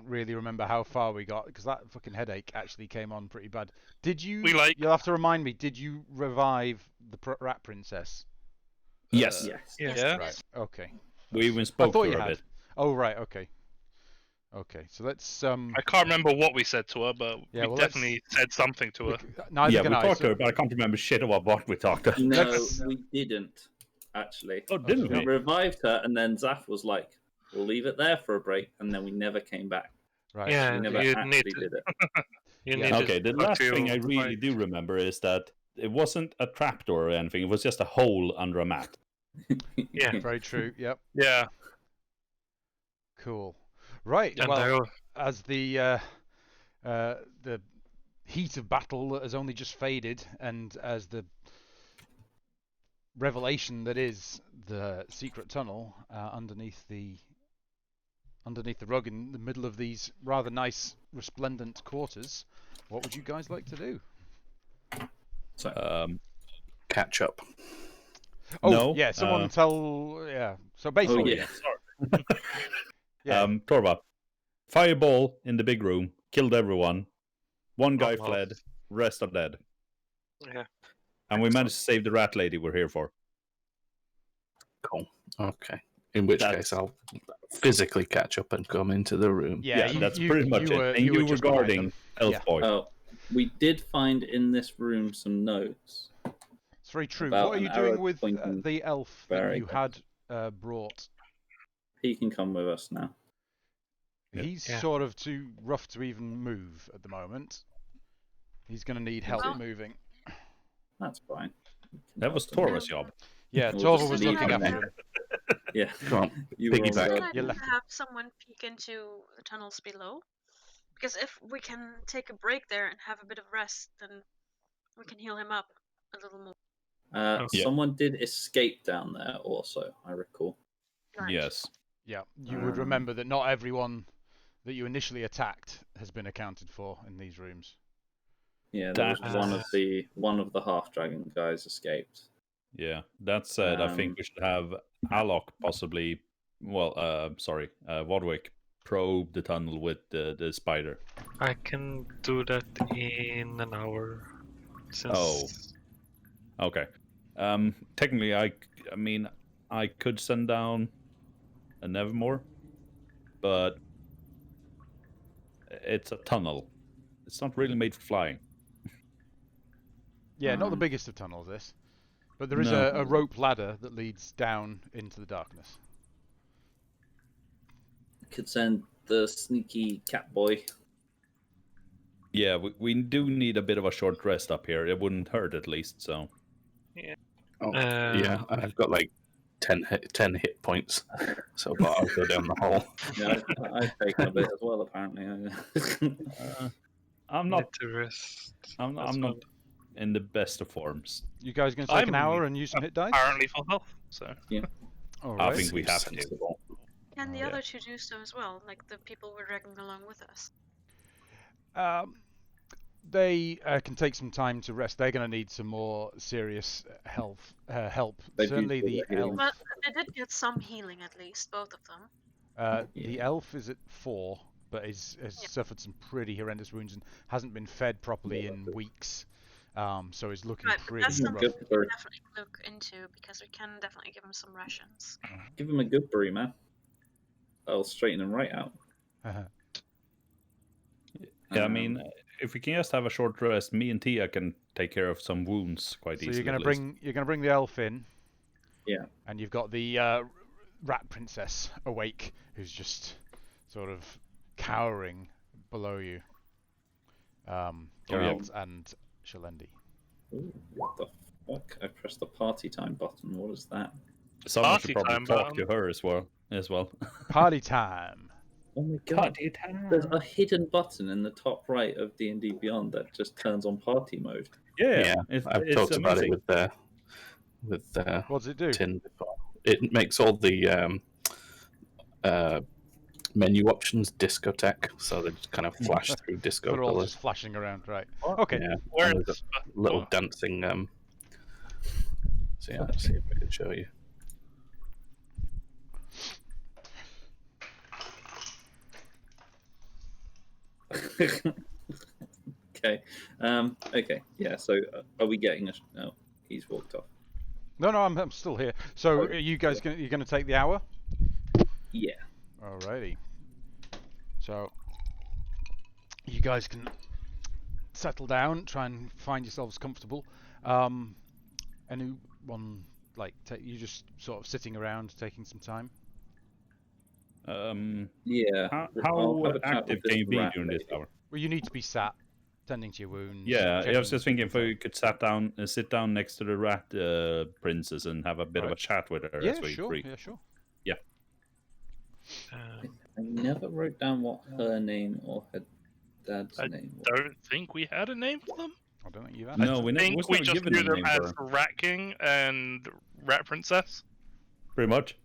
can't really remember how far we got because that fucking headache actually came on pretty bad. Did you? You'll have to remind me. Did you revive the rat princess? Yes. Yes. Right. Okay. We even spoke to her a bit. Oh right. Okay. Okay. So let's. I can't remember what we said to her, but yeah, we definitely said something to her. Neither can we I, talked to her, but I can't remember shit about what we talked to her. No, we didn't. Actually. Oh, didn't we? We revived her, and then Zaf was like, "We'll leave it there for a break," and then we never came back. Right. Yeah, we never actually did it. Okay, the last thing I really do remember is that it wasn't a trapdoor or anything. It was just a hole under a mat. Yeah. Very true. Yep. Yeah. Cool. Right. And well, as the heat of battle has only just faded, and as the revelation that is the secret tunnel underneath the rug in the middle of these rather nice resplendent quarters, what would you guys like to do? So, catch up. Oh, no, yeah, someone tell... Yeah, so basically... Oh, yeah. Torva, fireball in the big room, killed everyone. One guy fled, rest are dead. Yeah. And we managed to save the rat lady we're here for. Cool. Okay. In which case, I'll physically catch up and come into the room. Yeah, that's pretty much it. And you were guarding Elf Boy. Oh, we did find in this room some notes. It's very true. What are you doing with the elf that you had brought? He can come with us now. He's sort of too rough to even move at the moment. He's going to need help moving. That's fine. That was Torva's job. Yeah, Torva was looking after him. Yeah, come on. Piggyback. I'd have someone peek into the tunnels below, because if we can take a break there and have a bit of rest, then we can heal him up a little more. Someone did escape down there also, I recall. Right. Yes. Yeah, you would remember that not everyone that you initially attacked has been accounted for in these rooms. Yeah, there was one of the half dragon guys escaped. Yeah, that said, I think we should have Alok possibly, Wadwick probe the tunnel with the spider. I can do that in an hour. Okay. Technically, I could send down a Nevermore, but it's a tunnel. It's not really made for flying. Yeah, not the biggest of tunnels, this. But there is a rope ladder that leads down into the darkness. Could send the sneaky cat boy. Yeah, we do need a bit of a short rest up here. It wouldn't hurt at least, so... Yeah. Yeah, I've got like 10 hit points, so but I'll go down the hole. Yeah, I've taken a bit as well, apparently. I'm not in the best of forms. You guys going to take an hour and use some hit dice? Apparently full health, so... Yeah. All right. I think we have to. Can the other two do so as well, like the people we're dragging along with us? They can take some time to rest. They're going to need some more serious help. Certainly the elf. But they did get some healing at least, both of them. The elf is at 4, but has suffered some pretty horrendous wounds and hasn't been fed properly in weeks. So he's looking pretty that's something rough. we can definitely look into, because we can definitely give him some rations. Give him a good brew, man. That'll straighten him right out. Yeah, I mean, if we can just have a short rest, me and Tia can take care of some wounds quite easily. So you're going to bring the elf in. Yeah. And you've got the rat princess awake, who's just sort of cowering below you. Geralt and Shalendi. Ooh, what the fuck? I pressed the party time button. What is that? Someone should probably talk to her as well. Party time. Oh my god! Party time. There's a hidden button in the top right of D&D Beyond that just turns on party mode. Yeah, I've talked about it with what does it do? Tin before. It makes all the menu options discotheque, so they just kind of flash through disco They're all colors. just flashing around, right? Okay. Yeah, there's a little dancing. So yeah, let's see if I can show you. Okay. Okay. Yeah. So, are we getting a? No, he's walked off. No, I'm still here. So, Oh, are you guys you're gonna take the hour? Yeah. Alrighty. So, you guys can settle down, try and find yourselves comfortable. Anyone you just sort of sitting around taking some time? Yeah. How I'll have a chat active with can this you be rat during this lady. hour? Well, you need to be sat, tending to your wounds. Yeah, I checking was just thinking if stuff. we could sit down next to the rat princess and have a bit of a Right. chat with her Yeah, as we sure. free. Yeah, sure. I never wrote down what her name or her dad's I name was. don't think we had a name for them. I don't think you have. No, I we think was we never just given knew a them name as for her. Rat King and Rat Princess. Pretty much.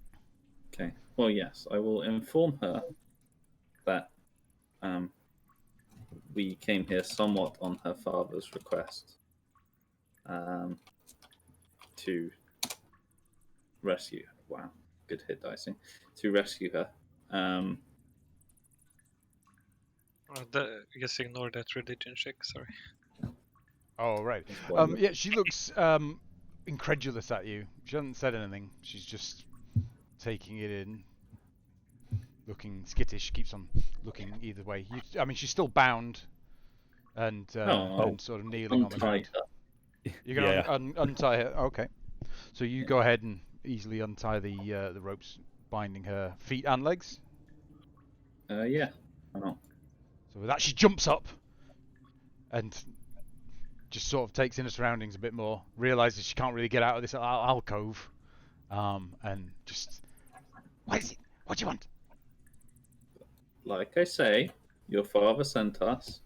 Okay. Well, yes, I will inform her that we came here somewhat on her father's request to rescue. Wow, good hit dicing. To rescue her. I guess ignore that religion check. Sorry. Oh, right. One Yeah, she looks incredulous at you. She hasn't said anything. She's just taking it in, looking skittish. Keeps on looking either way. I mean, she's still bound and sort of kneeling on the untied ground. her. You're gonna untie her. Okay. So you go ahead and easily untie the ropes binding her feet and legs. Yeah. I know. So with that, she jumps up and just sort of takes in her surroundings a bit more. Realizes she can't really get out of this alcove, and just, what is it? What do you want? Like I say, your father sent us.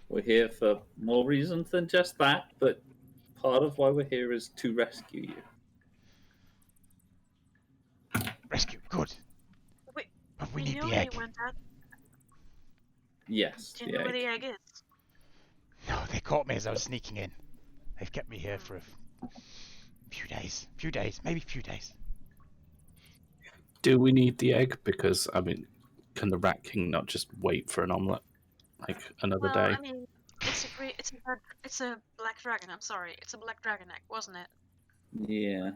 We're here for more reasons than just that, but part of why we're here is to rescue you. Rescue. Good. Wait, But we we need knew the egg. he went out. Yes, Do you know where the egg is? No, they caught me as I was sneaking in. They've kept me here for a few days. Maybe a few days. Do we need the egg? Because, I mean, can the Rat King not just wait for an omelette? Like, another Well, day? I mean, it's a black dragon. I'm sorry, it's a black dragon egg, wasn't it? Yeah.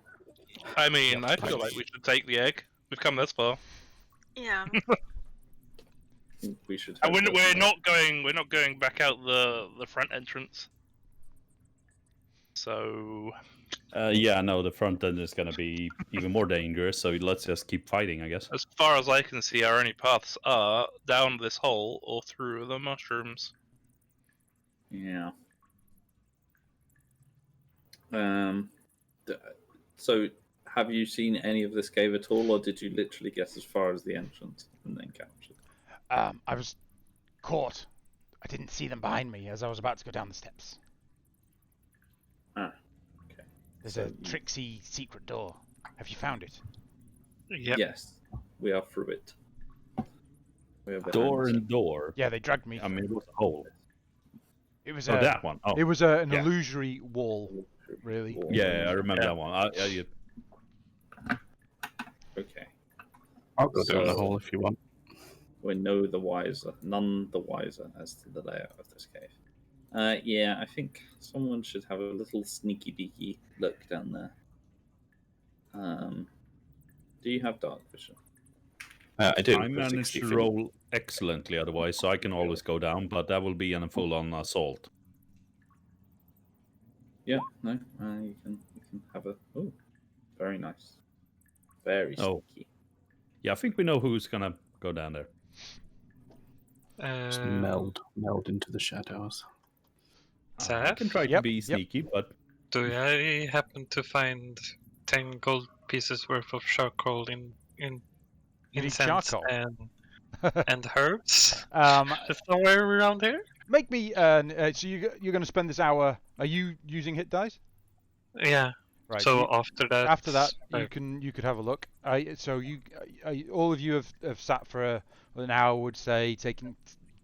I mean, I feel like we should take the egg. We've come this far. Yeah. I think we should. And hope we're that's not going. We're not going back out the front entrance. So. Yeah, no, the front end is going to be even more dangerous, so let's just keep fighting, I guess. As far as I can see, our only paths are down this hole or through the mushrooms. Yeah. So, have you seen any of this cave at all, or did you literally get as far as the entrance and then captured? I was caught. I didn't see them behind me as I was about to go down the steps. Ah, okay. There's a tricksy secret door. Have you found it? Yep. Yes, we are through it. We are Door behind and door. Yeah, they dragged me. I mean, it was a hole. It was Oh, that one. Oh, It was an yeah. illusory wall, really. Yeah, I remember that one. Okay. I'll go down the So- hole if you want. We're none the wiser as to the layout of this cave. Yeah, I think someone should have a little sneaky beaky look down there. Do you have dark vision? I do. I managed 60 to feet. roll excellently otherwise, so I can always go down, but that will be a full-on assault. Yeah, no, you can have a. Oh, very nice. Very Oh. sneaky. Yeah, I think we know who's going to go down there. Just meld into the shadows. I can try to Yep, be yep. sneaky, but Do I happen to find 10 gold pieces worth of charcoal in You need incense charcoal. and herbs Um, somewhere around here? make me. So you're going to spend this hour. Are you using hit dice? Yeah. Right. So you- after that, after that, I- you could have a look. So all of you have sat for an hour, would say,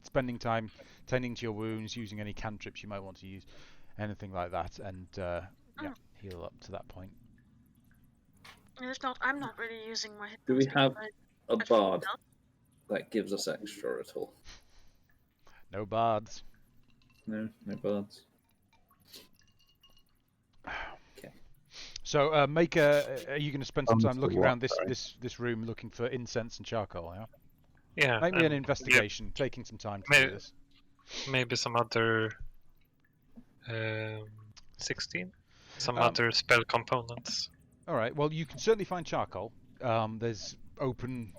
spending time tending to your wounds, using any cantrips you might want to use, anything like that, and heal up to that point. I'm not really using my hit Do we dice have because a I feel bard help. that gives us extra at all? No bards. No bards. Okay. So make a. Are you going to spend some time looking around Sorry. this room, looking for incense and charcoal? Yeah. Yeah. Make me an and investigation, taking some time to Maybe- do this. Maybe some other 16. Some Um, other spell components. All right. Well, you can certainly find charcoal. There's open,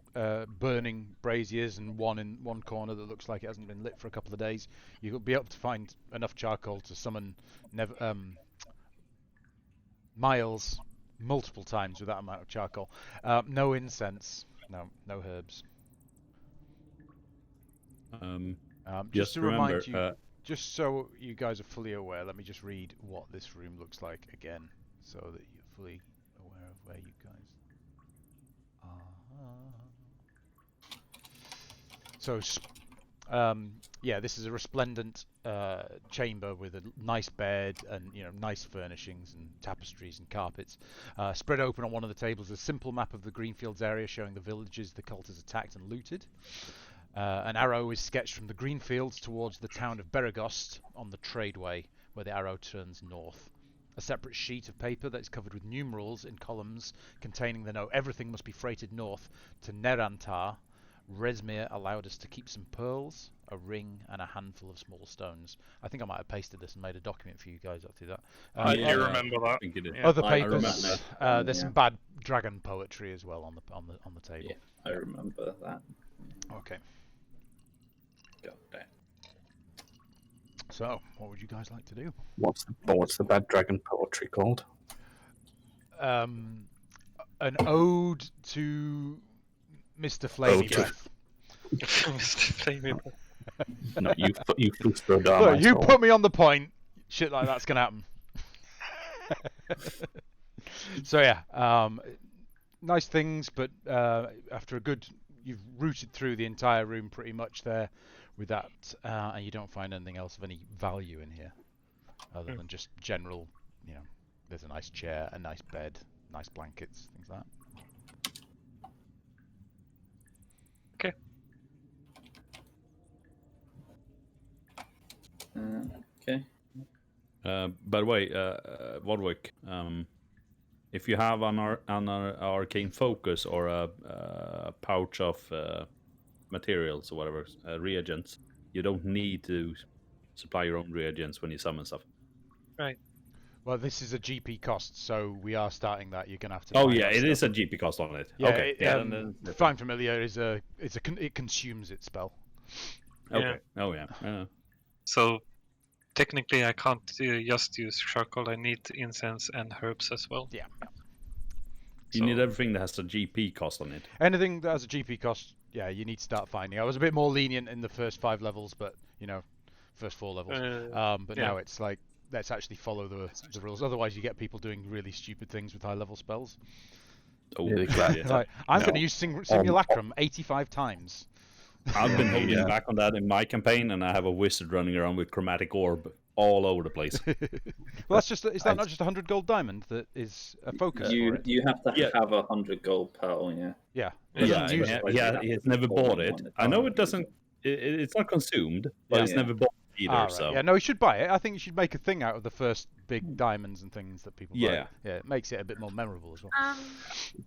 burning braziers, and one in one corner that looks like it hasn't been lit for a couple of days. You'll be able to find enough charcoal to summon miles multiple times with that amount of charcoal. No incense. No herbs. Just to remember, remind you, just so you guys are fully aware, let me just read what this room looks like again, so that you're fully aware of where you guys are. So, yeah, this is a resplendent chamber with a nice bed and nice furnishings and tapestries and carpets. Spread open on one of the tables, a simple map of the Greenfields area showing the villages the cult has attacked and looted. An arrow is sketched from the Greenfields towards the town of Beregost on the Tradeway, where the arrow turns north. A separate sheet of paper that is covered with numerals in columns containing the note, everything must be freighted north to Nerantar. Resmir allowed us to keep some pearls, a ring, and a handful of small stones. I think I might have pasted this and made a document for you guys up to that. I do remember that. I think you did. Yeah. Other I papers. remember. There's some bad dragon poetry as well on the table. Yeah, I remember that. Okay. God damn. So, what would you guys like to do? What's the bad dragon poetry called? An ode to Mr. Flamey Breath. No, you throw down. Look, you put me on the point. Shit like that's gonna happen. So yeah, nice things, but after you've routed through the entire room pretty much there with that, and you don't find anything else of any value in here, other than just general. There's a nice chair, a nice bed, nice blankets, things like that. Okay. By the way, Wadwick, if you have an arcane focus or a pouch of materials or whatever, reagents, you don't need to supply your own reagents when you summon stuff. Right. Well, this is a GP cost, so we are starting that. You're gonna have to. Oh buy yeah, that it stuff. is a GP cost on it. Yeah, okay. Find Familiar is it consumes its spell. Okay. Oh yeah. So technically, I can't just use charcoal. I need incense and herbs as well. Yeah. You need everything that has a GP cost on it. Anything that has a GP cost, yeah, you need to start finding. I was a bit more lenient in the first 5 levels, but first 4 levels. But now it's like, let's actually follow the rules. Otherwise, you get people doing really stupid things with high-level spells. Oh, Yeah. Like, I'm going to use Simulacrum 85 times. I've been holding back on that in my campaign, and I have a wizard running around with chromatic orb all over the place. Well, is that not just 100 gold diamond that is a focus for it? You have to have 100 gold pearl, yeah. Yeah. Yeah, Use it. he's never bought it. I know it doesn't. It's not consumed, but it's never bought either. Right. So Yeah, no, you should buy it. I think you should make a thing out of the first big diamonds and things that people buy. Yeah. Yeah, it makes it a bit more memorable as well.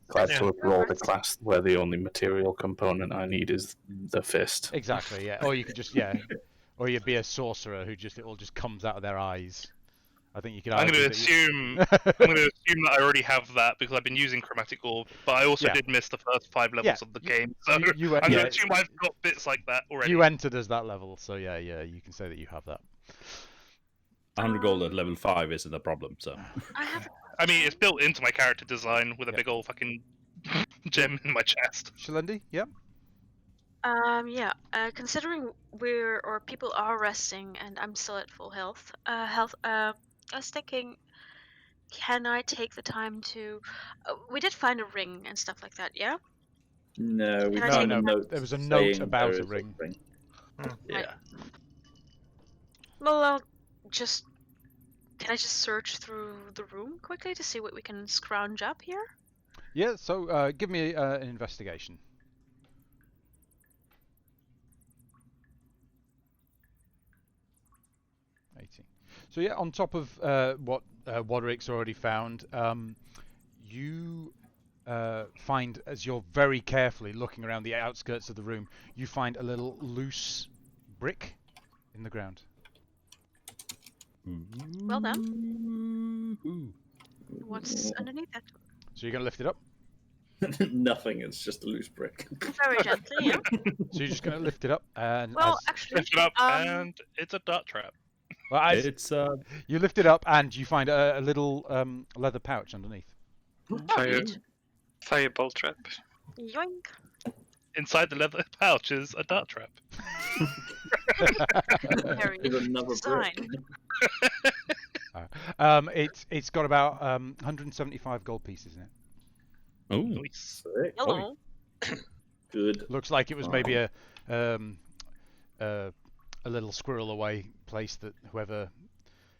Glad to have rolled a class where the only material component I need is the fist. Exactly, yeah. Or you could just, or you'd be a sorcerer who it all just comes out of their eyes. I think you could. I'm going to assume that I already have that because I've been using chromatic orb, but I also did miss the first 5 levels of the game, so I'm going to assume I've got bits like that already. You entered as that level, so yeah, you can say that you have that. 100 gold at level 5 isn't a problem. So I mean, it's built into my character design with a big old fucking gem in my chest. Shalendi, yeah. Considering people are resting and I'm still at full health. I was thinking, can I take the time to? We did find a ring and stuff like that, yeah. No, we Can I found take a a note. There was a note saying about there a is ring. Right. Well, can I just search through the room quickly to see what we can scrounge up here? Yeah. So give me an investigation. Fascinating. So yeah, on top of what Wadrick's already found, you find, as you're very carefully looking around the outskirts of the room, you find a little loose brick in the ground. Well done. What's underneath it? So you're going to lift it up? Nothing, it's just a loose brick. Very gently, yeah. So you're just going to lift it up and... Well, actually... Lift it up, and it's a dart trap. Well, It's you lift it up and you find a little leather pouch underneath. Fireball trap. Yoink. Inside the leather pouch is a dart trap. Very With another design. brick. It's got about 175 gold pieces in it. oh, Nice. Sick. Hello. Good. Looks like it was maybe a little squirrel away place that whoever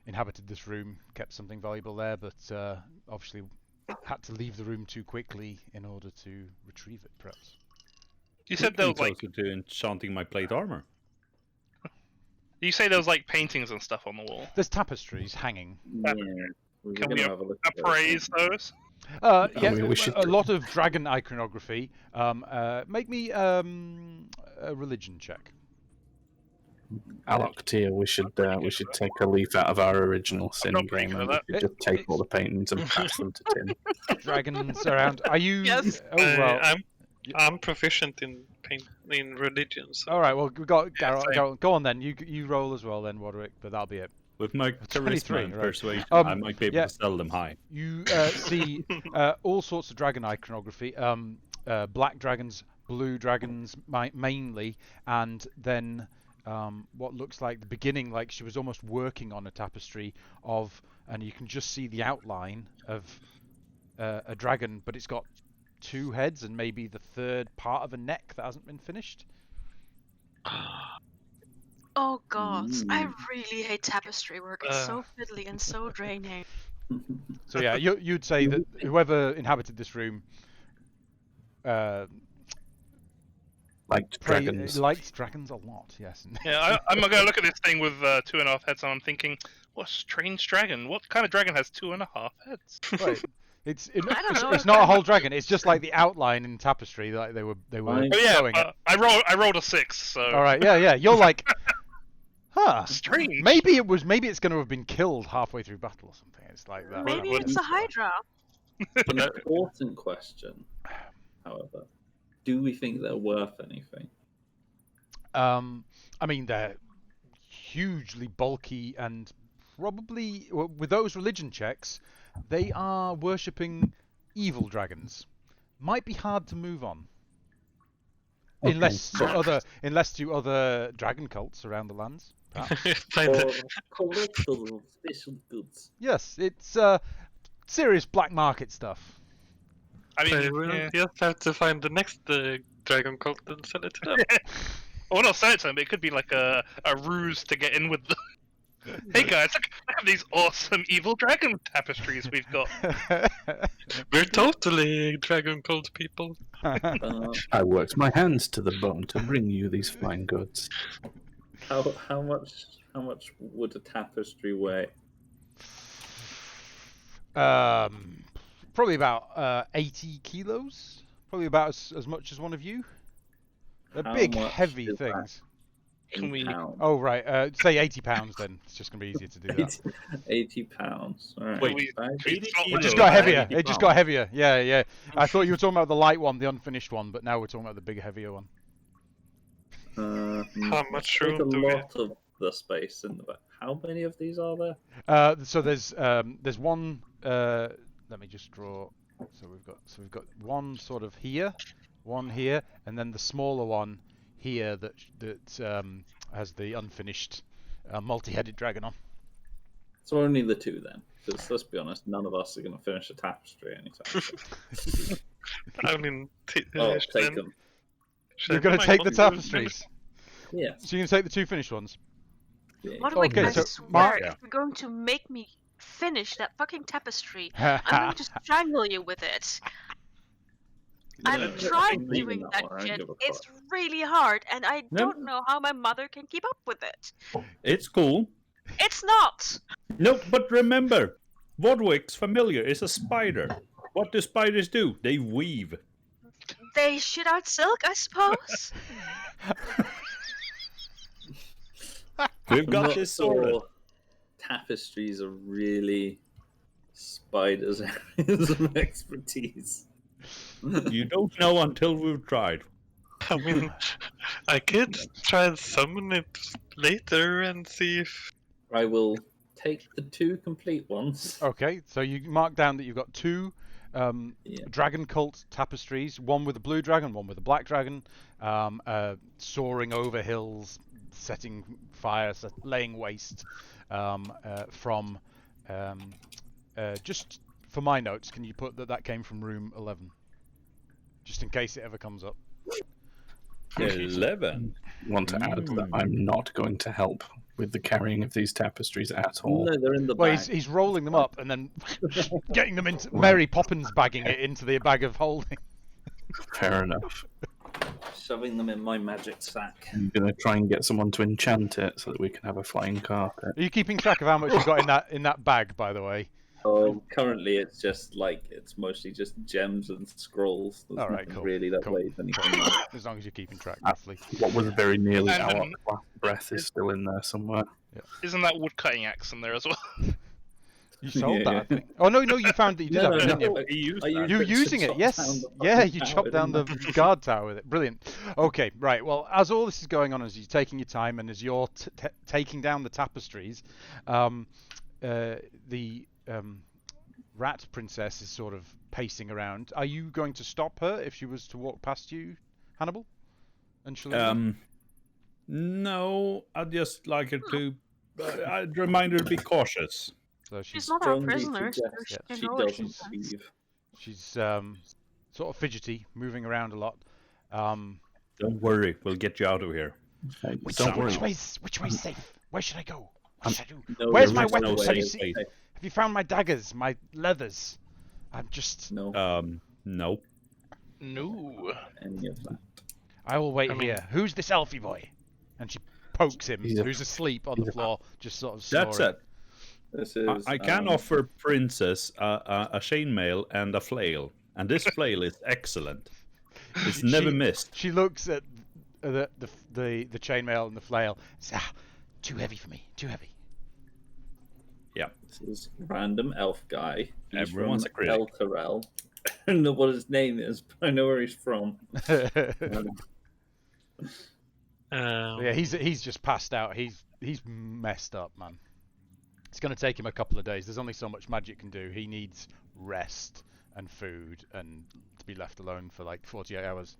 inhabited this room kept something valuable there, but obviously had to leave the room too quickly in order to retrieve it, perhaps. You said there was like to enchanting my plate armor. you say there was like paintings and stuff on the wall. There's tapestries hanging. Yeah. We're Can gonna we have a look at those. appraise those? Yeah, we should a lot of dragon iconography. Make me a religion check. Aloctia, we should take a leaf out of our original sin not pretty game good and at we should just take all the paintings and pass them to Tim. Dragons around. Are you? Yes. Oh well. I'm proficient in religion. So. All right. Well, we got Yeah, Garrett. Go on then. You roll as well then, Roderick. But that'll be it. With my 23, charisma and right. persuasion, Um, I might be able yeah. to sell them high. You see all sorts of dragon iconography. Black dragons, blue dragons, mainly, and then what looks like the beginning, like she was almost working on a tapestry of, and you can just see the outline of a dragon, but it's got two heads and maybe the third part of a neck that hasn't been finished. Oh god, I really hate tapestry work. It's so fiddly and so draining. So yeah, you'd say that whoever inhabited this room Liked dragons. liked dragons a lot. Yes. Yeah, I'm gonna look at this thing with 2.5 heads, and I'm thinking, what a strange dragon. What kind of dragon has 2.5 heads? Right. It's I don't know. it's not a whole dragon. It's just like the outline in tapestry that they were Right. Oh yeah, showing it. I rolled a 6. So All right. Yeah. You're like, huh? strange. Maybe it's going to have been killed halfway through battle or something. It's like that. Maybe Right. it's a Hydra. An important question, however. Do we think they're worth anything? I mean, they're hugely bulky and probably with those religion checks, they are worshipping evil dragons. Might be hard to move on. Okay. Unless to other dragon cults around the lands. Perhaps. Or collectible special goods? Yes, it's serious black market stuff. I So mean, we'll yeah. just have to find the next dragon cult and sell it to them. Well, not sell it to them, but it could be like a ruse to get in with them. Hey guys, look at these awesome evil dragon tapestries we've got. We're totally dragon cult people. I worked my hands to the bone to bring you these fine goods. How much would a tapestry weigh? Probably about 80 kilos. Probably about as much as one of you. They're How big, much heavy is that? things. Can we- £80. Oh right, say 80 pounds then. It's just gonna be easier to do that. 80 pounds. All right. Wait, It just got heavier. It just got heavier. Yeah. I thought you were talking about the light one, the unfinished one, but now we're talking about the bigger, heavier one. How much There's a room do we? lot of the space in the back. How many of these are there? So there's one. Let me just draw. So we've got one sort of here, one here, and then the smaller one here that has the unfinished multi-headed dragon on. So only the two then. Because let's be honest, none of us are going to finish a tapestry anytime soon. I mean, Oh, take them. You're going to take the tapestries. Yes. So you're going to take the two finished ones. Yeah. What do we Okay, I so swear, Mark- if you're going to make me finish that fucking tapestry, I'm going to strangle you with it. I've No, tried I'm leaving doing that that one, I don't shit. give a fuck. It's really hard, and I No. don't know how my mother can keep up with it. It's cool. It's not! No, but remember, Vodwick's familiar is a spider. What do spiders do? They weave. They shoot out silk, I suppose? We've got I'm not this sorted. sure tapestries are really spiders' areas of expertise. You don't know until we've tried. I mean, I could try and summon it later and see if... I will take the 2 complete ones. Okay, so you mark down that you've got 2 dragon cult tapestries, one with a blue dragon, one with a black dragon, soaring over hills, setting fire, laying waste from... just for my notes, can you put that came from room 11? Just in case it ever comes up. 11. Want to add that I'm not going to help with the carrying of these tapestries at all. No, they're in the Well, bag. he's rolling them up and then getting them into Mary Poppins bagging it into the bag of holding. Fair enough. Shoving them in my magic sack. I'm going to try and get someone to enchant it so that we can have a flying carpet. Are you keeping track of how much you've got in that bag, by the way? Currently, it's just it's mostly just gems and scrolls. There's All right, nothing cool. really that Cool. weighs anything. Cool. As long as you're keeping track, roughly. What was very nearly And our then- last breath is still in there somewhere. Isn't that wood cutting axe in there as well? You sold that, Yeah. I think. Oh no, you found that you did have it, didn't you? He used I that. used You it to using it? chop Yes. down the Yeah, fucking you tower, chopped down the didn't I? guard tower with it. Brilliant. Okay, right. Well, as all this is going on, as you're taking your time and as you're taking down the tapestries, the rat princess is sort of pacing around. Are you going to stop her if she was to walk past you, Hannibal? And Shalina? No, I'd just like her to. I'd remind her to be cautious. So She's not our Strongly prisoner, so suggest she can she go where she doesn't wants. leave. She's sort of fidgety, moving around a lot. Don't worry, we'll get you out of here. Okay, Which don't worry. way's safe? Where should I go? What should I do? No, Where's there my is no weapons? way Have you of seen? safe. Have you found my daggers, my leathers? I'm just. No, No. No. any of that. I will wait I mean- here. Who's this elfie boy? And she pokes him, He's a- who's asleep on the floor, just sort of That's snoring. it. This is. I can offer Princess a chainmail and a flail, and this flail is excellent. It's never missed. She looks at the chainmail and the flail. Says, too heavy for me. Too heavy. Yeah. This is random elf guy. He's Everyone's from a critic. El Terrell. I don't know what his name is, but I know where he's from. Yeah, he's just passed out. He's messed up, man. It's going to take him a couple of days. There's only so much magic can do. He needs rest and food and to be left alone for like 48 hours.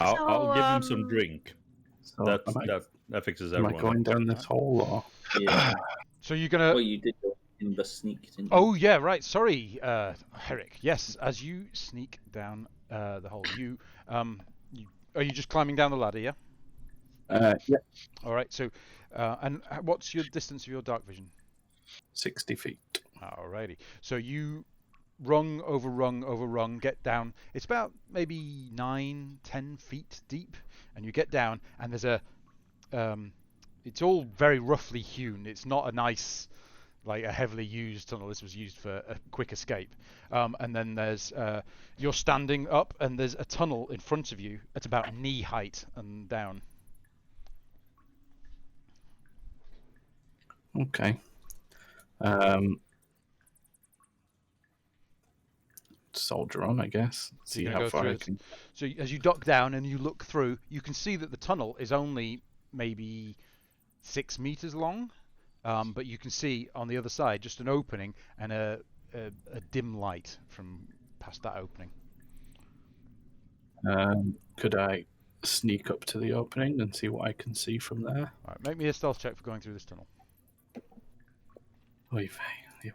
I'll give him some drink. So That fixes am I everyone. going down this hole or? Yeah. So you're going to... Well, you did go in the sneak, didn't you? Oh, yeah, right. Sorry, Herrick. Yes, as you sneak down the hole, are you just climbing down the ladder, yeah? Yeah, All right, so... and what's your distance of your dark vision? 60 feet. Alrighty. So you rung over rung over rung, get down. It's about maybe 9-10 feet deep, and you get down, and there's a. It's all very roughly hewn. It's not a nice, like a heavily used tunnel. This was used for a quick escape. And then there's you're standing up, and there's a tunnel in front of you at about knee height and down. Okay. Soldier on, I guess. So See you're how gonna go far through I it. can. So as you duck down and you look through, you can see that the tunnel is only maybe 6 meters long, but you can see on the other side just an opening and a dim light from past that opening. Could I sneak up to the opening and see what I can see from there? All right, make me a stealth check for going through this tunnel. Oy vey, here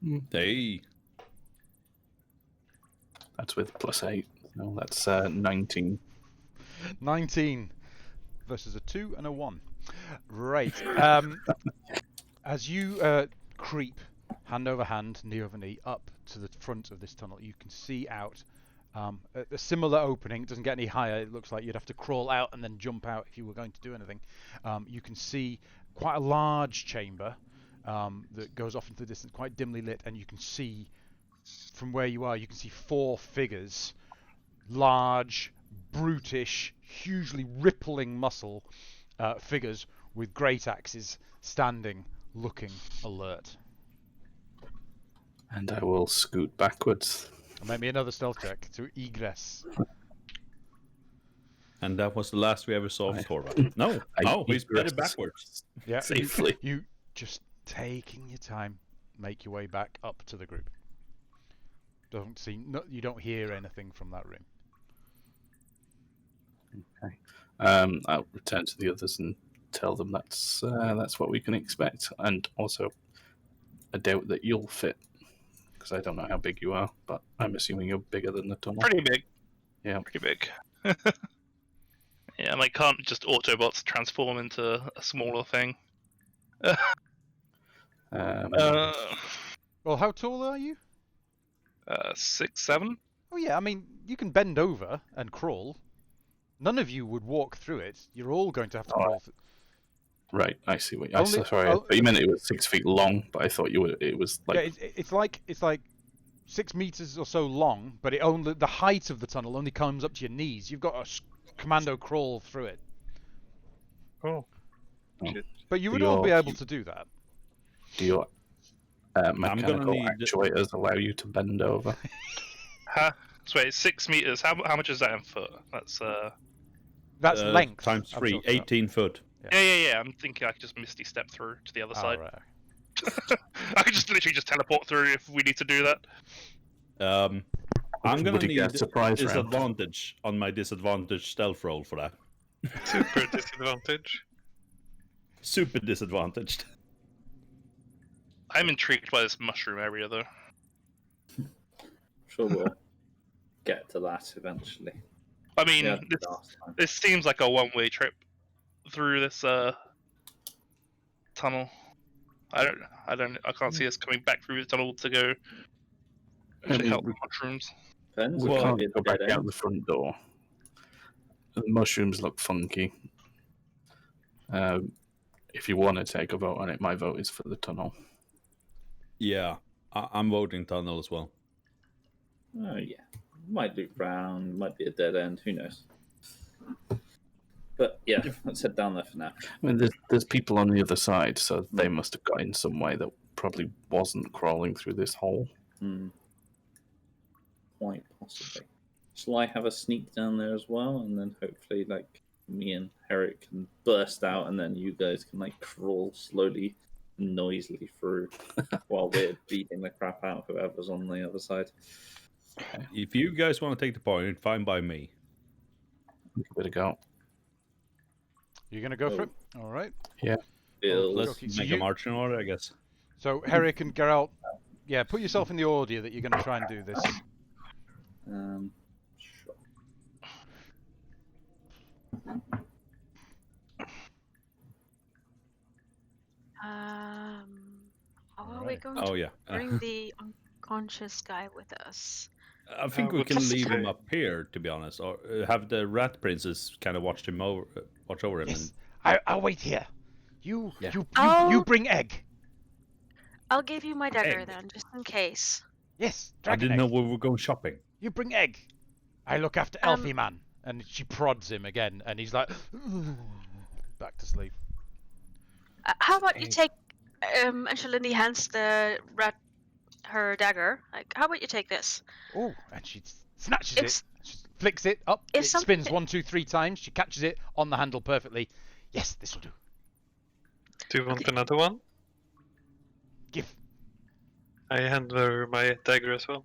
we go. Hey. That's with +8. No, that's 19. 19 versus a 2 and a 1. Right. As you creep hand over hand, knee over knee, up to the front of this tunnel, you can see out A similar opening. It doesn't get any higher. It looks like you'd have to crawl out and then jump out if you were going to do anything. You can see quite a large chamber that goes off into the distance, quite dimly lit, and you can see from where you are, you can see 4 figures, large, brutish, hugely rippling muscle figures with great axes standing, looking alert. And I will scoot backwards. Make me another stealth check to egress. And that was the last we ever saw of Torvald. No, he's better backwards. Yeah, safely. You just taking your time, make your way back up to the group. You don't hear anything from that room. Okay. I'll return to the others and tell them that's what we can expect, and also I doubt that you'll fit, because I don't know how big you are, but I'm assuming you're bigger than the tunnel. Pretty big. Yeah. Pretty big. Yeah, and can't just Autobots transform into a smaller thing. Well, how tall are you? 6, 7. Oh yeah, I mean, you can bend over and crawl. None of you would walk through it. You're all going to have to crawl. Right, I see what you. Sorry, you meant it was 6 feet long, but I thought it was like. Yeah, it's like 6 meters or so long, but the height of the tunnel only comes up to your knees. You've got a commando crawl through it. Oh. But you would all be able to do that. Do your mechanical actuators allow you to bend over? Huh? So wait, 6 meters. How much is that in foot? That's length. Times 3, 18 foot. Yeah. I'm thinking I could just misty step through to the other side. Right. I could just literally just teleport through if we need to do that. I'm gonna need a surprise disadvantage on my disadvantage stealth roll for that. Super disadvantage. Super disadvantaged. I'm intrigued by this mushroom area, though. Sure, we'll get to that eventually. I mean, this seems like a one-way trip through this tunnel. I can't see us coming back through the tunnel to go actually help with mushrooms. Depends. We can't go back out the front door. The mushrooms look funky. If you want to take a vote on it, my vote is for the tunnel. Yeah, I'm voting tunnel as well. Oh yeah, might loop round, might be a dead end. Who knows? But yeah, let's head down there for now. I mean, there's people on the other side, so they must have got in some way that probably wasn't crawling through this hole. Quite possibly. Shall I have a sneak down there as well, and then hopefully, like, me and Herrick can burst out, and then you guys can like crawl slowly, noisily through while we're beating the crap out of whoever's on the other side. If you guys want to take the point, fine by me. Give it a go. You're gonna go for it? All right. Yeah. Let's make a marching order, I guess. So Herrick and Geralt, yeah, put yourself in the order that you're going to try and do this. Sure. How are we going Oh to yeah. bring the unconscious guy with us? I think we can leave him up here, to be honest, or have the rat princess kind of watch over him. Yes. I'll wait here. You bring egg. I'll give you my dagger Egg. then, just in case. Yes. I didn't egg. know we were going shopping. You bring egg. I look after Elfie man, and she prods him again, and he's like, back to sleep. How about you take? And Shalini hands the rat her dagger. Like, how about you take this? Oh, and she snatches it, she flicks it up, it spins 1, 2, 3 times. She catches it on the handle perfectly. Yes, this will do. Do you want another one? Give. I hand her my dagger as well.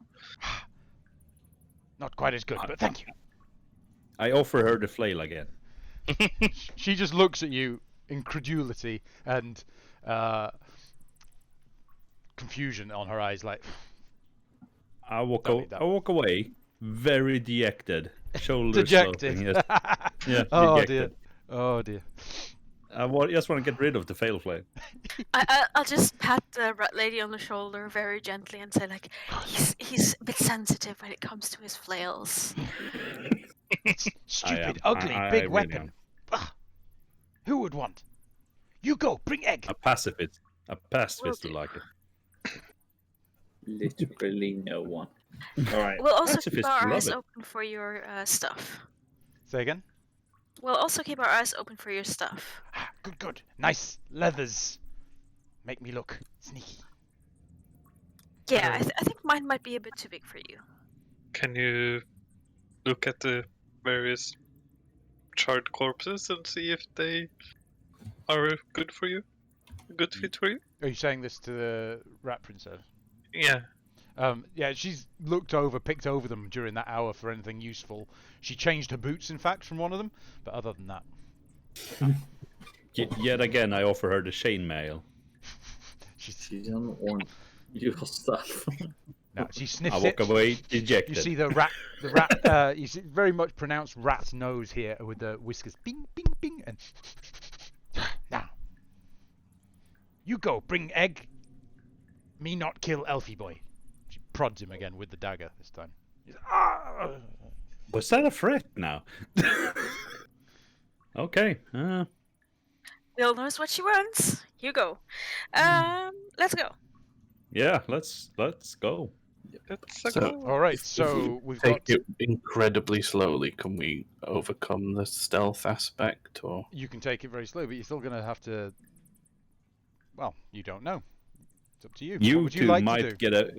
Not quite as good, but thank you. I offer her the flail again. She just looks at you, incredulity and confusion on her eyes, like. I walk away, very dejected, shoulders dejected. sloping, yes. Yeah, Oh dejected. dear. Oh dear. just want to get rid of the fail flame. I'll just pat the rat lady on the shoulder very gently and say, like, he's a bit sensitive when it comes to his flails. Stupid, ugly, big weapon. Who would want? You go, bring egg. A pacifist would like it. Literally no one. All right. We'll also Pacifists keep our love eyes it. open for your stuff. Say again? We'll also keep our eyes open for your stuff. Good, good. Nice leathers. Make me look sneaky. Yeah, I think mine might be a bit too big for you. Can you look at the various charred corpses and see if they are good for you? A good fit for you? Are you saying this to the rat princess? Yeah. Yeah, she's looked over, picked over them during that hour for anything useful. She changed her boots, in fact, from one of them. But other than that, Yet again, I offer her the chainmail. She doesn't want your stuff. no, she I sniffs walk it. away dejected. You see the rat. You see very much pronounced rat's nose here with the whiskers. Bing, bing, bing, and now you go, bring egg. Me not kill Elfie boy. She prods him again with the dagger this time. He's, Was that a threat now? Okay. Bill knows what she wants. You go. Let's go. Yeah, let's go. Let's So- go. All right, so we've Take got. it incredibly slowly. Can we overcome the stealth aspect, or You can take it very slowly, but you're still going to have to. Well, you don't know. It's up to you. What You would you two like might to do? get a.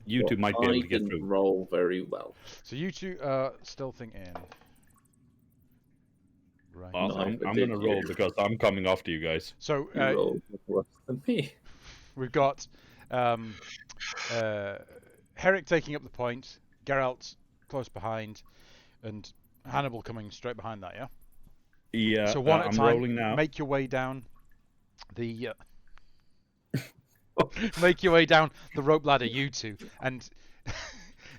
You two might be able to get didn't through. roll very well. So you two are stealthing in. Right. Well, No, I'm but going did to roll you? because I'm coming after you guys. So You rolled worse than me. we've got Herrick taking up the point, Geralt close behind, and Hannibal coming straight behind that. Yeah. Yeah. So one at a I'm time. rolling now. Make your way down the. Make your way down the rope ladder, you two, and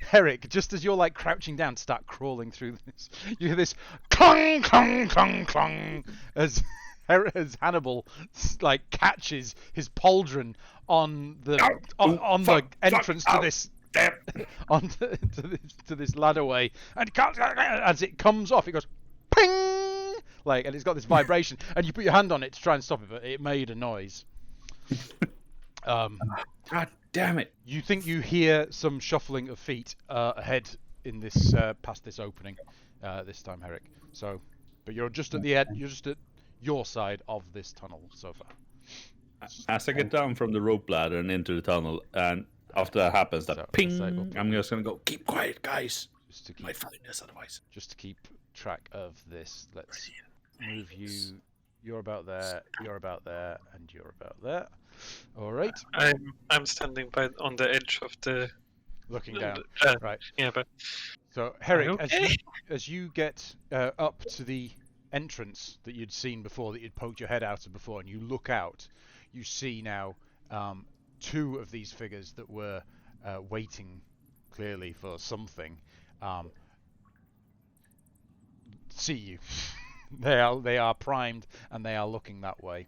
Herrick, just as you're like crouching down to start crawling through this, you hear this clong, clong, clong, clong as Hannibal like catches his pauldron on the the entrance to this to this ladderway, and as it comes off, it goes ping, like, and it's got this vibration, and you put your hand on it to try and stop it, but it made a noise. God damn it! You think you hear some shuffling of feet ahead in this past this opening this time, Herrick. So, but you're just at the end. You're just at your side of this tunnel so far. As I get down from the rope ladder and into the tunnel, and after that happens, that So, ping, disable. I'm just gonna go. Keep quiet, guys. Just to You might keep find this otherwise. just to keep track of this. Let's move you. You're about there. You're about there, and you're about there. All right. I'm standing on the edge of the. Looking down. Right. Yeah, but So Herrick, okay? as you get up to the entrance that you'd seen before, that you'd poked your head out of before, and you look out, you see now two of these figures that were waiting clearly for something. See you. They are primed and they are looking that way.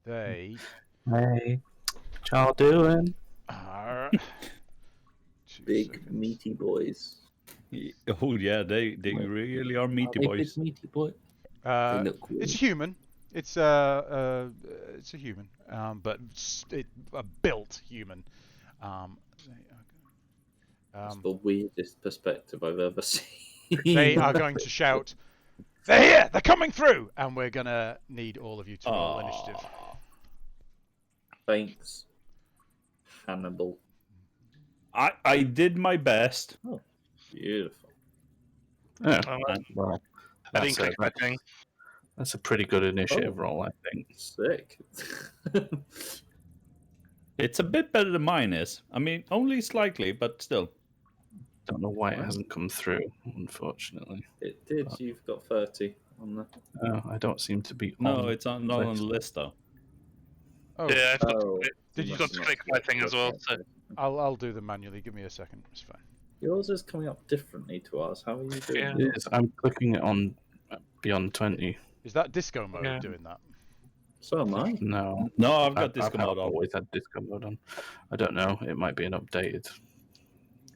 They hey, what y'all doing? are Big seconds. meaty boys. Oh yeah, they really are meaty Hey, boys. big meaty boy. Uh, They look cool. it's human. It's a human, but a built human. That's the weirdest perspective I've ever seen. They are going to shout, "They're here! They're coming through!" And we're gonna need all of you to roll initiative. Thanks, Hannibal. I did my best. Beautiful. Yeah, Alright. well, I didn't that's click anything. that's a pretty good initiative Oh. roll, I think. Sick. It's a bit better than mine is. I mean, only slightly, but still. Don't know why it hasn't come through, unfortunately. It did. You've got 30 on the. Oh, I don't seem to be. No, on it's not on the list though. Oh, Yeah, I've got Oh, Did you you got to click my thing as well. So I'll do them manually. Give me a second. It's fine. Yours is coming up differently to ours. How are you doing? Yeah. It is. I'm clicking it on beyond 20. Is that disco mode Yeah. doing that? So am I. No. No, I've got disco mode on. always had disco mode on. I don't know. It might be an updated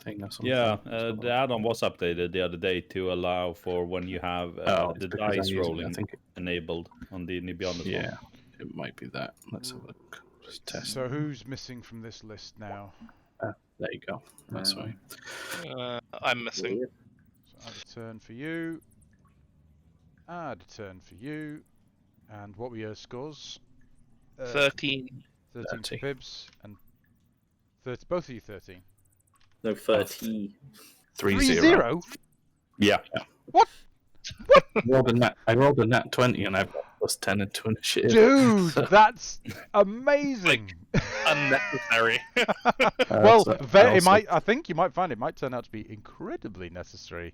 thing or something. Yeah, the add-on was updated the other day to allow for when you have it's the because dice I'm using it, rolling I think enabled on the Beyond as well. Yeah, it might be that. Let's have a look. Just test. So who's missing from this list now? There you go. That's right. I'm missing. So add a turn for you. Add a turn for you. And what were your scores? 13. 13 for 30. Pibbs and 30. Both of you 13. No, 30. 3-0. Yeah. I rolled a nat 20 and I've got +10 into initiative. Dude, So, that's amazing. Unnecessary. Well, so it might. I think you might find it might turn out to be incredibly necessary.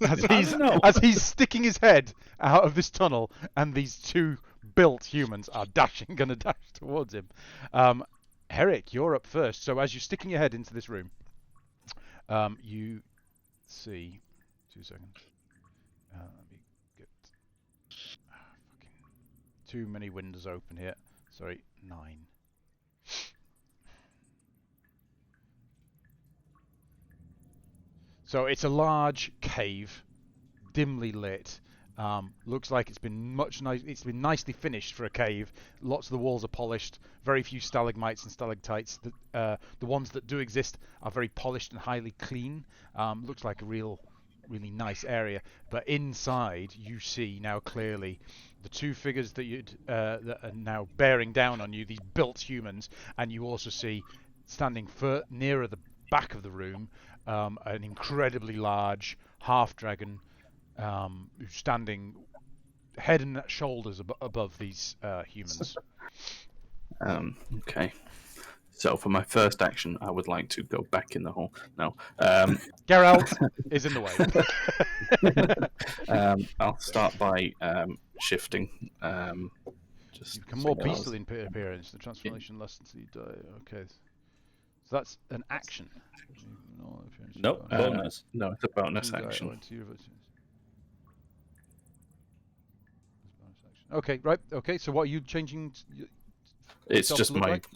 As he's sticking his head out of this tunnel, and these two built humans are gonna dash towards him. Herrick, you're up first. So as you're sticking your head into this room, you see. 2 seconds. Let me get. Fucking too many windows open here. Sorry, 9. So it's a large cave, dimly lit. Looks like it's been It's been nicely finished for a cave. Lots of the walls are polished. Very few stalagmites and stalactites. The ones that do exist are very polished and highly clean. Looks like a really nice area. But inside, you see now clearly the two figures that are now bearing down on you. These built humans, and you also see standing nearer the back of the room. An incredibly large half-dragon who's standing head and shoulders above these humans. Okay. So for my first action, I would like to go back in the hole. No. Geralt is in the way. I'll start by shifting. Just You become more peaceful in appearance. The transformation lessens you die. Okay. So that's an action. Nope, bonus. No, it's a bonus action. Okay, right. Okay, so what are you changing? It's just my like?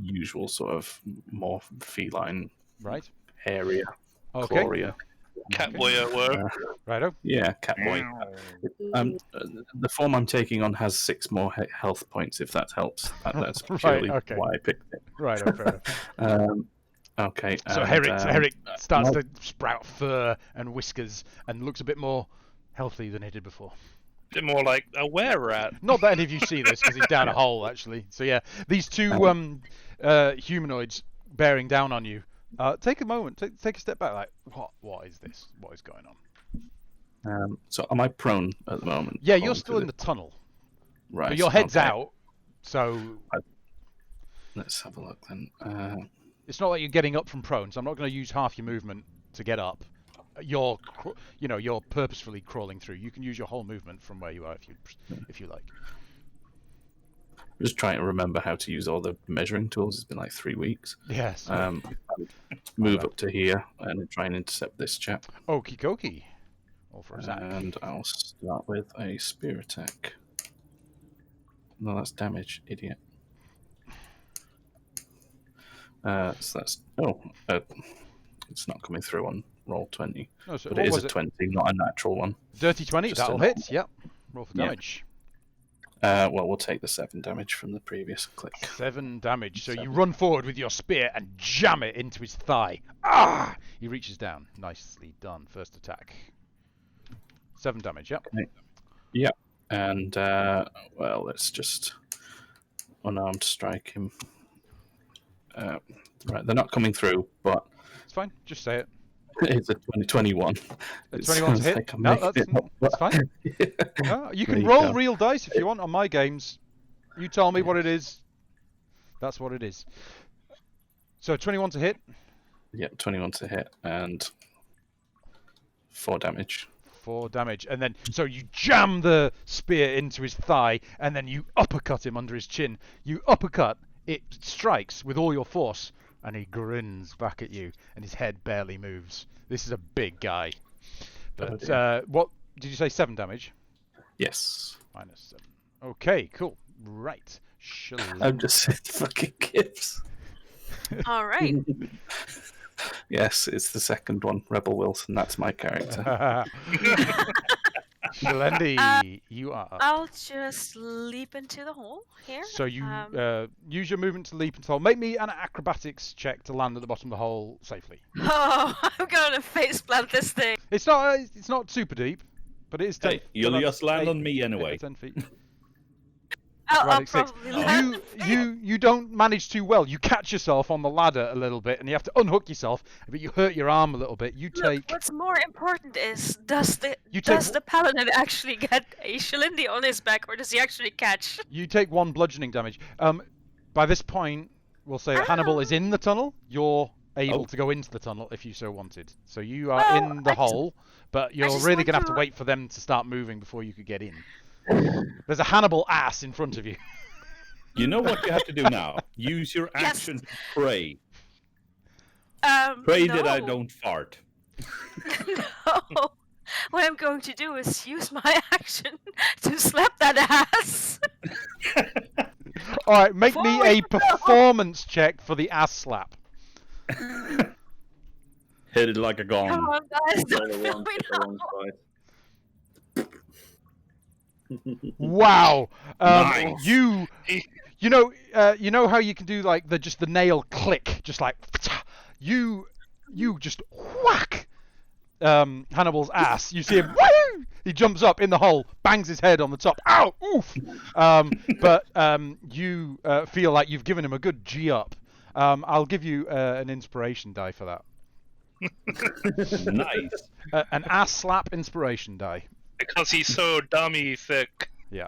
usual sort of more feline, Right. hairier, Okay. clawier. Catboy at work. Righto. Yeah, catboy. The form I'm taking on has 6 more health points, if that helps. That's purely why I picked it. Right, fair enough. Okay. So Herrick starts to sprout fur and whiskers and looks a bit more healthy than he did before. Bit more like a were-rat. Not that any of you see this because he's down a hole actually. So yeah, these two humanoids bearing down on you. Take a moment, take a step back. Like, what is this? What is going on? So am I prone at the moment? Yeah, you're still in the tunnel. Right. But your head's okay. out, so Let's have a look then. it's not like you're getting up from prone. So I'm not going to use half your movement to get up. You're purposefully crawling through. You can use your whole movement from where you are if you like. I'm just trying to remember how to use all the measuring tools. It's been like 3 weeks. Yes. Move up to here and try and intercept this chap. Okie dokie. All for a Zach. And I'll start with a spear attack. No, that's damage, idiot. So that's it's not coming through on roll 20, No, so but what it is was a 20, not a natural one. Dirty 20. Just That'll a- hit. Yep. Roll for Yeah. damage. Well, we'll take the 7 damage from the previous click. 7 damage. So you 7. run forward with your spear and jam it into his thigh. Ah! He reaches down. Nicely done. First attack. 7 damage. Yep. Okay. Yep. And well, let's just unarmed strike him. Right, they're not coming through, but It's fine. Just say it. it's a 21. A It 21 to sounds hit. like I'm No, making it up, that's but- fine. Yeah. You There can you roll go. real dice if you want on my games. You tell me what it is. That's what it is. So 21 to hit. Yeah, 21 to hit and 4 damage. 4 damage. And then, so you jam the spear into his thigh, and then you uppercut him under his chin. You uppercut, it strikes with all your force, and he grins back at you, and his head barely moves. This is a big guy. But did you say 7 damage? Yes. -7. Okay, cool. Right. I'm just saying fucking gifts. All right. Yes, it's the second one, Rebel Wilson. That's my character. Shalendi, you are up. I'll just leap into the hole here. So you use your movement to leap into the hole. Make me an acrobatics check to land at the bottom of the hole safely. Oh, I'm gonna face plant this thing. It's not super deep, but it is 10. Hey, you'll just land on me anyway. 10 feet. I'll Right, probably land. you don't manage too well. You catch yourself on the ladder a little bit, and you have to unhook yourself. But you hurt your arm a little bit. You Look, take. what's more important is does the take paladin actually get a Shalendi on his back, or does he actually catch? You take 1 bludgeoning damage. By this point, we'll say that Hannibal is in the tunnel. You're able to go into the tunnel if you so wanted. So you are in the hole, but you're really gonna have to wait for them to start moving before you could get in. There's a Hannibal ass in front of you. You know what you have to do now? Use your action to pray. Pray that I don't fart. No. What I'm going to do is use my action to slap that ass. Alright, make me a performance check for the ass slap. Hit it like a gong. Come on, guys, don't Roll a film one, me pick the wrong now. side. Wow. Nice. You know how you can do like the nail click, just like you just whack Hannibal's ass. You see him, woo! He jumps up in the hole, bangs his head on the top. Ow! Oof! But you feel like you've given him a good G up. I'll give you an inspiration die for that. Nice. An ass slap inspiration die. Because he's so dummy thick. Yeah.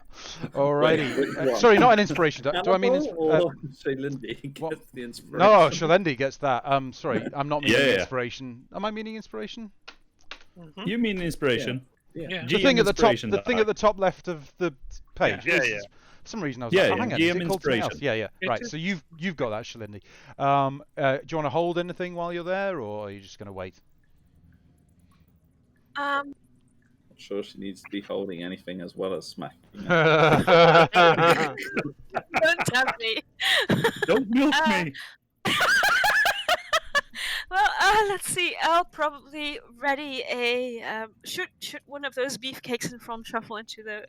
Alrighty. Which one? Sorry, not an inspiration die. Do I mean? or Shalendi what? gets the inspiration? No, Shalendi gets that. Sorry, I'm not meaning Yeah. inspiration. Am I meaning inspiration? You mean inspiration? Yeah. The thing at the top, thing at the top left of the page. Yeah, This yeah. is- For some reason, I was Yeah, like, oh, yeah, hang on, GM is it called something else? inspiration. Yeah. It Right. is. So you've got that, Shalendi. Do you want to hold anything while you're there, or are you just going to wait? Not sure she needs to be holding anything as well as smacking. Don't tempt me. Don't milk me. Well, let's see. I'll probably ready a should one of those beefcakes in front shuffle into the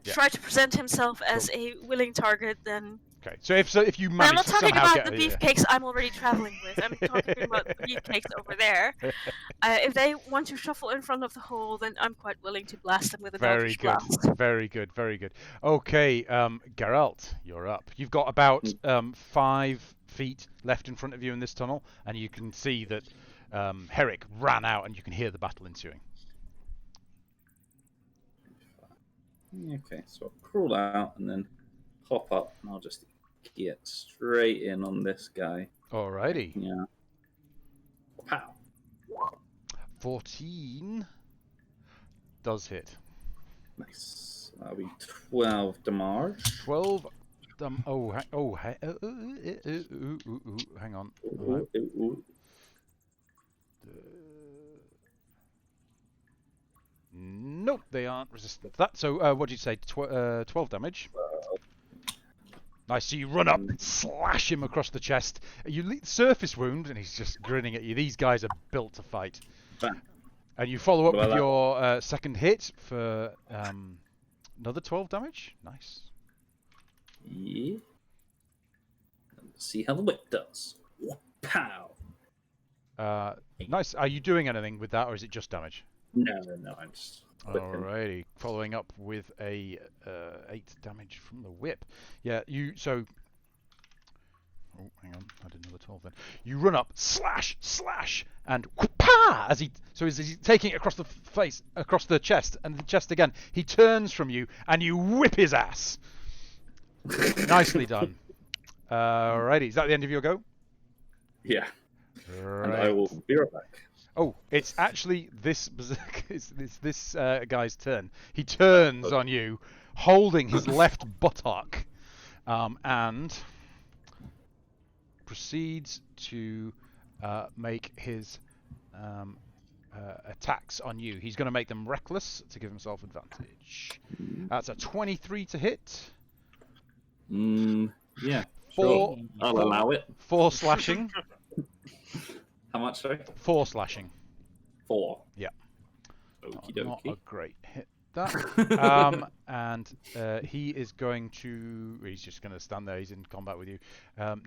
try to present himself as a willing target. Then Okay. So if you I'm manage not to talking somehow about get the beefcakes I'm already traveling with. I'm talking about the beefcakes over there. If they want to shuffle in front of the hole, then I'm quite willing to blast them with a Very Eldritch good. Blast. Very good. Very good. Okay, Geralt, you're up. You've got about 5 feet left in front of you in this tunnel, and you can see that Herrick ran out, and you can hear the battle ensuing. Okay, so I'll crawl out and then hop up, and I'll just get straight in on this guy. Alrighty. Yeah. Pow. 14 does hit. Nice. That'll be 12 damage. 12. Hang on. Ooh, ooh, ooh. Nope, they aren't resistant to that. So, what did you say? 12 damage. Nice. So you run up, slash him across the chest. You surface wound, and he's just grinning at you. These guys are built to fight. Bang. And you follow up What with about your second hit for another 12 damage. Nice. Yeah. Let's see how the whip does. Pow. Nice. Are you doing anything with that, or is it just damage? No, I'm just whipping. Alrighty, following up with a 8 damage from the whip. Yeah, so. Oh, hang on, I did another 12 then. You run up, slash, and whoop-ah! As he's taking it across the face, across the chest, and the chest again. He turns from you, and you whip his ass. Nicely done. Alrighty, is that the end of your go? Yeah. Right. And I will be right back. Oh, it's actually this guy's turn. He turns on you, holding his left buttock, and proceeds to make his attacks on you. He's going to make them reckless to give himself advantage. That's a 23 to hit. Yeah. Four, Sure. I'll allow it. 4 slashing. How much, sorry? 4 slashing. 4. Yeah. Okie Not a dokie. great hit, that. And he is going to... He's just going to stand there. He's in combat with you.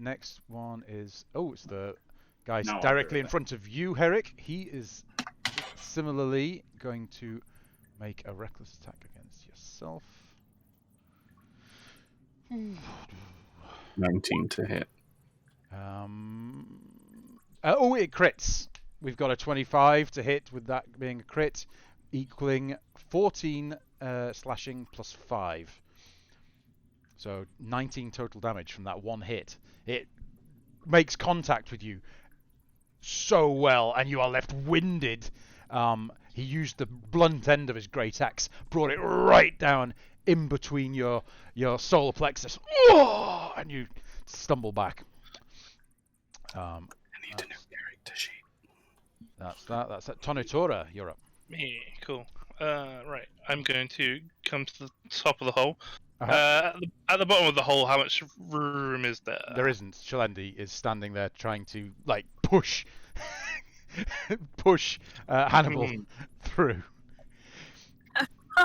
Next one is... Oh, it's the guy No, directly in front of you, Herrick. He is similarly going to make a reckless attack against yourself. 19 to hit. Oh, it crits. We've got a 25 to hit with that being a crit, equaling 14 slashing plus 5. So 19 total damage from that one hit. It makes contact with you so well, and you are left winded. He used the blunt end of his great axe, brought it right down in between your solar plexus, and you stumble back. I need a new character sheet. That's that. That's that. Tonotora, you're up. Me, cool. Right, I'm going to come to the top of the hole. Uh-huh. At the bottom of the hole, how much room is there? There isn't. Shalendi is standing there trying to push Hannibal through.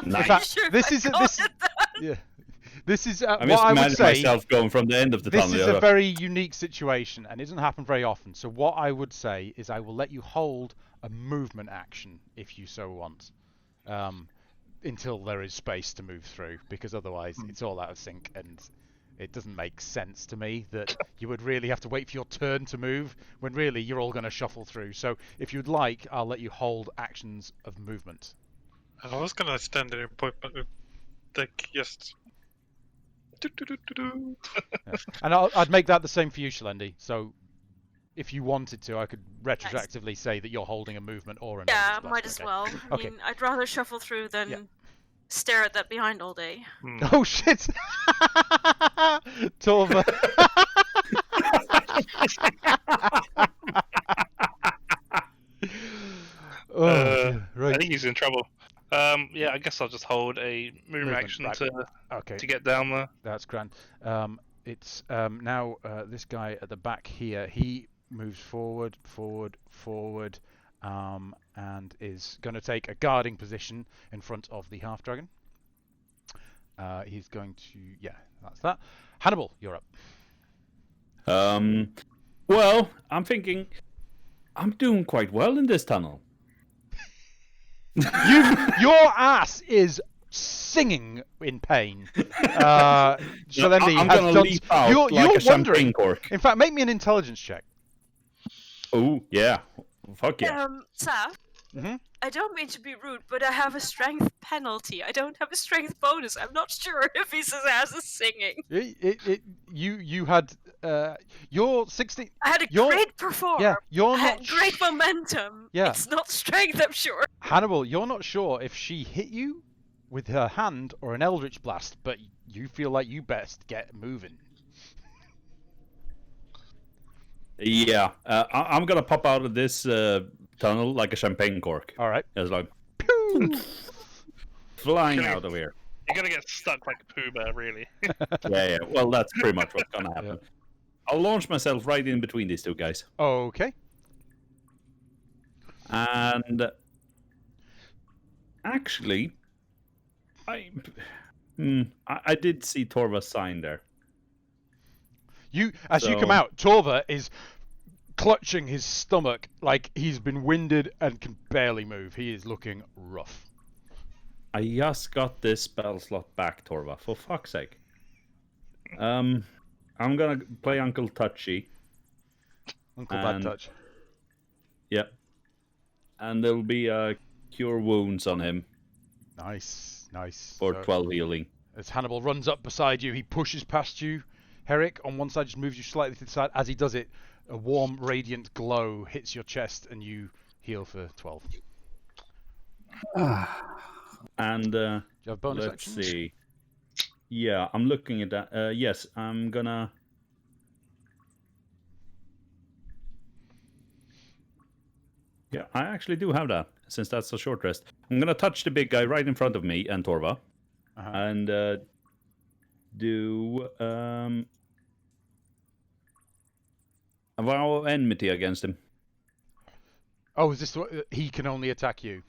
Nice. In fact, Sure, this I is called it that. yeah. This is I'm what just I would imagining say. myself going from the end of the This tunnel. is a very unique situation, and it doesn't happen very often. So what I would say is I will let you hold a movement action if you so want, until there is space to move through, because otherwise it's all out of sync, and it doesn't make sense to me that you would really have to wait for your turn to move when really you're all going to shuffle through. So if you'd like, I'll let you hold actions of movement. I was gonna stand there and point, but just. Yeah. And I'd make that the same for you, Shalendi. So if you wanted to, I could retroactively say that you're holding a movement or an Yeah, eldritch might blast. as well. I Okay. mean, I'd rather shuffle through than stare at that behind all day. Oh shit! Torva. Right. I think he's in trouble. Yeah, I guess I'll just hold a movement action right. to get down there. That's grand. It's now this guy at the back here. He moves forward, and is going to take a guarding position in front of the half dragon. He's going to, that's that. Hannibal, you're up. Well, I'm thinking I'm doing quite well in this tunnel. Your ass is singing in pain. Shalendi I'm has gonna done. leap out You're like a wondering. champagne cork. In fact, make me an intelligence check. Oh yeah, fuck yeah. Saf, Mhm. I don't mean to be rude, but I have a strength penalty. I don't have a strength bonus. I'm not sure if he says as a singing. You had your 16. I had a great performance. Yeah, you're I not. had great momentum. Yeah. It's not strength, I'm sure. Hannibal, you're not sure if she hit you with her hand or an eldritch blast, but you feel like you best get moving. Yeah, I'm gonna pop out of this tunnel like a champagne cork. All right. It's like Pew! flying out of here. You're gonna get stuck like a Pooh Bear, really. Yeah. Well, that's pretty much what's gonna happen. Yeah. I'll launch myself right in between these two guys. Okay. And actually, I did see Torva's sign there. As you come out, Torva is clutching his stomach like he's been winded and can barely move. He is looking rough. I just got this spell slot back, Torva. For fuck's sake. I'm gonna play Uncle Touchy. Uncle Bad Touch. Yep. And there'll be cure wounds on him Nice. for So, 12 healing. as Hannibal runs up beside you, he pushes past you. Herrick on one side just moves you slightly to the side. As he does it, a warm, radiant glow hits your chest, and you heal for 12. And Do you have bonus let's actions? see. Yeah, I'm looking at that. Yes, I'm gonna. Yeah, I actually do have that, since that's a short rest. I'm gonna touch the big guy right in front of me and Torva, and do a vow of enmity against him. Oh, is this what he can only attack you?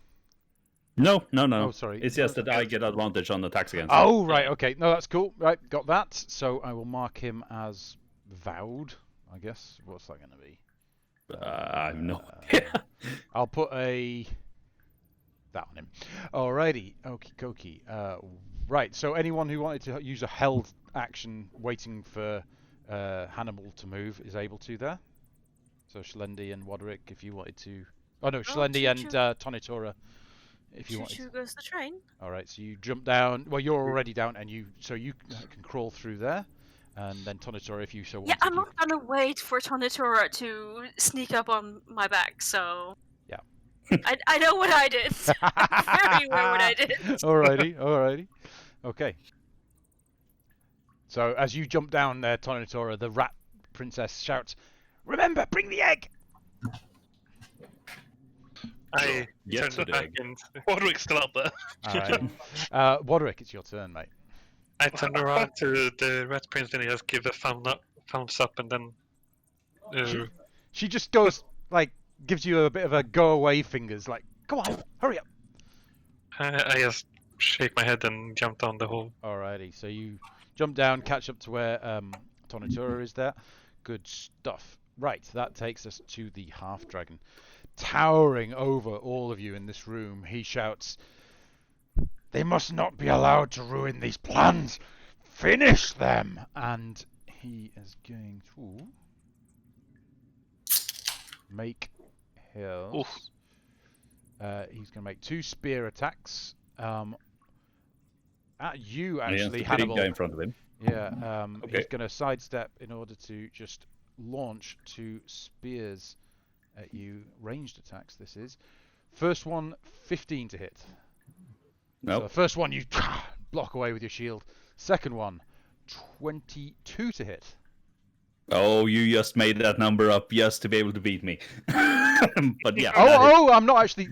No. Oh, sorry. It's just that I get advantage on attacks against him. Oh, right, okay. No, that's cool. Right, got that. So I will mark him as vowed, I guess. What's that going to be? I have no idea. I'll put that on him. Alrighty, okie dokie. Right, so anyone who wanted to use a held action waiting for Hannibal to move is able to there. So Shlendi and Wadrick, if you wanted to... Oh no, Shlendi and Tonitora, if you wanted to. Goes the train. Alright, so you jump down. Well, you're already down, and you can crawl through there. And then Tonitora, if you so want. Yeah, I'm not gonna wait for Tonitora to sneak up on my back, so... Yeah. I know what I did. Very well what I did. Alrighty. Okay. So as you jump down there, Tonitora, the rat princess shouts, "Remember, bring the egg!" I turn back and Wadrick's still up there. Alright. Wadrick, it's your turn, mate. I turn around to the rat prince and just give a thumbs up and then... She just goes, gives you a bit of a go away fingers, come on, hurry up. I just shake my head and jump down the hole. Alrighty, so you jump down, catch up to where Tonitora is there. Good stuff. Right, that takes us to the half-dragon. Towering over all of you in this room, he shouts, "They must not be allowed to ruin these plans! Finish them!" And he is going to make his... he's going to make 2 spear attacks at you, actually, Hannibal. Guy in front of him. Yeah, Okay. He's going to sidestep in order to just launch 2 spears at you. Ranged attacks, this is. First one, 15 to hit. No. So the first one, you block away with your shield. Second one, 22 to hit. Oh, you just made that number up just to be able to beat me. But yeah. I'm not actually...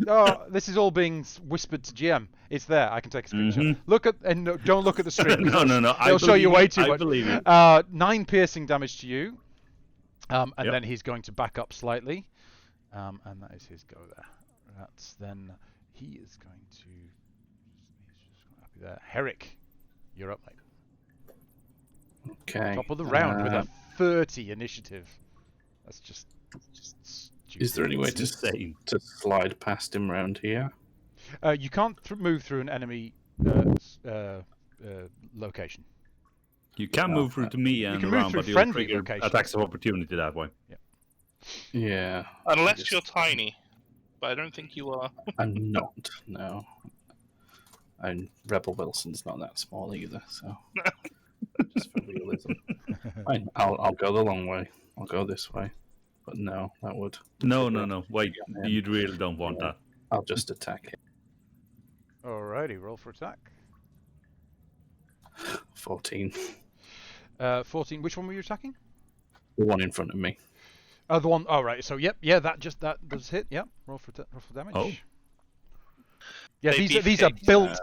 this is all being whispered to GM. It's there. I can take a screenshot. Look at... And no, don't look at the stream. No. They'll show you way too much. I believe you. 9 piercing damage to you. And then he's going to back up slightly. And that is his go there. That's then... He is going to... He's just happy there. Herrick, you're up, mate. Okay. Top of the round with a 30 initiative. That's just stupid. Is there any way to slide past him round here? You can't move through an enemy location. You can move through to me and around, but you'll trigger attacks of opportunity that way. Yeah. Unless you're tiny, but I don't think you are. I'm not, no. And Rebel Wilson's not that small either, so... Just for realism. Fine, I'll go the long way. I'll go this way. But no, that would... No. Wait, you really don't want that. I'll just attack him. Alrighty, roll for attack. 14. 14. Which one were you attacking? The one in front of me. Oh, the one... Oh, right. So, that does hit. Yep. Roll for damage. Oh. Yeah, these are built...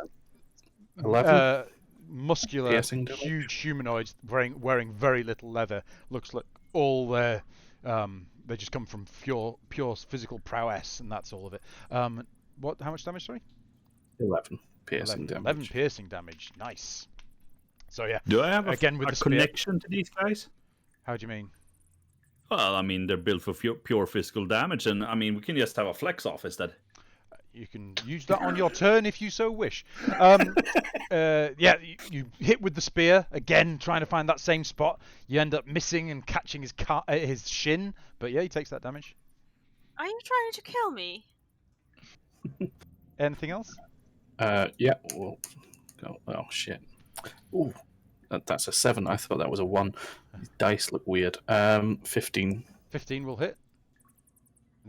11? Muscular, huge humanoids wearing very little leather. Looks like all their they just come from pure physical prowess, and that's all of it. How much damage? Sorry. 11 piercing damage. 11 piercing damage. Nice. So yeah. Do I have again with a the connection to these guys? How do you mean? Well, I mean they're built for pure physical damage, and I mean we can just have a flex off instead. You can use that on your turn if you so wish. You hit with the spear again, trying to find that same spot. You end up missing and catching his shin, but yeah, he takes that damage. Are you trying to kill me? Anything else? Yeah. We'll go. Oh shit. Ooh, that's a 7. I thought that was a 1. These dice look weird. 15. 15 will hit.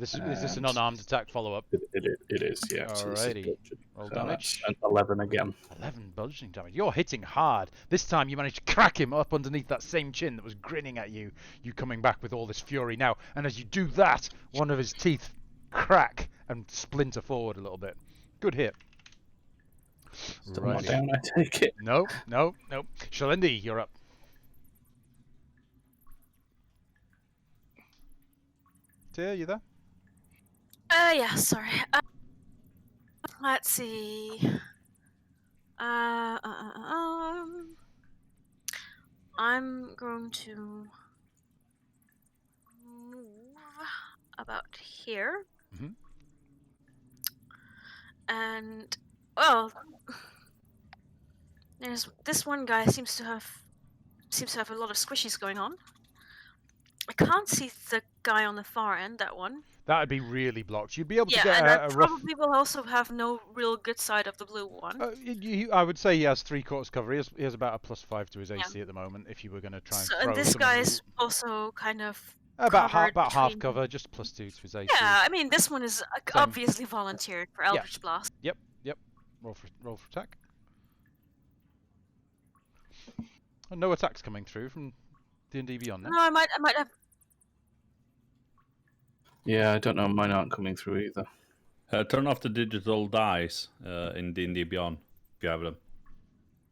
Is this an unarmed attack follow-up? It is, yeah. Alrighty. Roll damage. 11 again. 11 bludgeoning damage. You're hitting hard. This time you managed to crack him up underneath that same chin that was grinning at you. You coming back with all this fury now. And as you do that, one of his teeth crack and splinter forward a little bit. Good hit. Still not Right. down, I take it. Nope. Shalendi, you're up. Tia, you there? Yeah, sorry. Let's see. I'm going to move about here. Mhm. And, well, there's this one guy seems to have a lot of squishies going on. I can't see the guy on the far end, that one. That'd be really blocked. You'd be able to Yeah, get and a I rough. probably will also have no real good side of the blue one. I would say he has 3/4 cover. He has about a +5 to his AC at the moment. If you were going to try and So, throw and this some guy is also kind of about covered half between- cover, just +2 to his AC. Yeah, I mean this one is obviously volunteered for Eldritch Blast. Yep. Roll for attack. And no attacks coming through from D&D Beyond now. No, I might have. Yeah, I don't know. Mine aren't coming through either. Turn off the digital dice in D&D Beyond if you have them.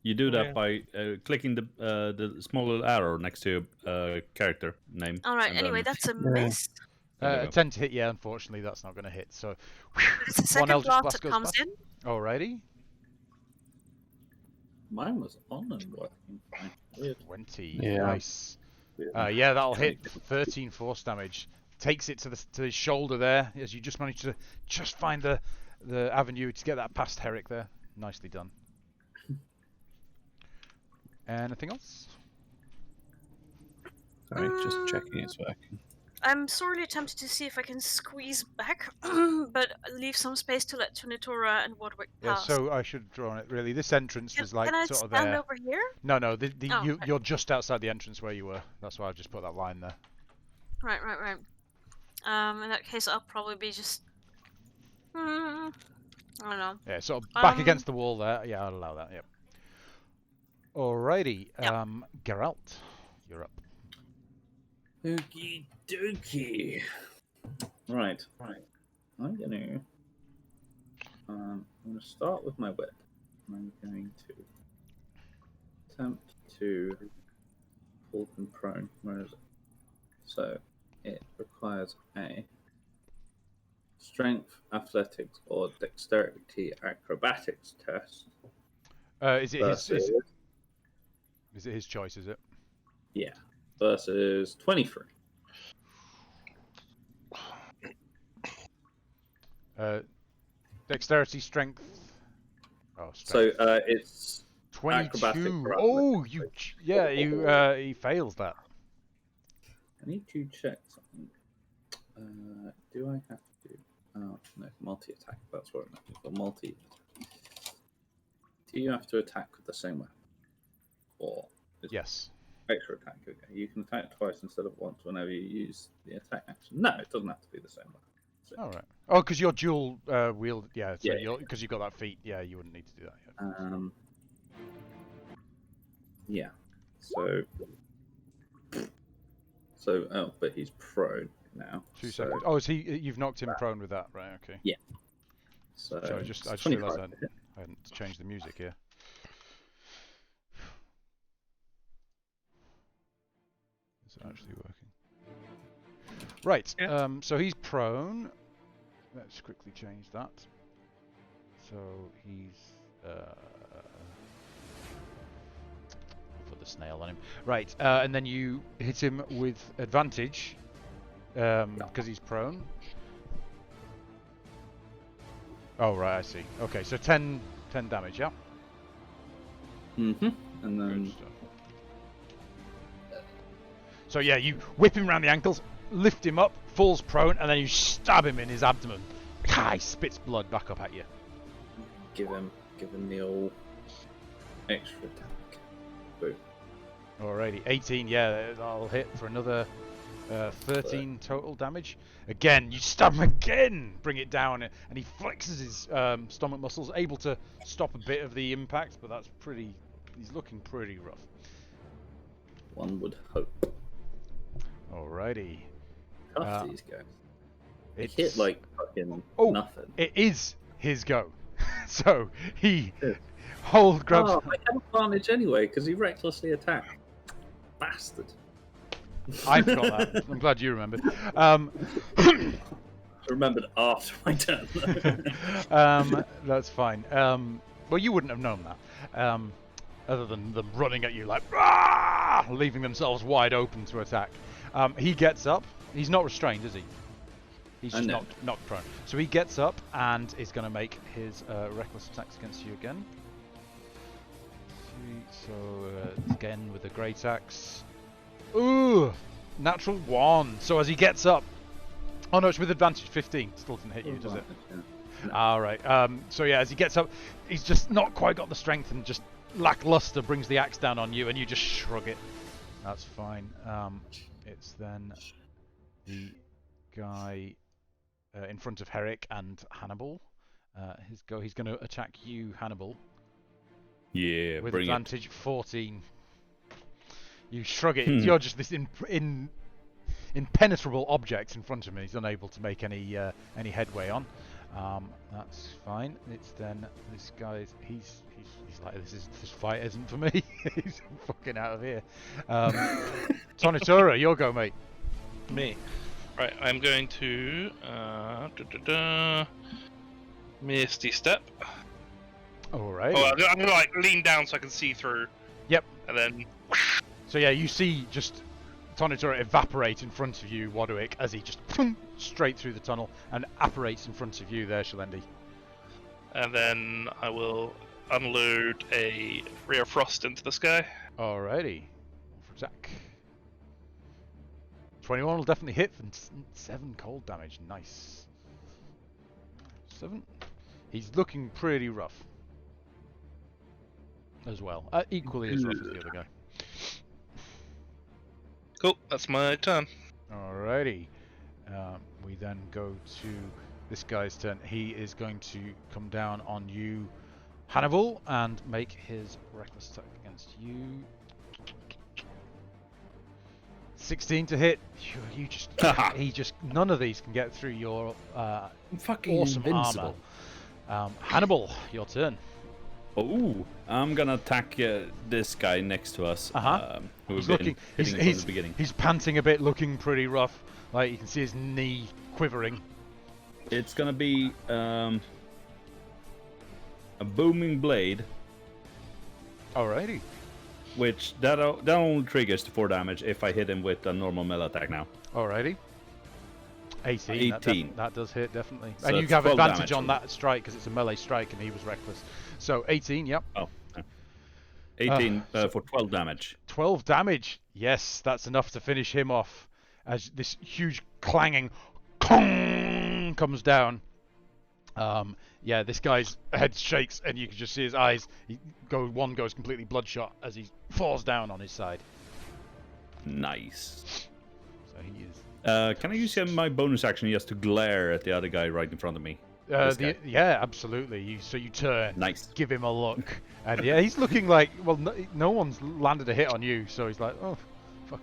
You do that by clicking the small little arrow next to your character name. All right. Anyway, that's a miss. A 10 to hit, yeah. Unfortunately, that's not going to hit. So, It's the second Eldritch blast Blast that goes comes past. in. Alrighty. Mine was on and working fine. Weird. 20. Yeah. Nice. Yeah, that'll hit 13 force damage. Takes it to the shoulder there, as you just managed to find the avenue to get that past Herrick there. Nicely done. Anything else? Sorry, just checking it's working. I'm sorely tempted to see if I can squeeze back, but leave some space to let Tunitora and Wardwick pass. Yeah, so I should have drawn it really. This entrance was like can I sort of stand there. over here? No, Oh, you're just outside the entrance where you were. That's why I've just put that line there. Right. In that case, I'll probably be just. I don't know. Yeah, sort of back against the wall there. Yeah, I'll allow that. Yep. Alrighty. Yep. Geralt, you're up. Okie dokie. Right. I'm gonna start with my whip. I'm going to attempt to pull them prone. Where is it? So it requires a strength, athletics, or dexterity acrobatics test. Is it versus, his choice? Is it? Yeah. Versus 23. Dexterity, strength. Oh, So strength. it's 22. Oh, he fails that. I need to check something. Do I have to? Oh no, multi-attack. That's what I meant. But multi. Do you have to attack with the same weapon? Or is Yes. extra attack? Okay, you can attack twice instead of once whenever you use the attack action. No, it doesn't have to be the same weapon. So, All right. Oh, because you're dual wield. Yeah. So Yeah. because you've got that feat. Yeah, you wouldn't need to do that. Yeah. Yeah. So, but he's prone now. 2 so, seconds. Oh, is he? You've knocked him prone with that, right? Okay. Yeah. So I just 25 realised to hit. I hadn't changed the music here. Is it actually working? Right. Yeah. So he's prone. Let's quickly change that. So he's. Put the snail on him. Right. And then you hit him with advantage because he's prone. Oh right, I see. Okay, so 10 damage, yeah. Mm-hmm. And Good then stuff. So yeah, you whip him around the ankles, lift him up, falls prone, and then you stab him in his abdomen. He spits blood back up at you. give him the old extra attack. Boom. Alrighty, 18. Yeah, that'll hit for another 13 total damage. Again, you stab him again, bring it down, and he flexes his stomach muscles, able to stop a bit of the impact, but that's pretty. He's looking pretty rough. One would hope. Alrighty. Tough these guys. It hit like fucking nothing. It is his go. So he grabs. Oh, I have advantage anyway because he recklessly attacked. Bastard. I forgot that. I'm glad you remembered. I remembered after my turn. That's fine. Well, you wouldn't have known that. Other than them running at you like, "Rah!" leaving themselves wide open to attack. He gets up. He's not restrained, is he? He's just knocked prone. So he gets up and is going to make his reckless attacks against you again. So again with the great axe. Ooh, natural 1. So as he gets up, oh no, it's with advantage 15. Still doesn't hit you, does it? No. All right. So yeah, as he gets up, he's just not quite got the strength, and just lackluster brings the axe down on you, and you just shrug it. That's fine. It's then the guy in front of Herrick and Hannibal. His go. He's going to attack you, Hannibal. Yeah, with bring advantage 14. You shrug it. You're just this impenetrable object in front of me. He's unable to make any headway on. That's fine. It's then this guy's. He's like, this fight isn't for me. He's fucking out of here. Tonitora, your go, mate. Me. Right, I'm going to Misty Step. All right. Oh, I'm gonna like lean down so I can see through. Yep. And then. So yeah, you see just Tonitora evaporate in front of you, Wadwick, as he just straight through the tunnel and apparates in front of you there, Shalendi. And then I will unload a Ray of Frost into the sky. Alrighty. For attack. 21 will definitely hit for 7 cold damage. Nice. 7. He's looking pretty rough. As well. Equally as rough as the other guy. Cool, that's my turn. Alrighty. We then go to this guy's turn. He is going to come down on you, Hannibal, and make his reckless attack against you. 16 to hit. He just none of these can get through your fucking awesome invincible armor. Hannibal, your turn. Oh, I'm gonna attack this guy next to us. He's looking. From the beginning. He's panting a bit, looking pretty rough. Like you can see his knee quivering. It's gonna be a booming blade. Alrighty. Which that only triggers the 4 damage if I hit him with a normal melee attack now. Alrighty. 18. 18. That does hit, definitely. So and you have advantage damage. on that strike because it's a melee strike and he was reckless. So 18, yep. Oh. 18 for 12 damage. 12 damage. Yes, that's enough to finish him off as this huge clanging Kong comes down. Yeah, this guy's head shakes and you can just see his eyes. One goes completely bloodshot as he falls down on his side. Nice. So he is. Can I use my bonus action just to glare at the other guy right in front of me? Yeah, absolutely. You turn, nice, give him a look, and yeah, he's looking like no one's landed a hit on you, so he's like, oh, fuck.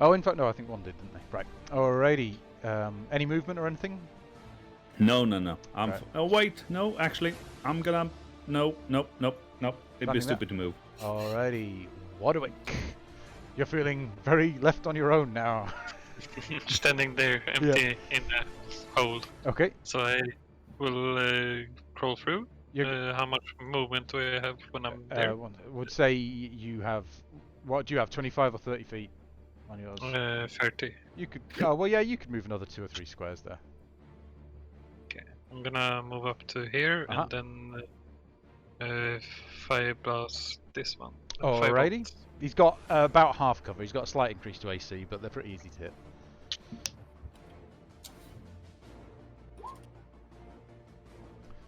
Oh, in fact, no, I think one did, didn't they? Right. Alrighty. Any movement or anything? No. I'm. Right. Oh wait, no. Actually, I'm gonna. Nope. It'd be stupid to move. Alrighty, Wadwick. You're feeling very left on your own now. Standing there, empty in a hole. Okay. So I will crawl through. How much movement do I have when I'm there? I would say you have. What do you have? 25 or 30 feet on yours? 30. You could. Oh well, yeah. You could move another 2 or 3 squares there. Okay. I'm gonna move up to here and then fire blast this one. Alrighty. He's got about half cover. He's got a slight increase to AC, but they're pretty easy to hit.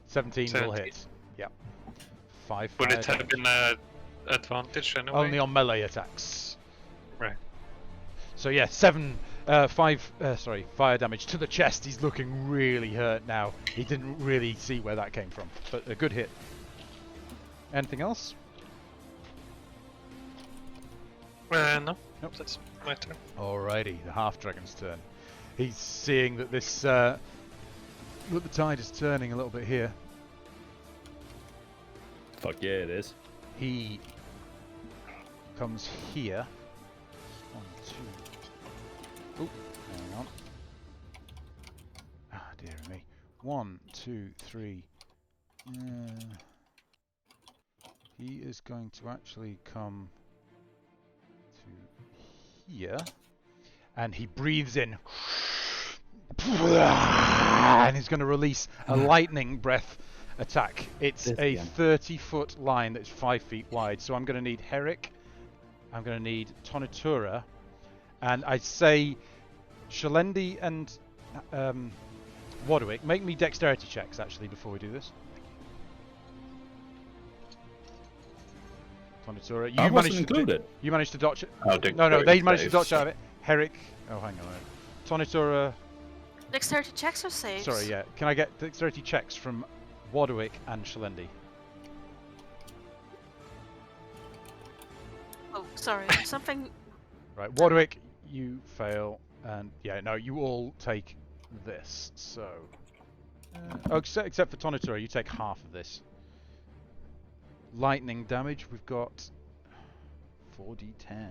Seventeen will hit. Yep. 5. Would it have been advantage anyway? Only on melee attacks. Right. So yeah, 5 fire damage to the chest. He's looking really hurt now. He didn't really see where that came from, but a good hit. Anything else? No. Nope. That's my turn. Alrighty, the half dragon's turn. He's seeing that this Look, the tide is turning a little bit here. Fuck yeah, it is. He comes here. 1, 2. Oh, hang on. Ah, dear me. 1, 2, 3. He is going to actually come to here, and he breathes in, and he's going to release a lightning breath attack. It's a 30-foot line that's 5 feet wide. So I'm going to need Herrick, I'm going to need Tonitura, and I'd say Shalendi and Warwick, make me dexterity checks actually before we do this. Tonitura, you managed included. You managed to dodge it. Oh, no, they managed to dodge out of it. Herrick, oh hang on. Tonitura. Dexterity checks or saves? Sorry, yeah. Can I get dexterity checks from Warwick and Shalendi? Oh, sorry. Something. Right, Warwick, you fail, and yeah, no, you all take this. So, except for Tonitura, you take half of this. Lightning damage, we've got 4d10.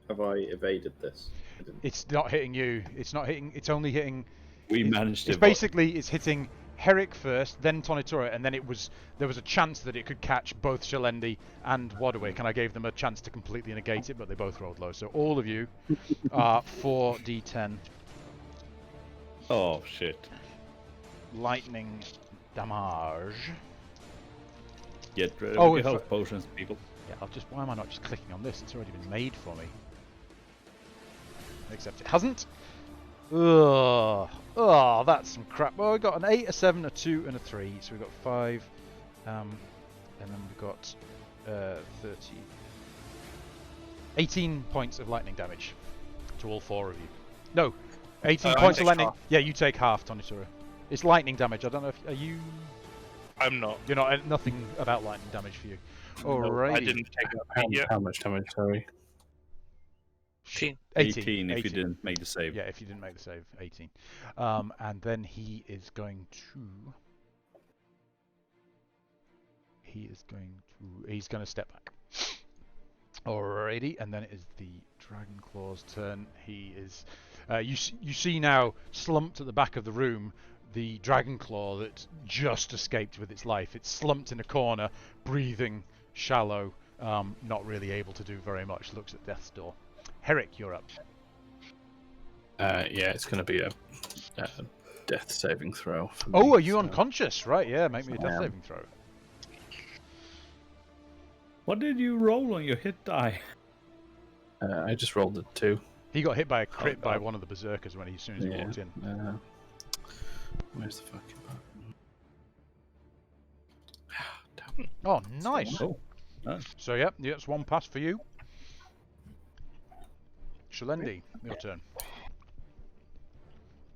Have I evaded this? It's not hitting you. It's not hitting. It's only hitting. We managed to. It's basically it's hitting Herrick first, then Tonitura, and then there was a chance that it could catch both Shalendi and Warwick, and I gave them a chance to completely negate it, but they both rolled low. So all of you are 4d10. Oh shit! Lightning damage. Get rid of your health potions, people. Yeah, why am I not just clicking on this? It's already been made for me. Except it hasn't. Ugh. Oh, that's some crap. Well, we got an 8, a 7, a 2, and a 3. So we've got 5. And then we've got 18 points of lightning damage to all 4 of you. No, 18 points of lightning. Half. Yeah, you take half, Tonitura. It's lightning damage. I don't know if are you. I'm not. You're not. Nothing about lightning damage for you. Alrighty. No, I didn't take how much damage? Sorry. 18 if you didn't make the save. Yeah, if you didn't make the save, 18. And then he is going to. He's going to step back. Alrighty, and then it is the Dragon Claw's turn. He is. You see now, slumped at the back of the room, the Dragon Claw that just escaped with its life. It's slumped in a corner, breathing shallow, not really able to do very much. Looks at death's door. Herrick, you're up. Yeah, it's going to be a death saving throw. For me, oh, are you unconscious? Right, yeah, make me a death saving throw. What did you roll on your hit die? I just rolled a 2. He got hit by a crit by one of the berserkers as soon as he walked in. Where's the fucking button? Oh, nice. Oh, nice. So, yeah, that's one pass for you. Shalendi, your turn.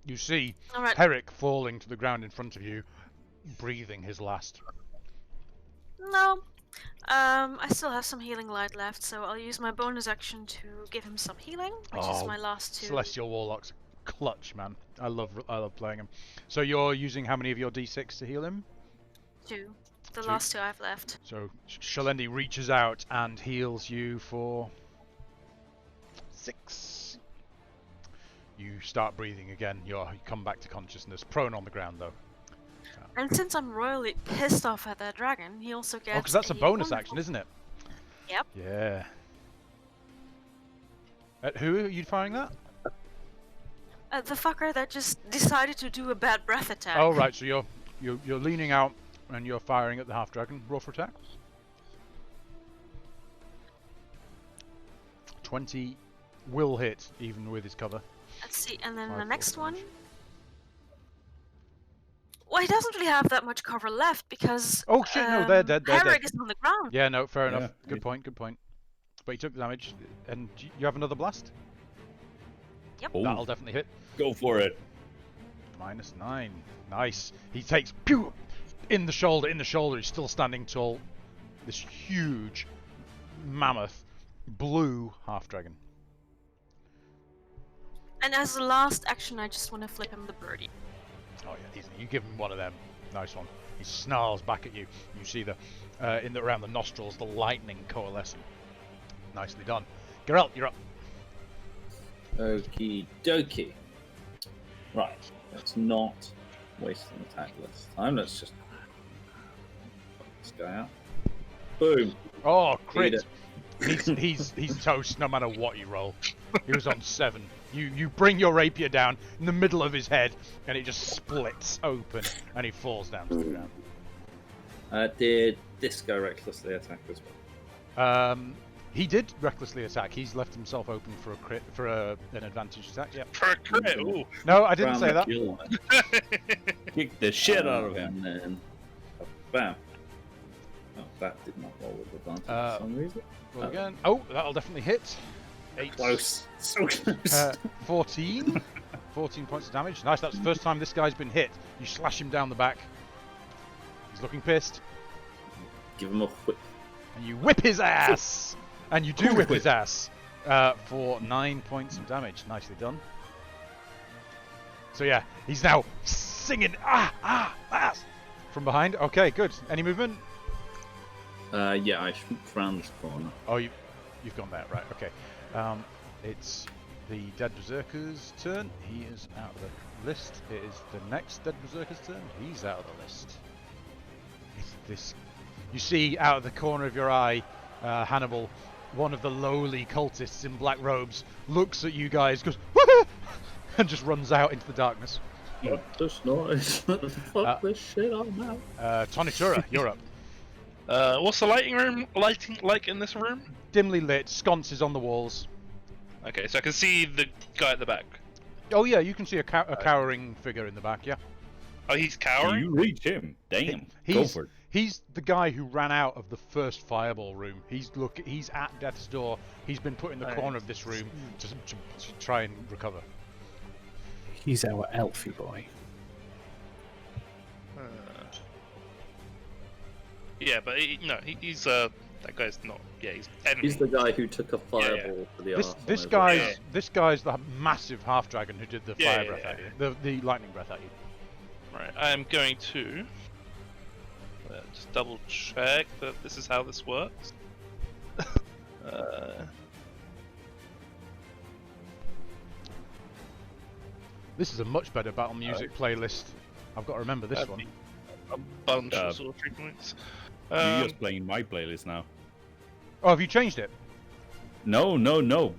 You see Herrick falling to the ground in front of you, breathing his last. No. I still have some healing light left, so I'll use my bonus action to give him some healing, which is my last 2. Celestial Warlock's clutch, man. I love playing him. So you're using how many of your d6 to heal him? 2. The last 2 I've left. So Shalendi reaches out and heals you for 6. You start breathing again. You come back to consciousness, prone on the ground though. And since I'm royally pissed off at that dragon, he also gets. Oh, because that's a bonus action, isn't it? Yep. Yeah. At who are you firing that? The fucker that just decided to do a bad breath attack. Oh right, so you're leaning out and you're firing at the half dragon. Roll for attack. 20 will hit even with his cover. Let's see, and then the next one. Well, he doesn't really have that much cover left because. Oh shit! No, they're dead. Herrick is on the ground. Yeah, no, fair enough. Good point. Good point. But he took the damage, and you have another blast. Yep. Oh. That'll definitely hit. Go for it. -9. Nice. He takes pew in the shoulder. In the shoulder. He's still standing tall. This huge mammoth blue half dragon. And as a last action, I just want to flip him the birdie. Oh yeah, easy. You give him one of them. Nice one. He snarls back at you. You see around the nostrils, the lightning coalescing. Nicely done. Geralt, you're up. Okie dokie. Right, let's not waste an attack this time. Let's just put this guy out. Boom. Oh, crit. Eat it. He's toast no matter what you roll. He was on 7. You bring your rapier down in the middle of his head, and it just splits open, and he falls down to the ground. Did this guy recklessly attack as well? He did recklessly attack. He's left himself open for a crit, for an advantage attack. Yep. For a crit, ooh. No, I didn't say that. Kick the shit out of him. And then, bam. Oh, that did not roll with advantage for some reason. Roll again. Oh, that'll definitely hit. 8. Close. So close. 14. 14 points of damage. Nice. That's the first time this guy's been hit. You slash him down the back. He's looking pissed. Give him a whip. And you whip his ass. And you do whip his ass for 9 points of damage. Nicely done. So yeah, he's now singing ass from behind. Okay, good. Any movement? Yeah, I shoot round this corner. Oh, you've gone there, right? Okay. It's the Dead Berserker's turn. He is out of the list. It is the next Dead Berserker's turn. He's out of the list. It's this. You see out of the corner of your eye, Hannibal, one of the lowly cultists in black robes, looks at you guys, goes, "Woohoo!" and just runs out into the darkness. This noise. Fuck this shit, I'm out. Tonitura, you're up. What's the lighting like in this room? Dimly lit, sconces on the walls. Okay, so I can see the guy at the back. Oh yeah, you can see a cowering figure in the back, yeah. Oh, he's cowering? You reach him. Damn. Go for it. He's the guy who ran out of the first fireball room. He's at death's door. He's been put in the corner of this room to try and recover. He's our elfie boy. Yeah, but he's that guy's not. Yeah, he's enemy. He's the guy who took a fireball for the arse. This guy's the massive half dragon who did the fire breath at you, the lightning breath at you. Right, I am going to just double check that this is how this works. This is a much better battle music playlist. I've got to remember this one. A bunch of sorcery points. You're just playing my playlist now. Oh, have you changed it? No.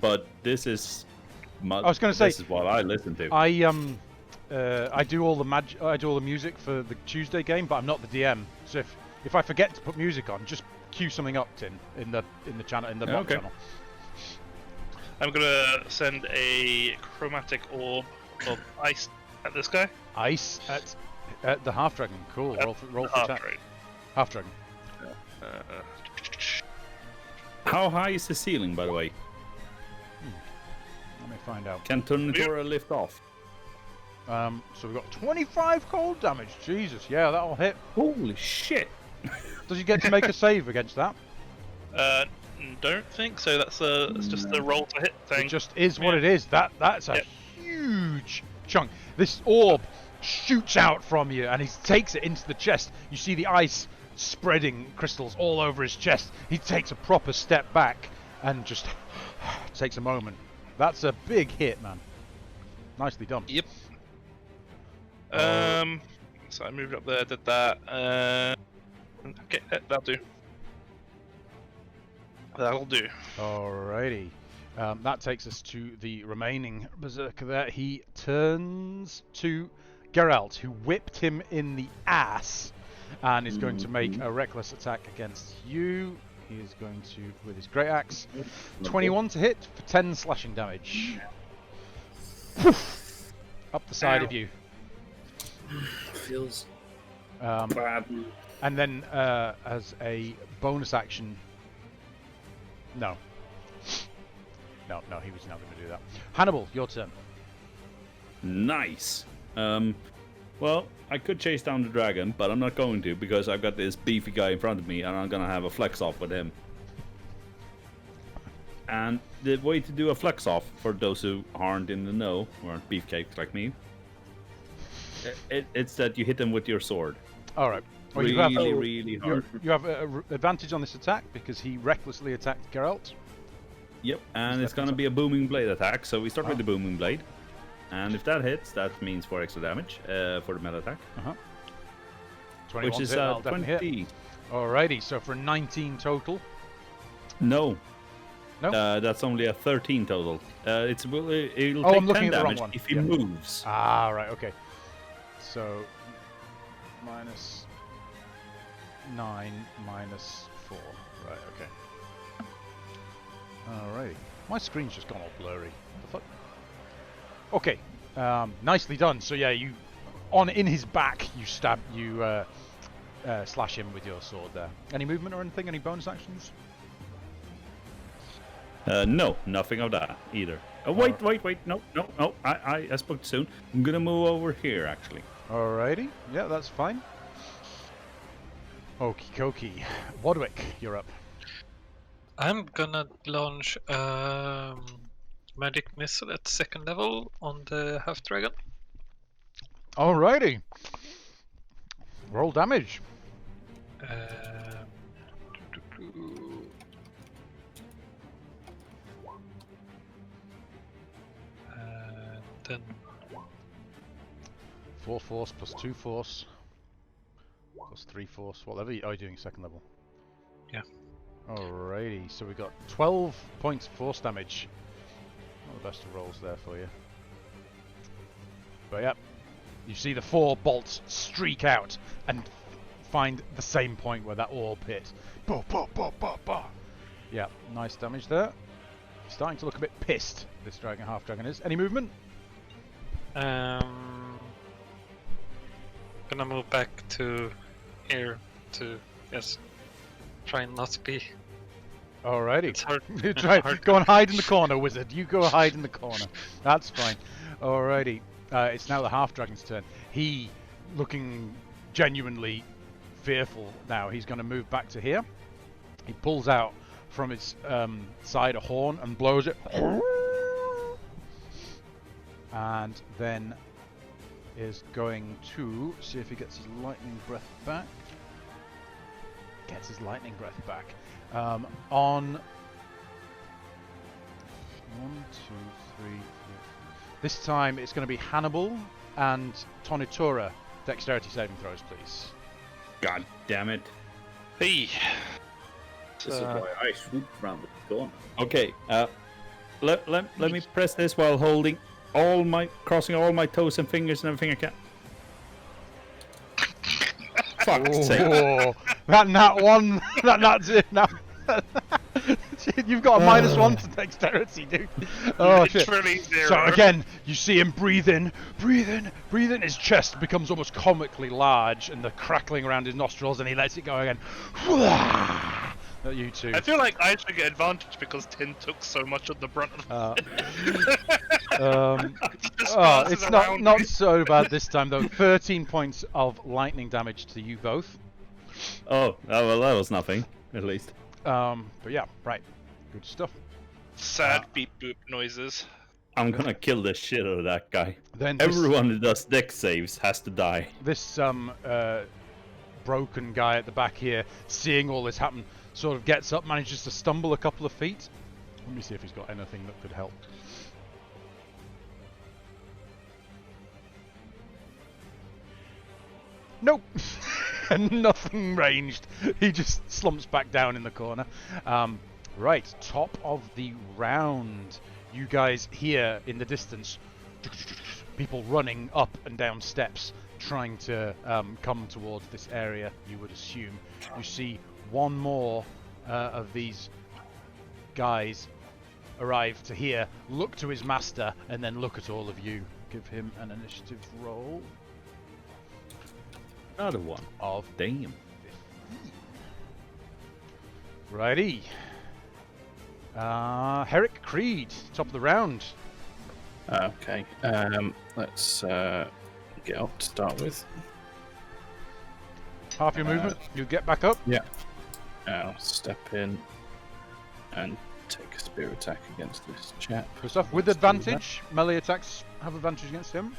But this is. I was going to say. This is what I listen to. I do all the music for the Tuesday game, but I'm not the DM. So if I forget to put music on, just cue something up, Tin, in the channel bot channel. I'm gonna send a chromatic orb of ice at this guy. Ice at the half dragon. Cool. Roll for attack. Half dragon. How high is the ceiling, by the way? Let me find out. Can Tonitura lift off? So we've got 25 cold damage. Jesus, yeah, that'll hit. Holy shit! Does he get to make a save against that? Don't think so. It's just the roll to hit thing. It just is what it is. That's a huge chunk. This orb shoots out from you, and he takes it into the chest. You see the ice spreading crystals all over his chest. He takes a proper step back and just takes a moment. That's a big hit, man. Nicely done. Yep. So I moved up there, did that. Okay, that'll do. That'll do. Alrighty. That takes us to the remaining berserker there. He turns to Geralt, who whipped him in the ass, and is going to make a reckless attack against you. He is going to, with his great axe, 21 to hit for 10 slashing damage. Up the side of you. Feels bad. And then, as a bonus action, no, he was not going to do that. Hannibal, your turn. Nice. Well, I could chase down the dragon, but I'm not going to because I've got this beefy guy in front of me, and I'm gonna have a flex off with him. And the way to do a flex off, for those who aren't in the know or aren't beefcakes like me, it's that you hit them with your sword. All right. Well, really hard. You have an advantage on this attack because he recklessly attacked Geralt. Yep, and it's gonna be a booming blade attack. So we start with the booming blade, and if that hits, that means 4 extra damage for the melee attack. 21 which is hit, that'll definitely 20. hit. Alrighty, so for 19 total. No. No? That's only a 13 total. It'll Oh, take I'm looking 10 at the wrong damage one. if he Yeah. moves. Ah, right, okay. So, minus 9, minus 4. Right, okay. Alrighty. My screen's just gone all blurry. What the fuck? Okay, nicely done. So yeah, in his back, you slash him with your sword there. Any movement or anything? Any bonus actions? No, nothing of that either. Wait, no. I spoke too soon. I'm gonna move over here, actually. Alrighty, yeah, that's fine. Okie dokie. Wadwick, you're up. I'm gonna launch magic missile at 2nd level on the half dragon. Alrighty. Roll damage. Then 4 force plus 2 force plus 3 force. Whatever are you doing 2nd level? Yeah. Alrighty, so we got 12 points of force damage. Not the best of rolls there for you. But yep, you see the 4 bolts streak out and find the same point where that orb hit. Bah, bah, bah, bah, bah. Yeah, nice damage there. Starting to look a bit pissed, this half dragon is. Any movement? Gonna move back to here to try and not be. Alrighty. It's hard. You try. Go and hide in the corner, wizard. You go hide in the corner. That's fine. Alrighty. It's now the half dragon's turn. He, looking genuinely fearful now, he's going to move back to here. He pulls out from his side a horn and blows it. And then is going to see if he gets his lightning breath back. Gets his lightning breath back. On 1, 2, 3, 4. This time it's going to be Hannibal and Tonitura. Dexterity saving throws, please. God damn it. Hey. This is why I swooped around the corner. Okay, let me press this while holding crossing all my toes and fingers and everything I can. Fuck's sake. That one, that's it now. You've got a -1 to dexterity, dude. Oh shit. So again, you see him breathe in. His chest becomes almost comically large and the crackling around his nostrils, and he lets it go again. Not you two. I feel like I should get advantage because Tin took so much of the brunt of it's not so bad this time though. 13 points of lightning damage to you both. Oh, well, that was nothing, at least. But yeah, right. Good stuff. Sad beep boop noises. I'm gonna kill the shit out of that guy. Then everyone who does dex saves has to die. This broken guy at the back here, seeing all this happen, sort of gets up, manages to stumble a couple of feet. Let me see if he's got anything that could help. Nope. Nothing ranged. He just slumps back down in the corner. Right, top of the round. You guys hear in the distance people running up and down steps, trying to come towards this area, you would assume. You see one more of these guys arrive to here, look to his master, and then look at all of you. Give him an initiative roll. Another one. Of damn. 15. Righty. Herrick Creed, top of the round. Okay. Let's get up to start with. Half your movement. You get back up. Yeah. I'll step in and take a spear attack against this chap. Good stuff. With advantage, melee attacks have advantage against him.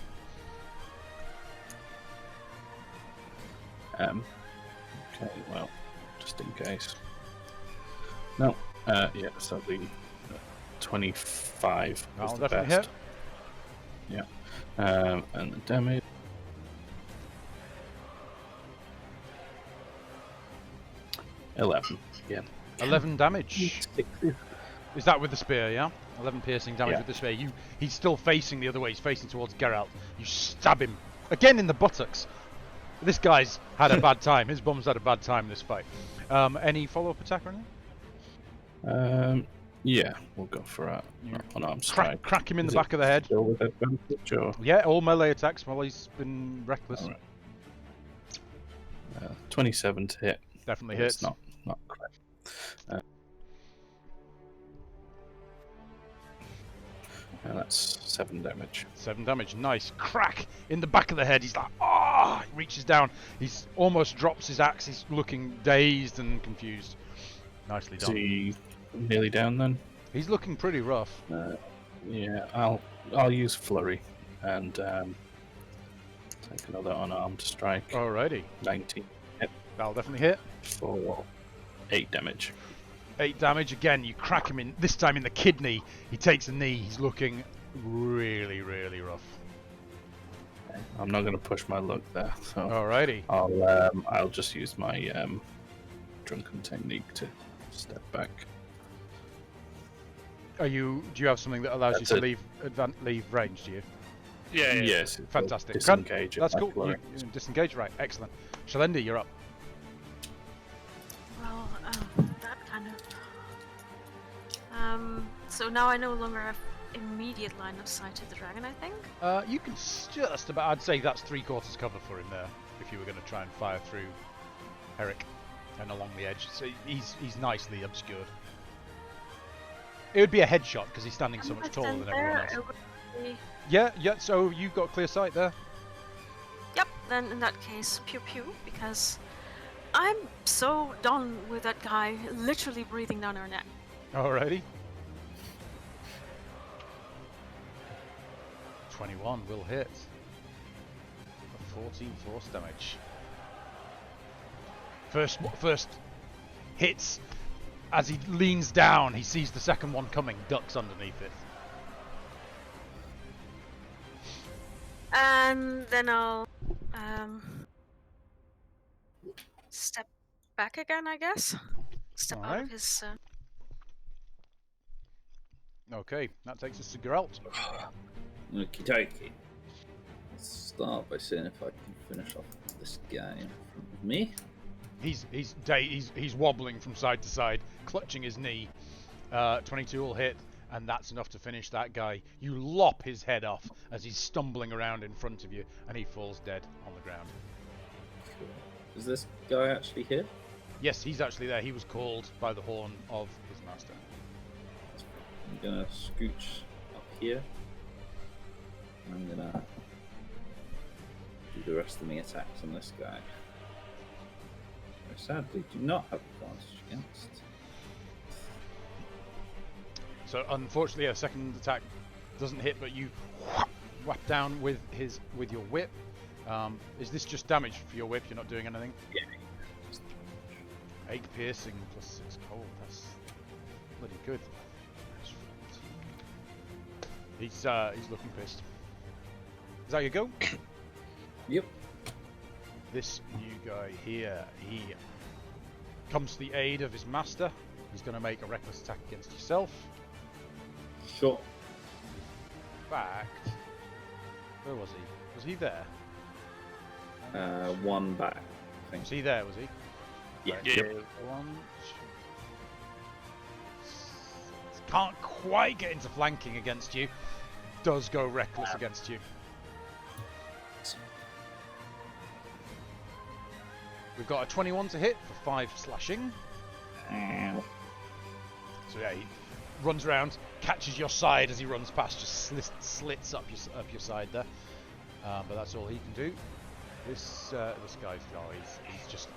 Okay, well, just in case. No, yeah, so the 25 was That'll the definitely best. hit. Yeah, and the damage. Yeah. 11 damage. Is that with the spear, yeah? 11 piercing damage Yeah. with the spear. He's still facing the other way. He's facing towards Geralt. You stab him. Again in the buttocks. This guy's had a bad time. His bum's had a bad time in this fight. Any follow-up attack or anything? Yeah, we'll go for a unarmed strike. Crack him in Is the it back of the head. Still with advantage, or? Yeah, all melee attacks while he's been reckless. All right. 27 to hit. Definitely It's hits. not correct. And that's 7 damage. 7 damage. Nice. Crack in the back of the head. He's like, ah! He reaches down. He's almost drops his axe. He's looking dazed and confused. Nicely Is done. he nearly down then? He's looking pretty rough. Yeah, I'll use flurry and take another unarmed strike. Alrighty. 19 hit That'll definitely hit. for 8 damage. 8 damage again. You crack him in, this time in the kidney. He takes a knee. He's looking really, really rough. I'm not going to push my luck there, so Alrighty. I'll just use my drunken technique to step back. Do you have something that allows That's you to it. leave range? Do you? Yeah. Yes, Fantastic. Disengage. That's at my cool. flurry. You disengage, right? Excellent. Shalendi, you're up. Well, that kind of. So now I no longer have immediate line of sight to the dragon, I think. You can just about. I'd say that's 3/4 cover for him there. If you were going to try and fire through Eric and along the edge, so he's nicely obscured. It would be a headshot because he's standing so much taller than everyone else. Yeah. So you've got clear sight there. Yep. Then in that case, pew pew, because I'm so done with that guy literally breathing down our neck. Alrighty. 21 will hit. 14 force damage. First hits. As he leans down, he sees the second one coming, ducks underneath it. And then I'll step back again, I guess. Step out of Alright. his. Okay, that takes us to Geralt. Okie dokie. Let's start by seeing if I can finish off this guy in front of me. He's wobbling from side to side, clutching his knee. 22 will hit, and that's enough to finish that guy. You lop his head off as he's stumbling around in front of you, and he falls dead on the ground. Cool. Is this guy actually here? Yes, he's actually there. He was called by the horn of his master. I'm gonna scooch up here. I'm gonna do the rest of the attacks on this guy. I sadly do not have advantage against. So unfortunately, a second attack doesn't hit, but you whap down with your whip. Is this just damage for your whip? You're not doing anything? Yeah. 8 piercing plus 6 cold. That's bloody good. He's looking pissed. Is that your go? Yep. This new guy here, he comes to the aid of his master. He's going to make a reckless attack against yourself. Sure. In fact, where was he? Was he there? One back. I think. Was he there? Was he? Yeah. Right, Yeah. so 1. Can't quite get into flanking against you. Does go reckless against you. We've got a 21 to hit for 5 slashing. So yeah, he runs around, catches your side as he runs past, just slits up your side there. But that's all he can do. This guy's he's just.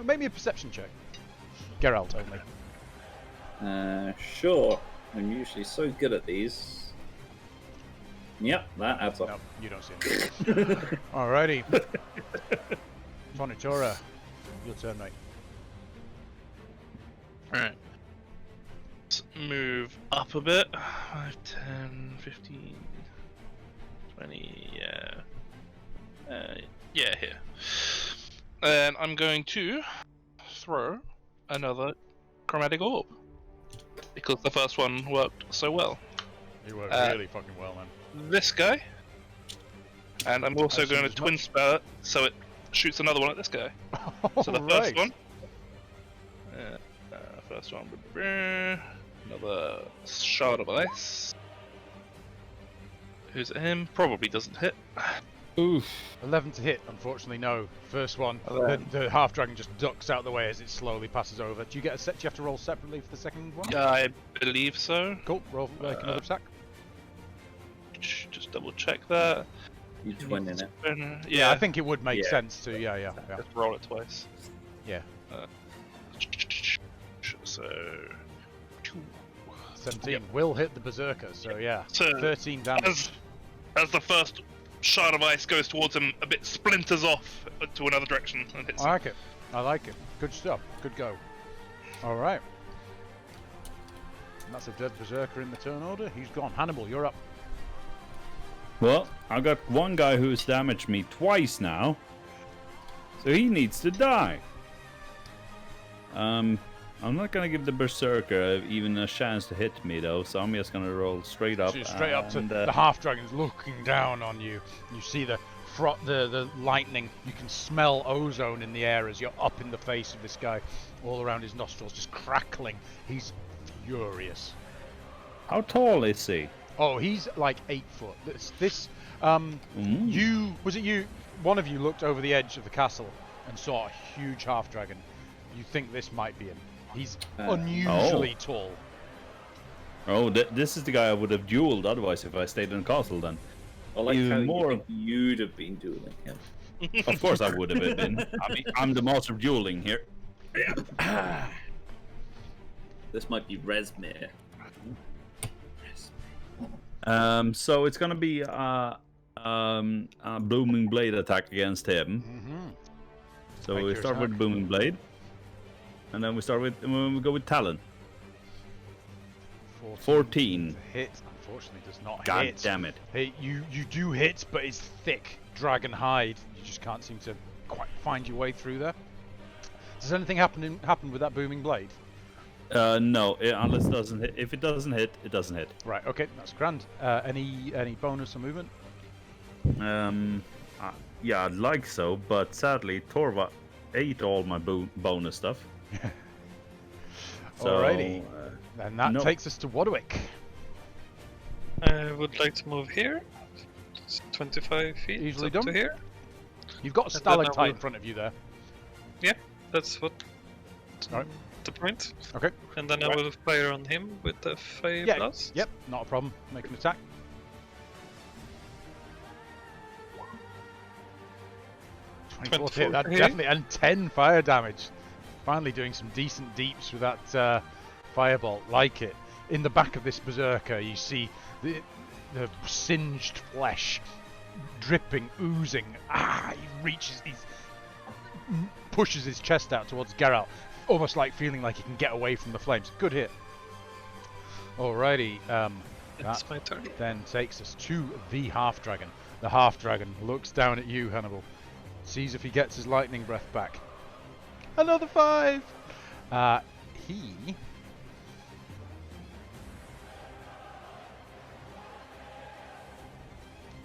Make me a perception check. Geralt only. Sure. I'm usually so good at these. Yep, that adds up. No, you don't see anything. Alrighty. Tonitora, your turn, mate. Alright. Let's move up a bit. 5, 10, 15, 20, yeah, here. And I'm going to throw another chromatic orb. Because the first one worked so well. You worked really fucking well, man. This guy. And I'm also going to twin spell it so it shoots another one at this guy. So the first one. First one. Another shard of ice. Who's at him? Probably doesn't hit. Oof. 11 to hit, unfortunately, no. First one, the half dragon just ducks out of the way as it slowly passes over. Do you get a set? Do you have to roll separately for the second one? I believe so. Cool. Roll another attack. Just double check that. You twin in it. Yeah, I think it would make sense to. Yeah. Just roll it twice. Yeah. So 17 will hit the berserker. So yeah, So 13 damage. As the first shard of ice goes towards him, a bit splinters off to another direction and hits I him. like it. I like it. Good stuff. Good go. All right. And that's a dead berserker in the turn order. He's gone. Hannibal, you're up. Well, I've got one guy who's damaged me twice now, so he needs to die. I'm not gonna give the berserker even a chance to hit me though, so I'm just gonna roll straight up. So you're straight up to the half dragon's looking down on you. You see the lightning. You can smell ozone in the air as you're up in the face of this guy, all around his nostrils, just crackling. He's furious. How tall is he? Oh, he's like 8 foot. One of you looked over the edge of the castle and saw a huge half dragon. You think this might be him. He's unusually tall. Oh, this is the guy I would have dueled otherwise if I stayed in the castle then. I like Even how more. you'd have been dueling him. Of course I would have been. I mean, I'm the master of dueling here. This might be Resmir. So it's gonna be a booming blade attack against him. Mm-hmm. So Make we your start with attack. booming blade, and then we go with talon. 14. Hit, unfortunately, does not God hit. damn it! Hey, you do hit, but it's thick dragon hide. You just can't seem to quite find your way through there. Does anything happen with that booming blade? No, unless it doesn't hit. If it doesn't hit, it doesn't hit. Right. Okay, that's grand. Any bonus or movement? Yeah, I'd like so, but sadly Torva ate all my bonus stuff. So, Alrighty. And that takes us to Wadwick. I would like to move here. It's 25 feet Easily up done. to here. You've got a And then I stalactite in will- front of you there. Yeah, that's what Alright. the point. Okay. And then I will fire on him with the 5 Yeah. blast. Yep. Not a problem. Make an attack. Hit, that here. definitely, and 10 fire damage. Finally doing some decent deeps with that firebolt. Like it. In the back of this berserker, you see the singed flesh dripping, oozing. He pushes his chest out towards Geralt, almost like feeling like he can get away from the flames. Good hit. Alrighty. It's my turn. Then takes us to the half dragon. The half dragon looks down at you, Hannibal. Sees if he gets his lightning breath back. Another 5! He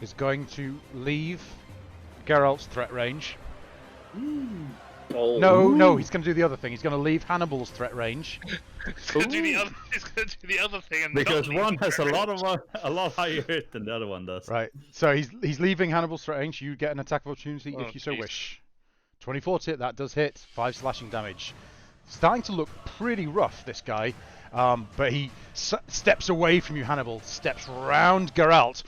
is going to leave Geralt's threat range. Oh. No, he's going to do the other thing. He's going to leave Hannibal's threat range. He's gonna do the other thing and Because not leave one the has a range. lot higher hit than the other one does. Right. So he's leaving Hannibal's threat range. You get an attack of opportunity Oh, if you so jeez. wish. 24 to hit. That does hit. 5 slashing damage. Starting to look pretty rough, this guy. But he steps away from you, Hannibal. Steps round Geralt.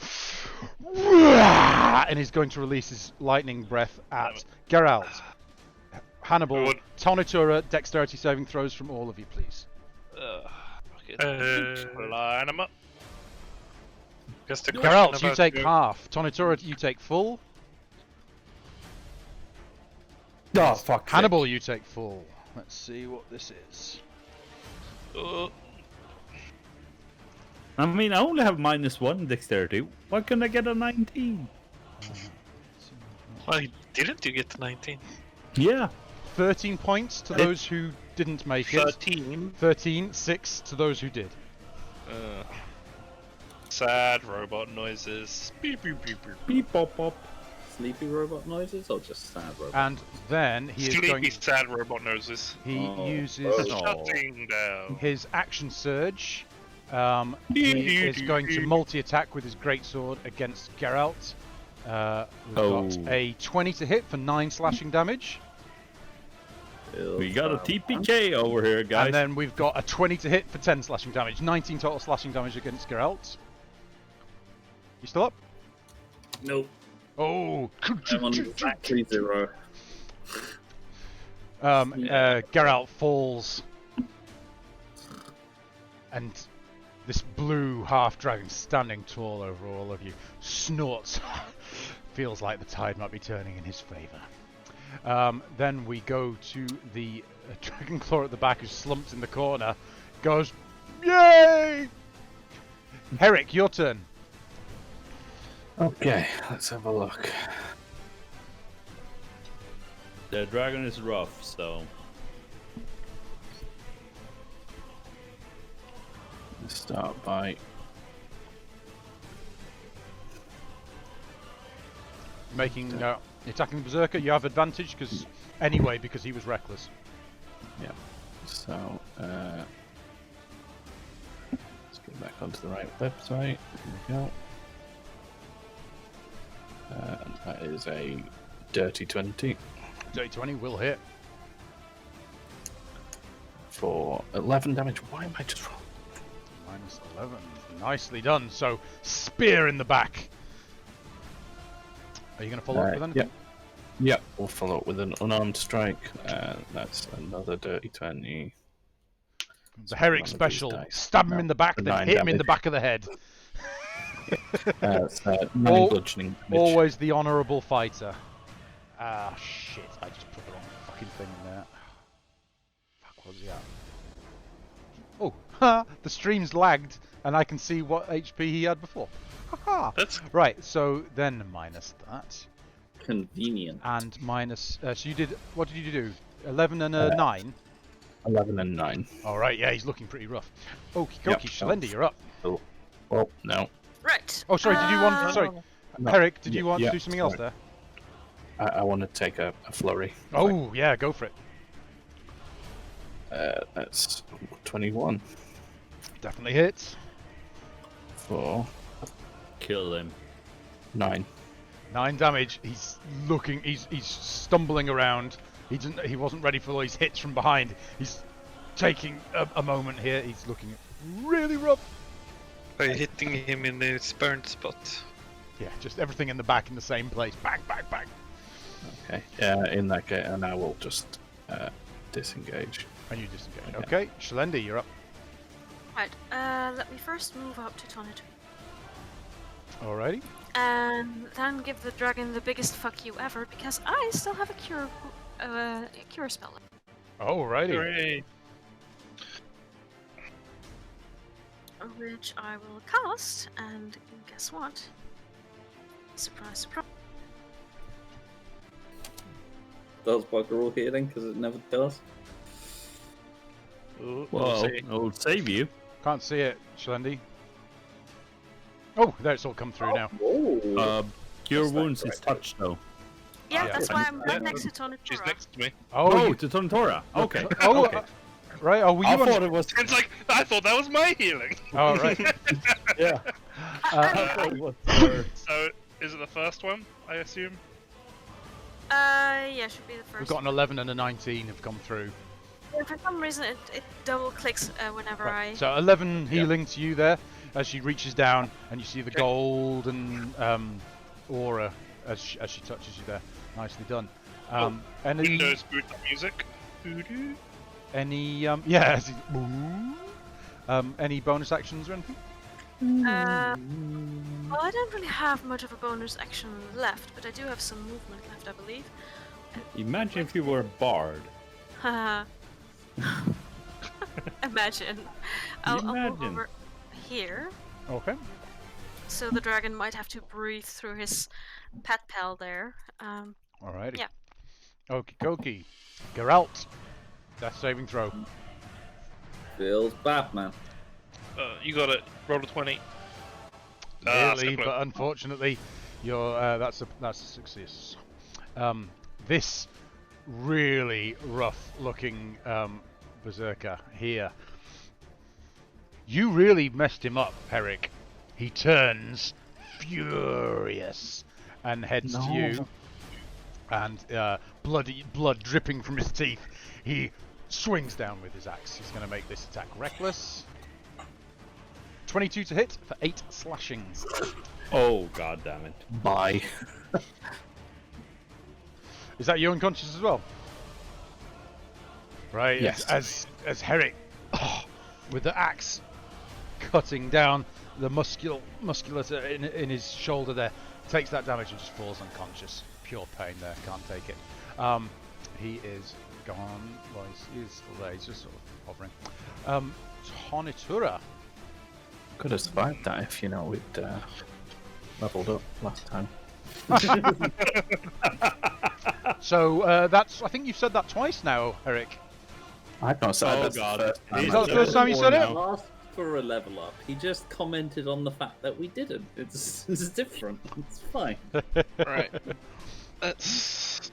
And he's going to release his lightning breath at Geralt. Hannibal, Tonitura, dexterity saving throws from all of you, please. Line them up. Just a Geralt, you take half. Tonitora, you take full. Oh, fuck. Hannibal, you take full. Let's see what this is. I mean, I only have -1 dexterity. Why couldn't I get a 19? Well, didn't you get 19? Yeah. 13 points to those who didn't make it. 13. 13, 6 to those who did. Sad robot noises. Beep beep beep beep. Beep pop pop. Sleepy robot noises or just sad robot? And then he is Sleepy going. sad robot noises. He uses Shutting down. his action surge. He is going to multi-attack with his greatsword against Geralt. We've got a 20 to hit for 9 slashing damage. We got a TPK over here, guys. And then we've got a 20 to hit for 10 slashing damage. 19 total slashing damage against Geralt. You still up? Nope. Oh! I'm on exactly 0. Geralt falls. And this blue half-dragon standing tall over all of you snorts. Feels like the tide might be turning in his favour. Then we go to the Dragon Claw at the back, who's slumped in the corner. Goes, yay! Herrick, your turn. Okay, let's have a look. The dragon is rough, so... Let's start by... Making attacking the Berserker, you have advantage because he was reckless. Yeah. So, let's get back onto the right website. Here we go. That is a dirty 20 Dirty 20 will hit. for 11 damage. Why am I just rolling? -11. Nicely done. So, spear in the back. Are you going to follow up with anything? Yep, we'll follow up with an unarmed strike. That's another dirty 20. The Herrick special. Stab him in the back, then hit him in the back of the head. That's 9 bludgeoning damage. Always the honourable fighter. Ah, shit. I just put the wrong fucking thing in there. Fuck, what's he at? Oh, ha! The stream's lagged, and I can see what HP he had before. Haha! Right, so then minus that. Convenient. And minus... so you did... What did you do? 11 and a 9? 11 and 9. Alright, yeah, he's looking pretty rough. Okie dokie, Shalendi, you're up. Oh, well, no. Right. Oh, sorry, did you want... Sorry, No. Herrick, did you want to do something else there? I want to take a flurry. Oh, yeah, go for it. That's 21. Definitely hits. For Kill him. 9. 9 damage. He's looking. He's stumbling around. He wasn't ready for all these hits from behind. He's taking a moment here. He's looking really rough. By hitting him in his burn spot. Yeah, just everything in the back in the same place. Bang, bang, bang. Okay. In that case, and I will just disengage. And you disengage. Okay, Shalendi, you're up. Right. Let me first move up to Tonit. Alrighty. And then give the dragon the biggest fuck you ever because I still have a cure spell. Alrighty. Hooray. Which I will cast, and guess what? Surprise, surprise. Does bugger all healing because it never does? Well, it'll save you. Can't see it, Shalendi. Oh, there it's all come through now. Oh. Cure wounds is touch though. Yeah, yeah. that's why I'm right next to Tonit. She's next to me. Oh, to Tontora. Okay. Oh, okay. Right. Oh, were you I on... thought it was. It's like, I thought that was my healing. Oh, right. Yeah. I thought it was her. So, is it the first one, I assume? Yeah, should be the first. We've got an 11 and a 19 have come through. Yeah, for some reason it double clicks whenever Right. So 11 healing to you there as she reaches down, and you see the golden aura as she touches you there. Nicely done. Any Windows boot up music. Doo-doo. any yeah. Any bonus actions or anything? Well, I don't really have much of a bonus action left, but I do have some movement left, I believe. Imagine if you were a bard. Haha. Imagine. I'll move Imagine. over here, Okay. so the dragon might have to breathe through his pet pal there. Alrighty. Yeah. Okie dokie. Geralt. Death saving throw. Feels bad, man. You got it. Roll a 20. Nearly, so but unfortunately, you're that's a success. This really rough-looking berserker here. You really messed him up, Herrick. He turns furious and heads to you, and blood dripping from his teeth. He swings down with his axe. He's going to make this attack reckless. 22 to hit for 8 slashing. Oh, god damn it. Bye. Is that you unconscious as well? Right. Yes. As Herrick, with the axe, cutting down the musculature in his shoulder there, takes that damage and just falls unconscious. Pure pain there. Can't take it. He is gone. Well, he's still there. He's just sort of hovering. Honitura. Could have survived that if we'd leveled up last time. So that's. I think you've said that twice now, Eric. I've not said Oh that. god. Is that the first time you said it? Asked for a level up. He just commented on the fact that we didn't. It's different. It's fine. Right. Let's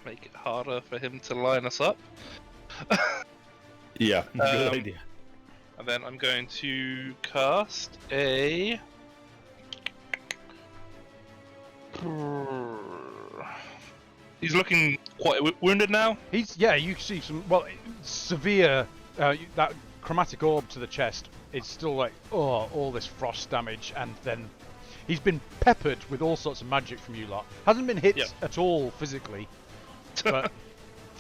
make it harder for him to line us up. Yeah, good idea. And then I'm going to cast a... He's looking quite wounded now. You see some severe that chromatic orb to the chest. It's still like all this frost damage, and then he's been peppered with all sorts of magic from you lot. Hasn't been hit at all physically, but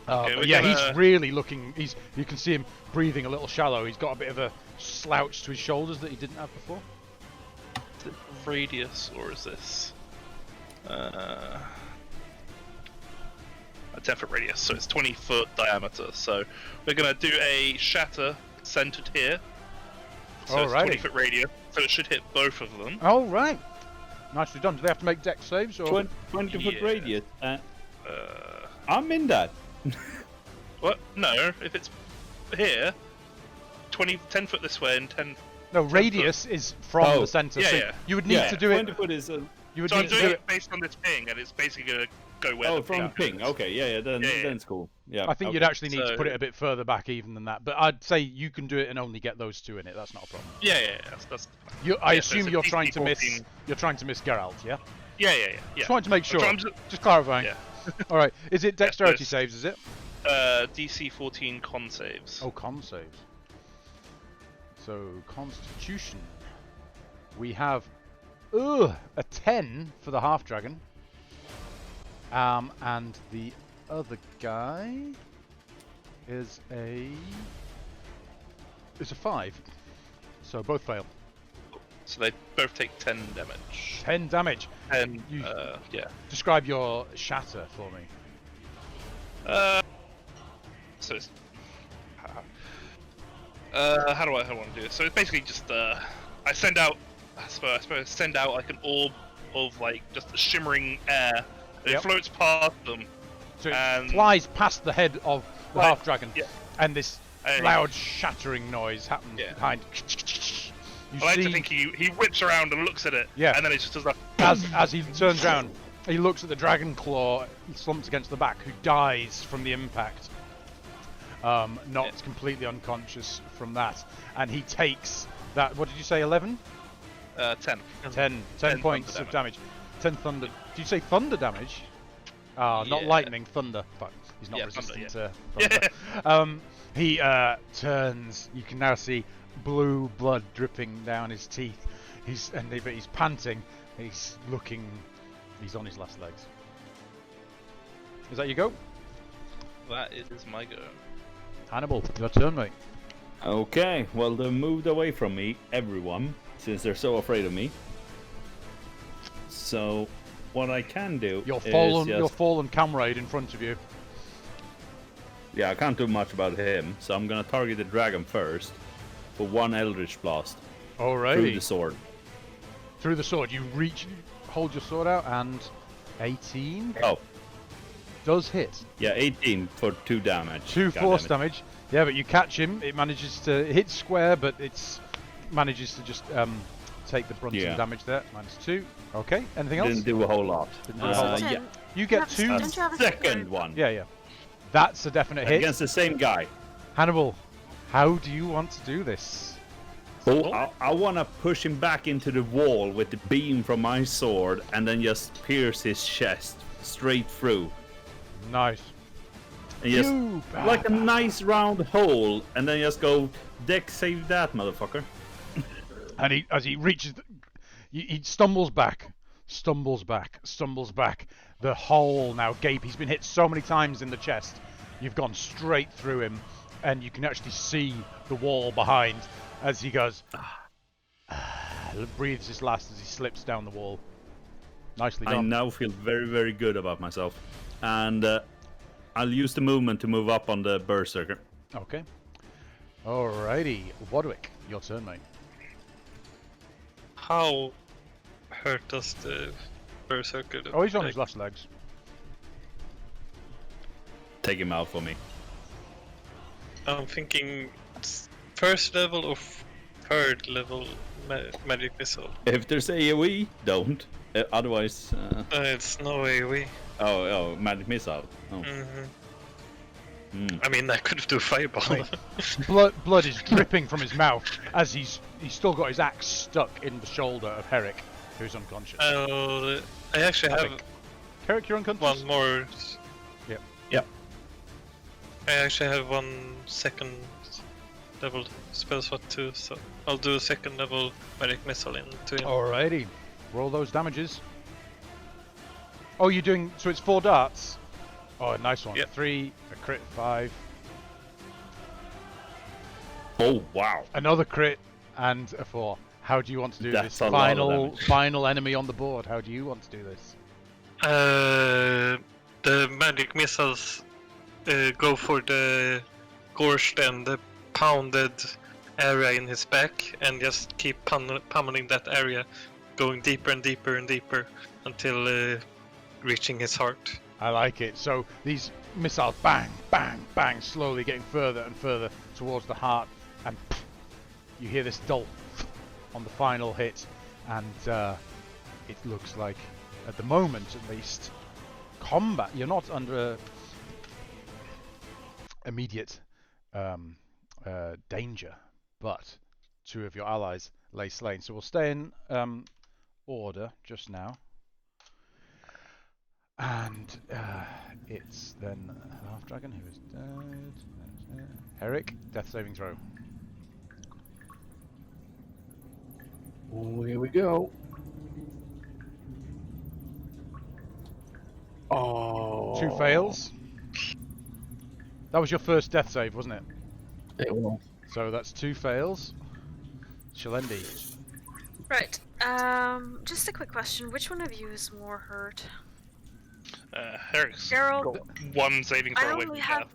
he's really looking. You can see him breathing a little shallow. He's got a bit of a slouch to his shoulders that he didn't have before. Is it radius or is this a 10-foot radius? So it's 20-foot diameter. So we're gonna do a shatter centered here. So it's 20-foot radius. So it should hit both of them. Oh right, nicely done. Do they have to make dex saves or 20-foot radius? I'm in that. What? No, if it's here, 10 foot this way and 10. No, radius is from the center. Yeah, so yeah. You would need to do it. 20 foot is. You would So I'm need to doing do it based on this ping, and it's basically gonna go where Oh, the from ping. is. Okay, then it's cool. Yeah. I think okay. you'd actually need to put it a bit further back even than that. But I'd say you can do it and only get those two in it. That's not a problem. Yeah. That's I so assume it's a you're DC trying to miss. 14. You're trying to miss Geralt, yeah? Yeah. Just wanted to make sure. I'm Just clarifying. Yeah. All right. Is it dexterity this- saves? Is it? DC 14 con saves. Oh, con saves. So Constitution. We have a 10 for the half dragon. And the other guy is a 5. So both fail. So they both take 10 damage. 10 damage. And yeah. Describe your shatter for me. So it's how do I want to do this? So it's basically just I send out like an orb of like just shimmering air. And It floats past them. So it and flies past the head of the half dragon, yeah. and this loud shattering noise happens behind. I like to think he whips around and looks at it, and then it just does that. As he turns around, he looks at the dragon claw slumped against the back, who dies from the impact. Knocked completely unconscious from that, and he takes that. What did you say? 11? 10. 10 points of damage. 10 thunder. Did you say thunder damage? Not lightning, thunder. Fuck, he's not resistant to thunder. He turns. You can now see blue blood dripping down his teeth. But he's panting. He's looking. He's on his last legs. Is that your go? That is my go. Hannibal, your turn, mate. Okay, well, they moved away from me, everyone, since they're so afraid of me. So, what I can do Your is your fallen comrade in front of you. Yeah, I can't do much about him, so I'm gonna target the dragon first for 1 Eldritch Blast. Alrighty. Through the sword. Through the sword. You reach, hold your sword out, and 18? Oh. Does hit. Yeah, 18 for 2 damage. 2 force damage. Yeah, but you catch him. It manages to hit square, but it's manages to just take the brunt of the damage there. -2. Okay. Anything else? Didn't do a whole lot. Yeah. You get 2. Second one. Yeah. That's a definite hit. Against the same guy. Hannibal, how do you want to do this? Oh, I want to push him back into the wall with the beam from my sword and then just pierce his chest straight through. Nice. And just like a nice round hole, and then just go, Dex save that, motherfucker. And as he reaches, he stumbles back. The hole now gape. He's been hit so many times in the chest. You've gone straight through him, and you can actually see the wall behind as he goes. Breathes his last as he slips down the wall. Nicely done. I now feel very, very good about myself, and I'll use the movement to move up on the berserker. Okay. Alrighty, Wadwick, your turn, mate. How hurt does the berserker look? Oh, he's on his last legs. Take him out for me. I'm thinking first level or third level magic missile. If there's AoE, don't. Otherwise... it's no AoE. Oh, magic missile. Oh. I mean, I could do fireball. Blood is dripping from his mouth as he's still got his axe stuck in the shoulder of Herrick, who's unconscious. I actually have... Herrick, you're unconscious? One more... Yep. I actually have 1 second level spell slot too, so I'll do a second level magic missile into him. Alrighty. Roll those damages. Oh, you're doing... So it's 4 darts? Oh, nice one. Yep. 3, a crit, 5. Oh, wow. Another crit, and a 4. How do you want to do That's this? a lot of Final enemy on the board. How do you want to do this? The magic missiles go for the gouged and the pounded area in his back, and just keep pummeling that area, going deeper and deeper and deeper until reaching his heart. I like it. So these missiles, bang, bang, bang, slowly getting further and further towards the heart, and you hear this dull on the final hit, and it looks like, at the moment at least, combat. You're not under immediate danger, but 2 of your allies lay slain. So we'll stay in order just now. And it's then Half Dragon who is dead. Herrick, death saving throw. Oh, here we go. Oh. 2 fails. That was your first death save, wasn't it? It was. So that's 2 fails. Shalendi. Right. Just a quick question. Which one of you is more hurt? Herrick's Geralt. 1 saving throw I away only from have.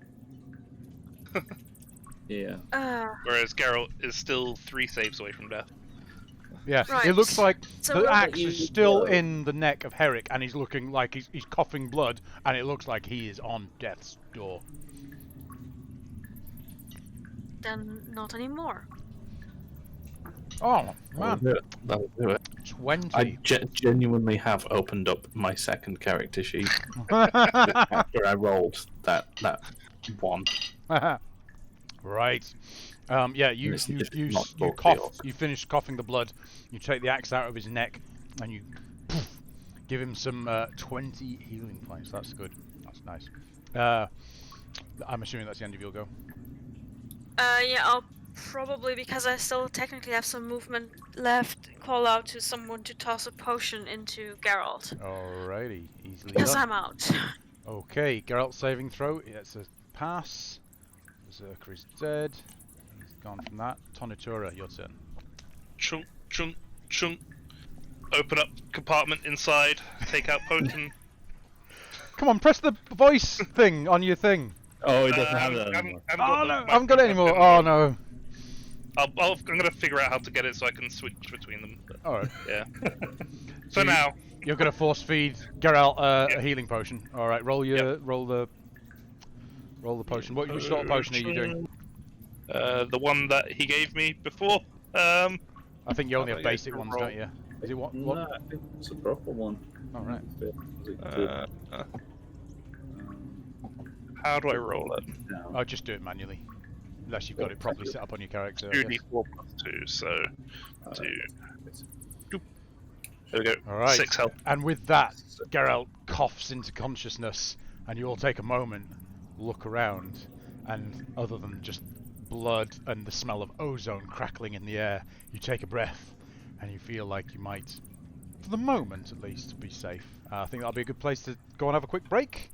death. Yeah. Whereas Geralt is still 3 saves away from death. Yeah, Right. it looks like So the we'll axe get is you still go. in the neck of Herrick, and he's looking like he's coughing blood, and it looks like he is on death's door. Then not anymore. Oh, That'll man. do it. That'll do it. 20. I genuinely have opened up my second character sheet after I rolled that 1. Right. Yeah, you This is you not you both cough. deals. You finish coughing the blood. You take the axe out of his neck, and you give him some 20 healing points. That's good. That's nice. I'm assuming that's the end of your go. Yeah, I'll probably, because I still technically have some movement left, call out to someone to toss a potion into Geralt. Alrighty, easily Because done. I'm out. Okay, Geralt saving throw. It's a pass. Berserker is dead. He's on from that. Tonitura, your turn. Chunk, chunk, chunk. Open up compartment inside. Take out potion. Come on, press the voice thing on your thing. Oh, it doesn't have that anymore. Oh no, I haven't got it anymore. Oh no. I'm gonna figure out how to get it so I can switch between them. Alright. Yeah. So For now. You're gonna force feed Geralt a healing potion. Alright, roll the potion. Which sort of potion are you doing? The one that he gave me before. I think you only have basic ones, don't you? Is it what? No, I think it's a proper one. Alright. How do I roll it? I'll just do it manually. Unless you've got it properly set up on your character. 2d4 plus 2, so 2. Doop. There we go. Alright. 6 health. And with that, Geralt coughs into consciousness, and you all take a moment, look around, and other than just blood and the smell of ozone crackling in the air, you take a breath, and you feel like you might, for the moment at least, be safe. I think that'll be a good place to go and have a quick break.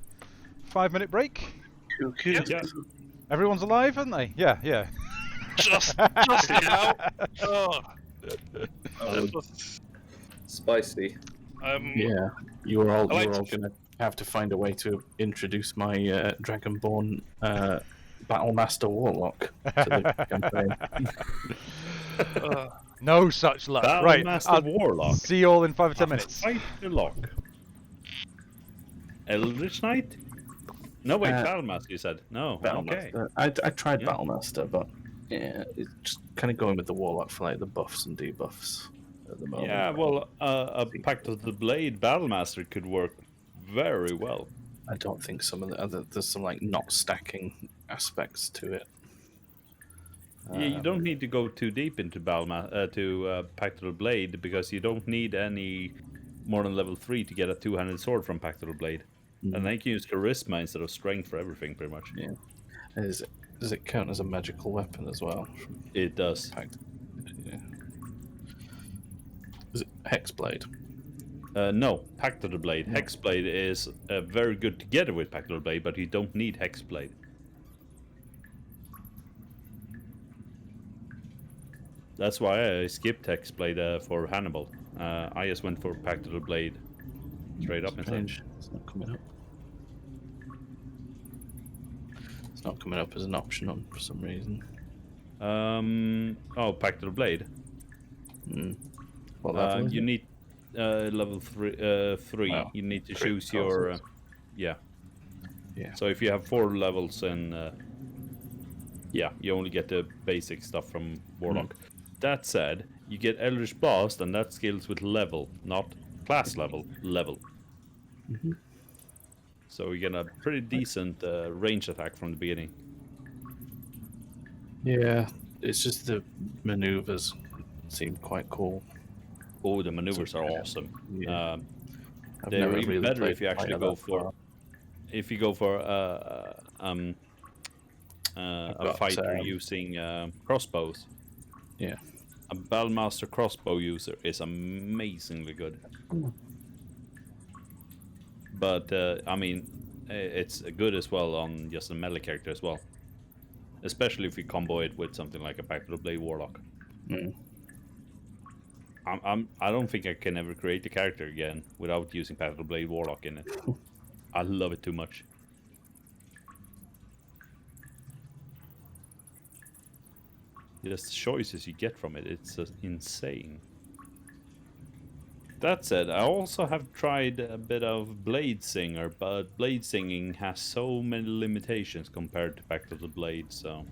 5-minute break. Yeah. Everyone's alive, aren't they? Yeah. Just now. Oh. Spicy. Yeah, you were all like gonna have to find a way to introduce my Dragonborn Battlemaster Warlock to the campaign. No such luck. Right, Battlemaster Warlock. see you all in 5 or 10 minutes. Fight the lock. Eldritch Knight? No, wait, Battlemaster you said. No, okay. I tried Battlemaster, but yeah, it's just kind of going with the Warlock for like the buffs and debuffs at the moment. Yeah, well, a Pact of the Blade Battlemaster could work very well. I don't think some of the other there's some like not stacking aspects to it. Yeah, you don't need to go too deep into Pact of the Blade because you don't need any more than level 3 to get a two-handed sword from Pact of the Blade. And they can use charisma instead of strength for everything, pretty much. Yeah. Does it count as a magical weapon as well? It does. Yeah. Is it Hexblade? No, Pact of the Blade. No. Hexblade is very good together with Pact of the Blade, but you don't need Hexblade. That's why I skipped Hexblade for Hannibal. I just went for Pact of the Blade straight up instead. It's not coming up. It's not coming up as an option for some reason. Oh, Pact of the Blade. What level you need level 3. Oh, you need to choose your yeah. So if you have 4 levels, and you only get the basic stuff from Warlock. That said, you get Eldritch Blast, and that scales with level, not class level. So you get a pretty decent range attack from the beginning. Yeah, it's just the maneuvers seem quite cool. Oh, the maneuvers are awesome. Yeah. They're even better if you actually go for a fighter using crossbows. Yeah. A Battlemaster crossbow user is amazingly good. But I mean, it's good as well on just a melee character as well, especially if you combo it with something like a Pact of the Blade Warlock. I don't think I can ever create a character again without using Pact of the Blade Warlock in it. I love it too much. Just the choices you get from it, it's insane. That said, I also have tried a bit of Blade Singer, but Blade Singing has so many limitations compared to Pact of the Blade, so...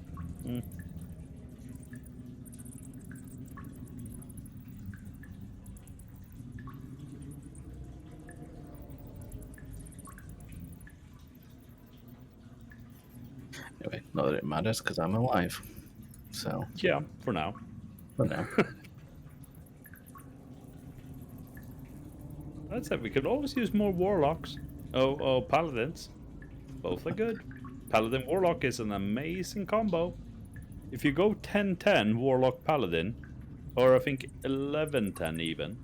Anyway, not that it matters because I'm alive. So yeah, for now. For now. That said, we could always use more Warlocks. Oh, Paladins. Both are good. Paladin Warlock is an amazing combo. If you go 10-10 Warlock Paladin, or I think 11-10 even,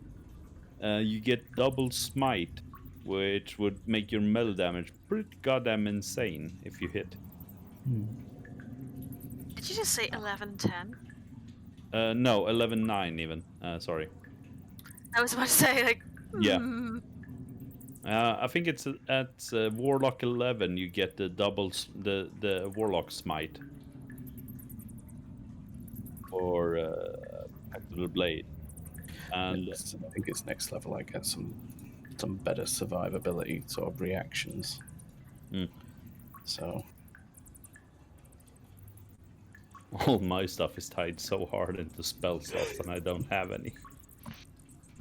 you get double smite, which would make your melee damage pretty goddamn insane if you hit. Did you just say 11:10? No, 11:09 even. Sorry. I was about to say like. Yeah. Hmm. I think it's at Warlock 11 you get the the Warlock Smite. Or Pact of the Blade. And I think it's next level. I get some better survivability sort of reactions. So all my stuff is tied so hard into spell slots, and I don't have any.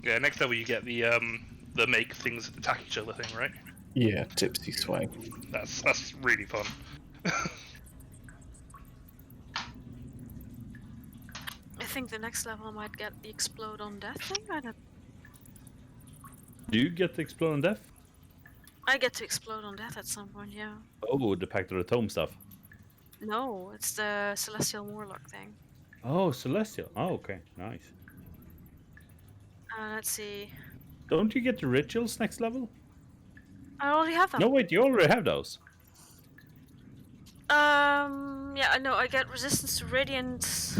Yeah, next level you get the make things attack each other thing, right? yeah, Tipsy Sway. That's really fun. I think the next level might get the explode on death thing. I don't. Do you get the Explode on Death? I get to explode on death at some point. Yeah. Oh, the Pact of the Tome stuff. No, it's the Celestial Warlock thing. Oh, Celestial. Oh, okay, nice. Let's see. Don't you get the rituals next level? I already have them. No, wait, you already have those. Yeah, I know. I get resistance to radiant.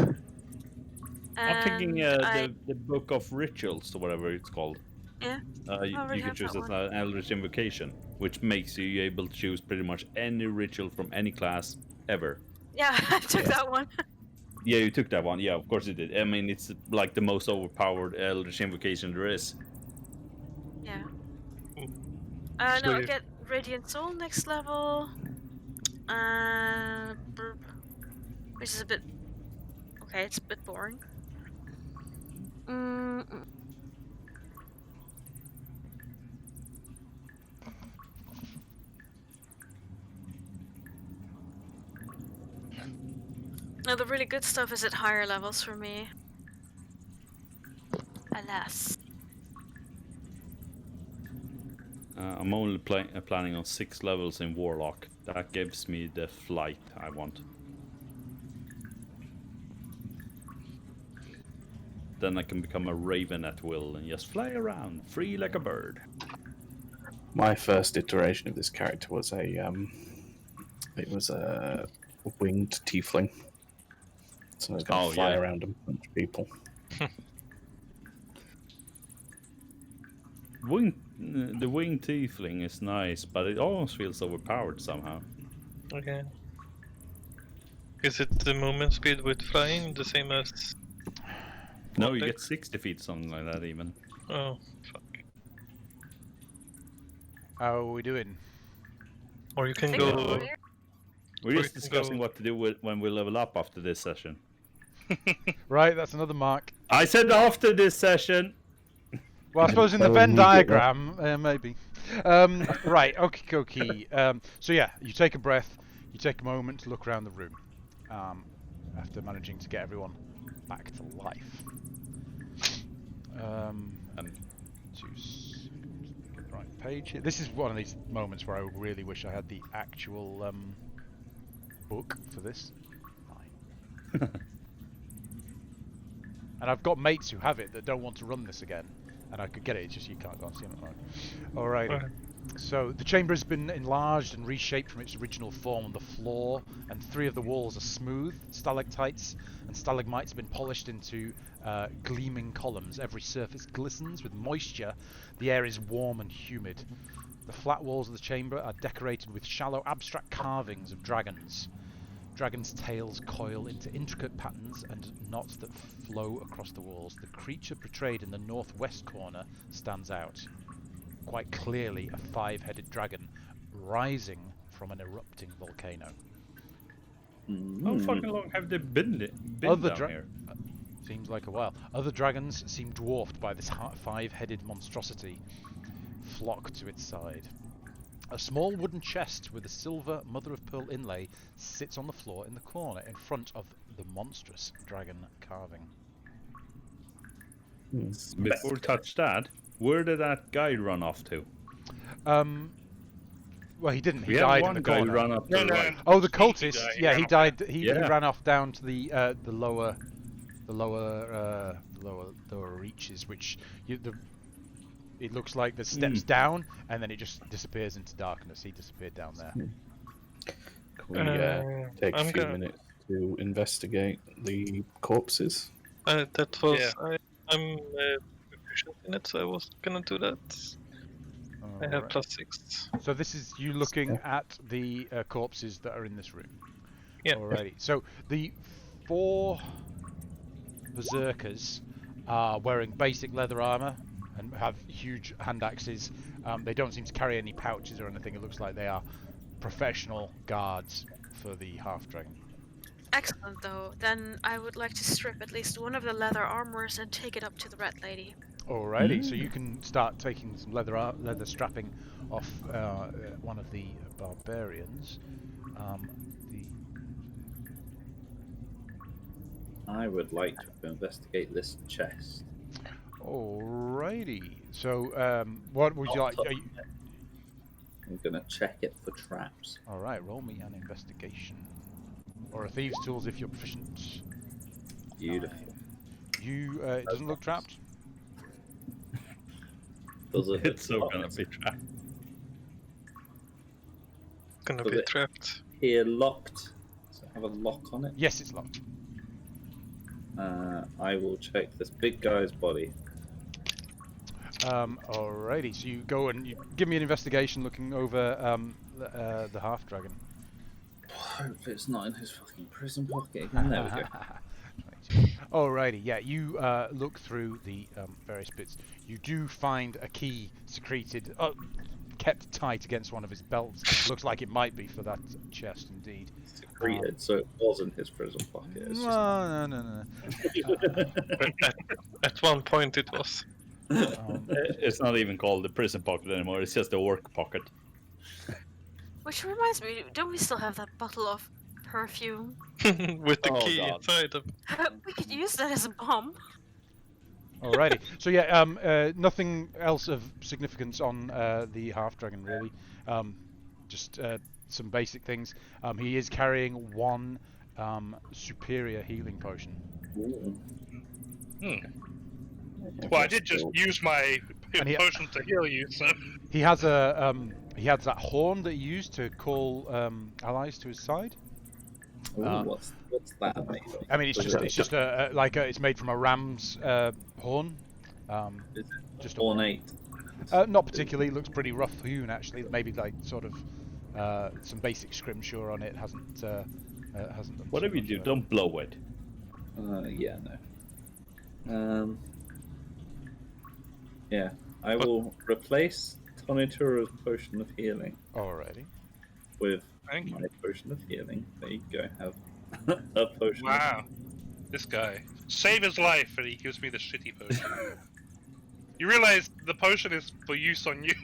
I'm thinking And the Book of Rituals, or whatever it's called. Yeah. You already can have choose that as one. an Eldritch Invocation, which makes you able to choose pretty much any ritual from any class ever. Yeah, I took that one. Yeah, you took that one. Yeah, of course you did. I mean, it's like the most overpowered Eldritch Invocation there is. Yeah. So No, I you- get Radiant Soul next level. Which is a bit. Okay, it's a bit boring. No, the really good stuff is at higher levels for me. Alas. I'm only planning on 6 levels in Warlock. That gives me the flight I want. Then I can become a raven at will and just fly around, free like a bird. My first iteration of this character was a winged tiefling. So I was going to fly around and punch people. The winged tiefling is nice, but it almost feels overpowered somehow. Okay. Is it the movement speed with flying the same as? No, you get 60 feet, something like that even. Oh, fuck. How are we doing? Or you can Think go. over here? We're Or just you can discussing go- what to do when we level up after this session. Right, that's another mark. I said after this session! Well, I suppose in the Well, Venn you get diagram, maybe. Right, okie dokie. So yeah, you take a breath, you take a moment to look around the room, after managing to get everyone back to life. Get the right page here. This is one of these moments where I really wish I had the actual book for this. Fine. And I've got mates who have it that don't want to run this again. And I could get it, it's just you can't go and see them. Alright. Okay. So the chamber has been enlarged and reshaped from its original form on the floor, and 3 of the walls are smooth. Stalactites and stalagmites have been polished into gleaming columns. Every surface glistens with moisture. The air is warm and humid. The flat walls of the chamber are decorated with shallow abstract carvings of dragons. Dragons' tails coil into intricate patterns and knots that flow across the walls. The creature portrayed in the northwest corner stands out. Quite clearly a 5-headed dragon rising from an erupting volcano. How fucking long have they been Other down here? Seems like a while. Other dragons seem dwarfed by this 5-headed monstrosity. Flock to its side. A small wooden chest with a silver mother-of-pearl inlay sits on the floor in the corner in front of the monstrous dragon carving. Before we touch that, where did that guy run off to? Well, he didn't. He We had died in one the guy corner. run up to No, the no. right. Oh, the Sneaky cultist. guy, Yeah, ran he off died. He Yeah. ran off down to the lower reaches, which it looks like there's steps down, and then it just disappears into darkness. He disappeared down there. Can we take a I'm few gonna- minutes to investigate the corpses? That was. Yeah. I'm proficient in it, so I was gonna do that. I have Alright. +6. So this is you looking at the corpses that are in this room. Yeah. Alrighty. So the 4 berserkers are wearing basic leather armor and have huge hand axes. They don't seem to carry any pouches or anything. It looks like they are professional guards for the half-dragon. Excellent, though. Then I would like to strip at least one of the leather armors and take it up to the Red Lady. Alrighty, so you can start taking some leather strapping off one of the barbarians. I would like to investigate this chest. Alrighty, so what would you like? I'm gonna check it for traps. Alright, roll me an investigation. Or a thieves' tools if you're proficient. Beautiful. You, it doesn't look trapped? Does it? It's so gonna be trapped. Gonna Does be it- trapped. Here locked. Does it have a lock on it? Yes, it's locked. I will check this big guy's body. Alrighty, so you go and you give me an investigation looking over the half-dragon. Hopefully it's not in his fucking prison pocket again. There we go. Alrighty, yeah, you look through the various bits. You do find a key secreted, kept tight against one of his belts. Looks like it might be for that chest, indeed. Secreted, so it was in his prison pocket. It's just... No. At one point it was. It's not even called the prison pocket anymore. It's just the work pocket. Which reminds me, don't we still have that bottle of perfume? With the Oh, key God. inside of. We could use that as a bomb. Alrighty, so yeah, nothing else of significance on the half-dragon really. Just some basic things. He is carrying 1 superior healing potion. Well, I did just use my And he- potion to heal you, so. He has a he has that horn that he used to call allies to his side. Ooh, what's that made of? I mean, it's just it's made from a ram's horn. Is it Just ornate? not particularly. It looks pretty rough hewn actually. Maybe like sort of some basic scrimshaw on it. Hasn't done Whatever you so do, much, don't blow it. Yeah, no. Yeah, I will replace Tonitura's potion of healing Alrighty. with Thank my potion of healing. There you go. Have a potion. Wow. This guy. Save his life, and he gives me the shitty potion. You realize the potion is for use on you.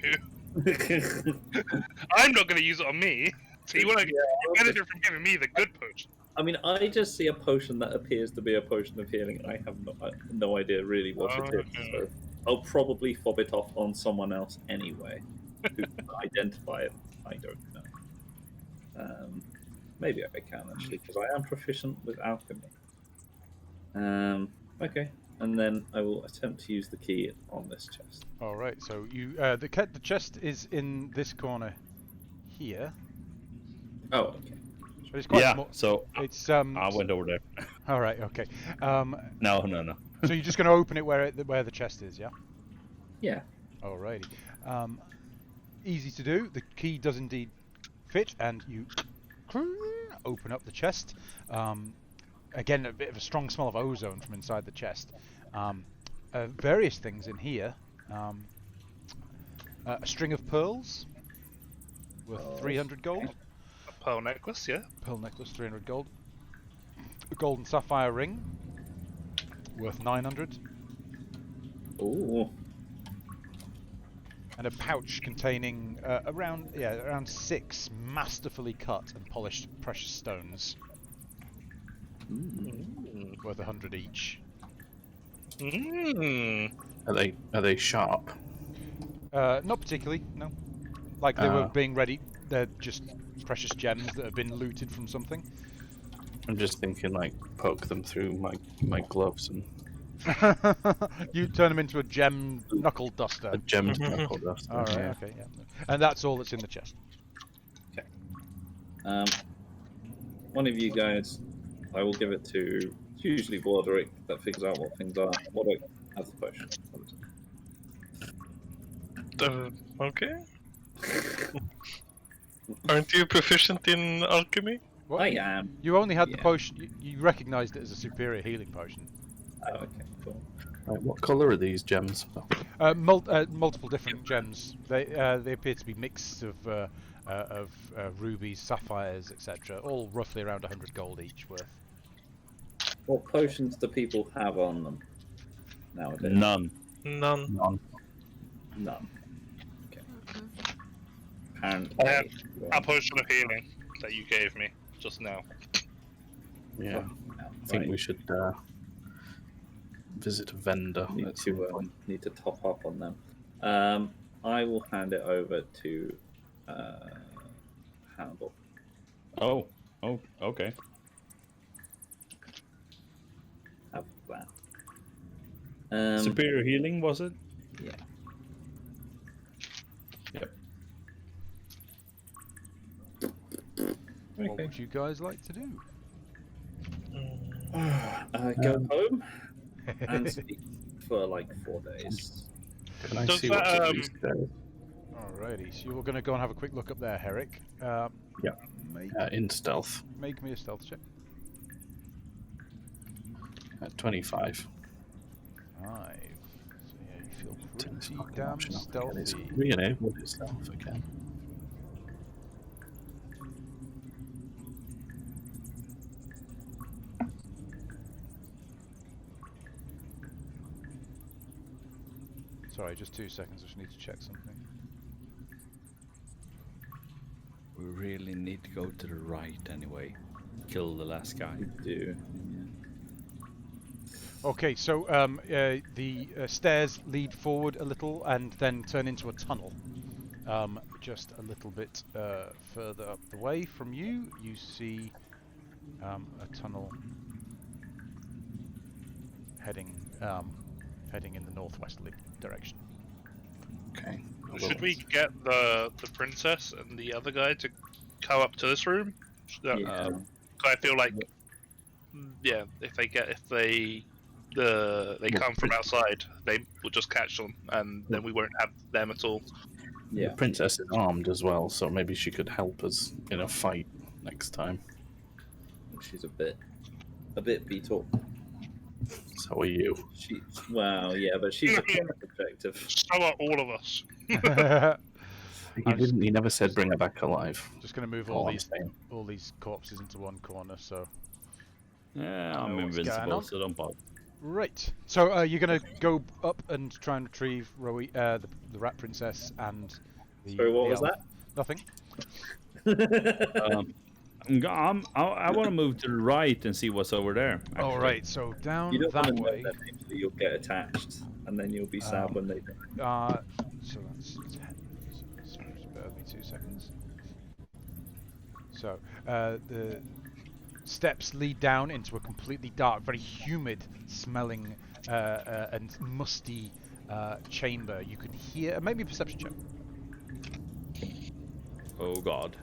I'm not going to use it on me. So you want to benefit from giving me the good potion. I mean, I just see a potion that appears to be a potion of healing. I have no idea really what it is. So I'll probably fob it off on someone else anyway. Who can identify it? I don't know. Maybe I can actually, because I am proficient with alchemy. Okay, and then I will attempt to use the key on this chest. Alright. So you the chest is in this corner here. Oh, okay. But it's quite Yeah, small. so It's I went over there. All right. Okay. No. So you're just going to open it where the chest is, yeah? Yeah. Alrighty. Easy to do. The key does indeed fit, and you open up the chest. Again, a bit of a strong smell of ozone from inside the chest. Various things in here. A string of pearls worth 300 gold. A pearl necklace, yeah? Pearl necklace, 300 gold. A golden sapphire ring worth 900. Ooh. And a pouch containing around 6 masterfully cut and polished precious stones worth 100 each. Are they sharp? Not particularly, no. Like they were being ready. They're just precious gems that have been looted from something. I'm just thinking, like, poke them through my gloves and You turn them into a gem knuckle duster. a gemmed knuckle duster. All right, yeah. okay, yeah. And that's all that's in the chest. One of you guys I will give it to usually Wardrick that figures out what things are. Wardrick has the potion. Okay. Aren't you proficient in alchemy? What? I am. You only had the Yeah. potion. You recognised it as a superior healing potion. Oh, okay, cool. Right, what colour are these gems? Multiple different gems. They appear to be mixed of rubies, sapphires, etc. All roughly around 100 gold each worth. What potions do people have on them nowadays? None. None. None. None. Okay. Mhm. Apparently, I have a potion of healing that you gave me just now. Yeah. I think we should visit a vendor. need to top up on them. I will hand it over to Hannibal. Oh, okay. Have that. Superior healing, was it? Yeah. Yep. What would you guys like to do? Go home and speak for like 4 days. Can I Does see that, what these says? Alrighty, so you're going to go and have a quick look up there, Herrick. Yeah. In stealth Make me a stealth check. at 25. 5. So yeah, you feel Turn this pretty fucking damn option off again. It's stealthy. re-enabled itself again. Sorry, just 2 seconds. I just need to check something. We really need to go to the right anyway. Kill the last guy. Do Okay, so the stairs lead forward a little and then turn into a tunnel. Just a little bit further up the way from you, you see a tunnel heading in the northwesterly direction. Okay. Should we get the princess and the other guy to go up to this room? yeah. I feel like, yeah, if they come from outside, they will just catch them, and then we won't have them at all. Yeah. The princess is armed as well, so maybe she could help us in a fight next time. She's a bit beat up. So are you. Yeah, but she's a bit objective. So are all of us. He never said bring her back alive. Just going to move All all I'm saying. these corpses into one corner. So Yeah, I I'm know what's going invincible, on. so don't bother. right. So you're going to go up and try and retrieve the rat princess and the. Sorry, what the was elf. that? Nothing. I want to move to the right and see what's over there. All actually. right. So down You don't that want to know way. that eventually you'll get attached, and then you'll be sad when they do. So that's 10. So bear with me 2 seconds. So the steps lead down into a completely dark, very humid smelling and musty chamber. You can hear, maybe a perception check. Oh god.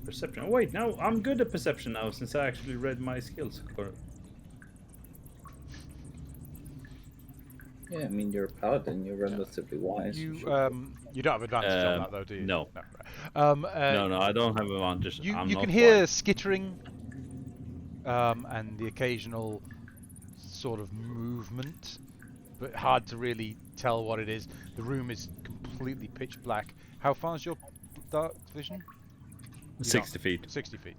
Perception. Oh, wait, no, I'm good at perception now since I actually read my skills. Yeah, I mean you're a paladin. You're relatively wise. You don't have advantage on that though, do you? No. Right. No, I don't have advantage. You I'm you not can hear blind. skittering and the occasional sort of movement, but hard to really tell what it is. The room is completely pitch black. How far is your dark vision? 60 feet. 60 feet.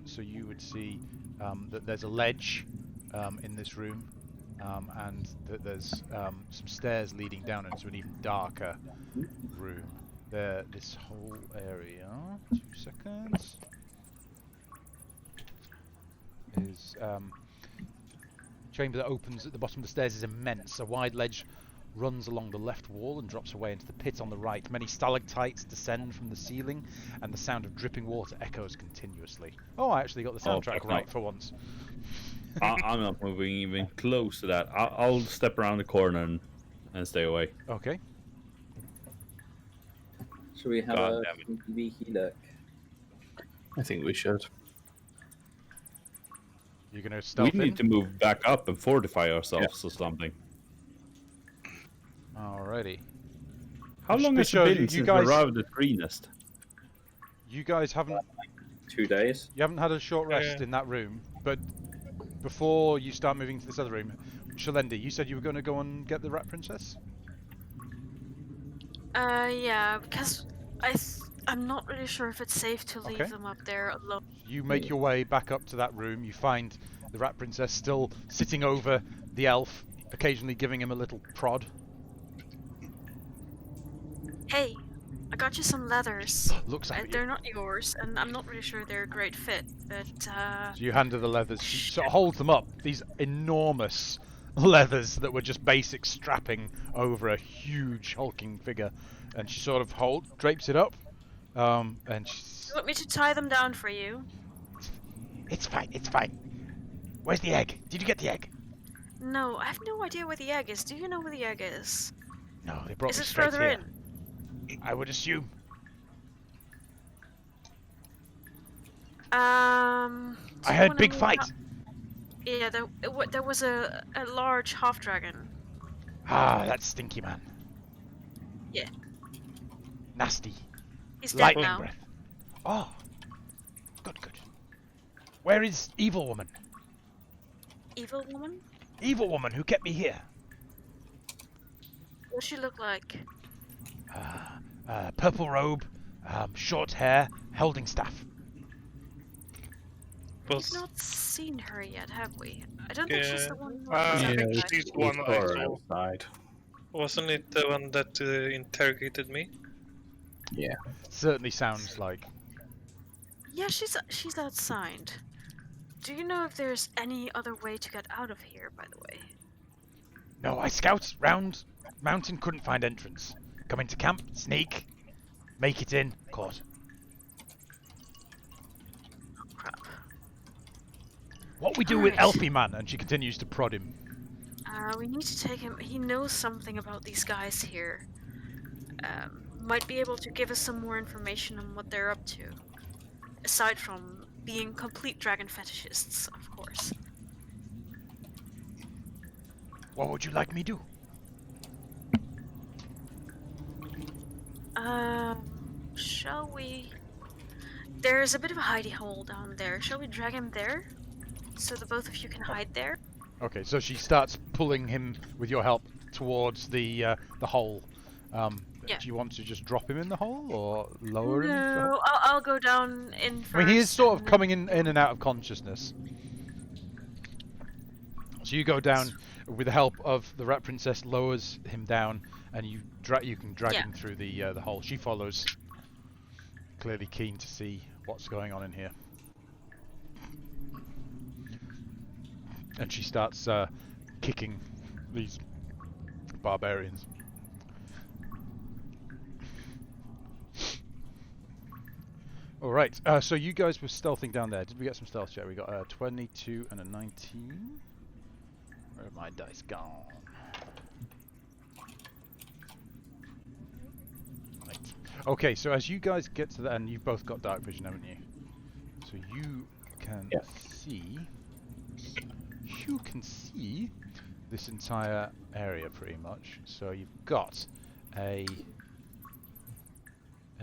So you would see that there's a ledge in this room, and that there's some stairs leading down into an even darker room. This whole area, 2 seconds, is chamber that opens at the bottom of the stairs is immense. A wide ledge runs along the left wall and drops away into the pit on the right. Many stalactites descend from the ceiling, and the sound of dripping water echoes continuously. Oh, I actually got the soundtrack fuck right no. for once. I'm not moving even close to that. I'll step around the corner and stay away. Okay. Should we have God a damn it. TV healer? I think we should. You're gonna stealth We need to move back up and fortify ourselves or something. Alrighty. How long has it been since we arrived at Greenest? You guys haven't... 2 days. You haven't had a short rest in that room, but before you start moving to this other room, Shalendi, you said you were going to go and get the Rat Princess? Yeah, because I'm not really sure if it's safe to leave them up there alone. You make your way back up to that room. You find the Rat Princess still sitting over the elf, occasionally giving him a little prod. Hey, I got you some leathers. Looks like they're not yours, and I'm not really sure they're a great fit, but So you hand her the leathers. She sort of holds them up. These enormous leathers that were just basic strapping over a huge hulking figure, and she sort of drapes it up. And she's... You want me to tie them down for you? It's fine. It's fine. Where's the egg? Did you get the egg? No, I have no idea where the egg is. Do you know where the egg is? No, they brought is me it straight further here. in? I would assume. I heard big fight. Yeah, there was a large half dragon. Ah, that stinky man. Yeah. Nasty. He's dead Lightning now. breath. Oh. Good, good. Where is Evil Woman? Evil woman? Evil Woman who kept me here. What does she look like? Purple robe, short hair, holding staff. We've not seen her yet, have we? I don't think she's the one. I think she's the one I saw. outside. Wasn't it the one that interrogated me? Yeah. Certainly sounds like. Yeah, she's outside. Do you know if there's any other way to get out of here, by the way? No, I scout round mountain, couldn't find entrance. Come into camp, sneak, make it in, caught. Oh, crap. What we do with Elfie Man? And she continues to prod him. We need to take him. He knows something about these guys here. Might be able to give us some more information on what they're up to. Aside from being complete dragon fetishists, of course. What would you like me to do? Shall we... There's a bit of a hidey hole down there. Shall we drag him there? So the both of you can hide there? Okay, so she starts pulling him, with your help, towards the hole. Yeah. Do you want to just drop him in the hole, or lower him? into the hole? No, I'll go down in first. I mean, he is sort of coming in and out of consciousness. So you go down with the help of the Rat Princess, lowers him down, and you can drag him through the hole. She follows, clearly keen to see what's going on in here. And she starts kicking these barbarians. All right, so you guys were stealthing down there. Did we get some stealth check? We got a 22 and a 19. Where have my dice gone? Right. Okay, so as you guys get to the end, you've both got dark vision, haven't you? So you can see. You can see this entire area pretty much. So you've got an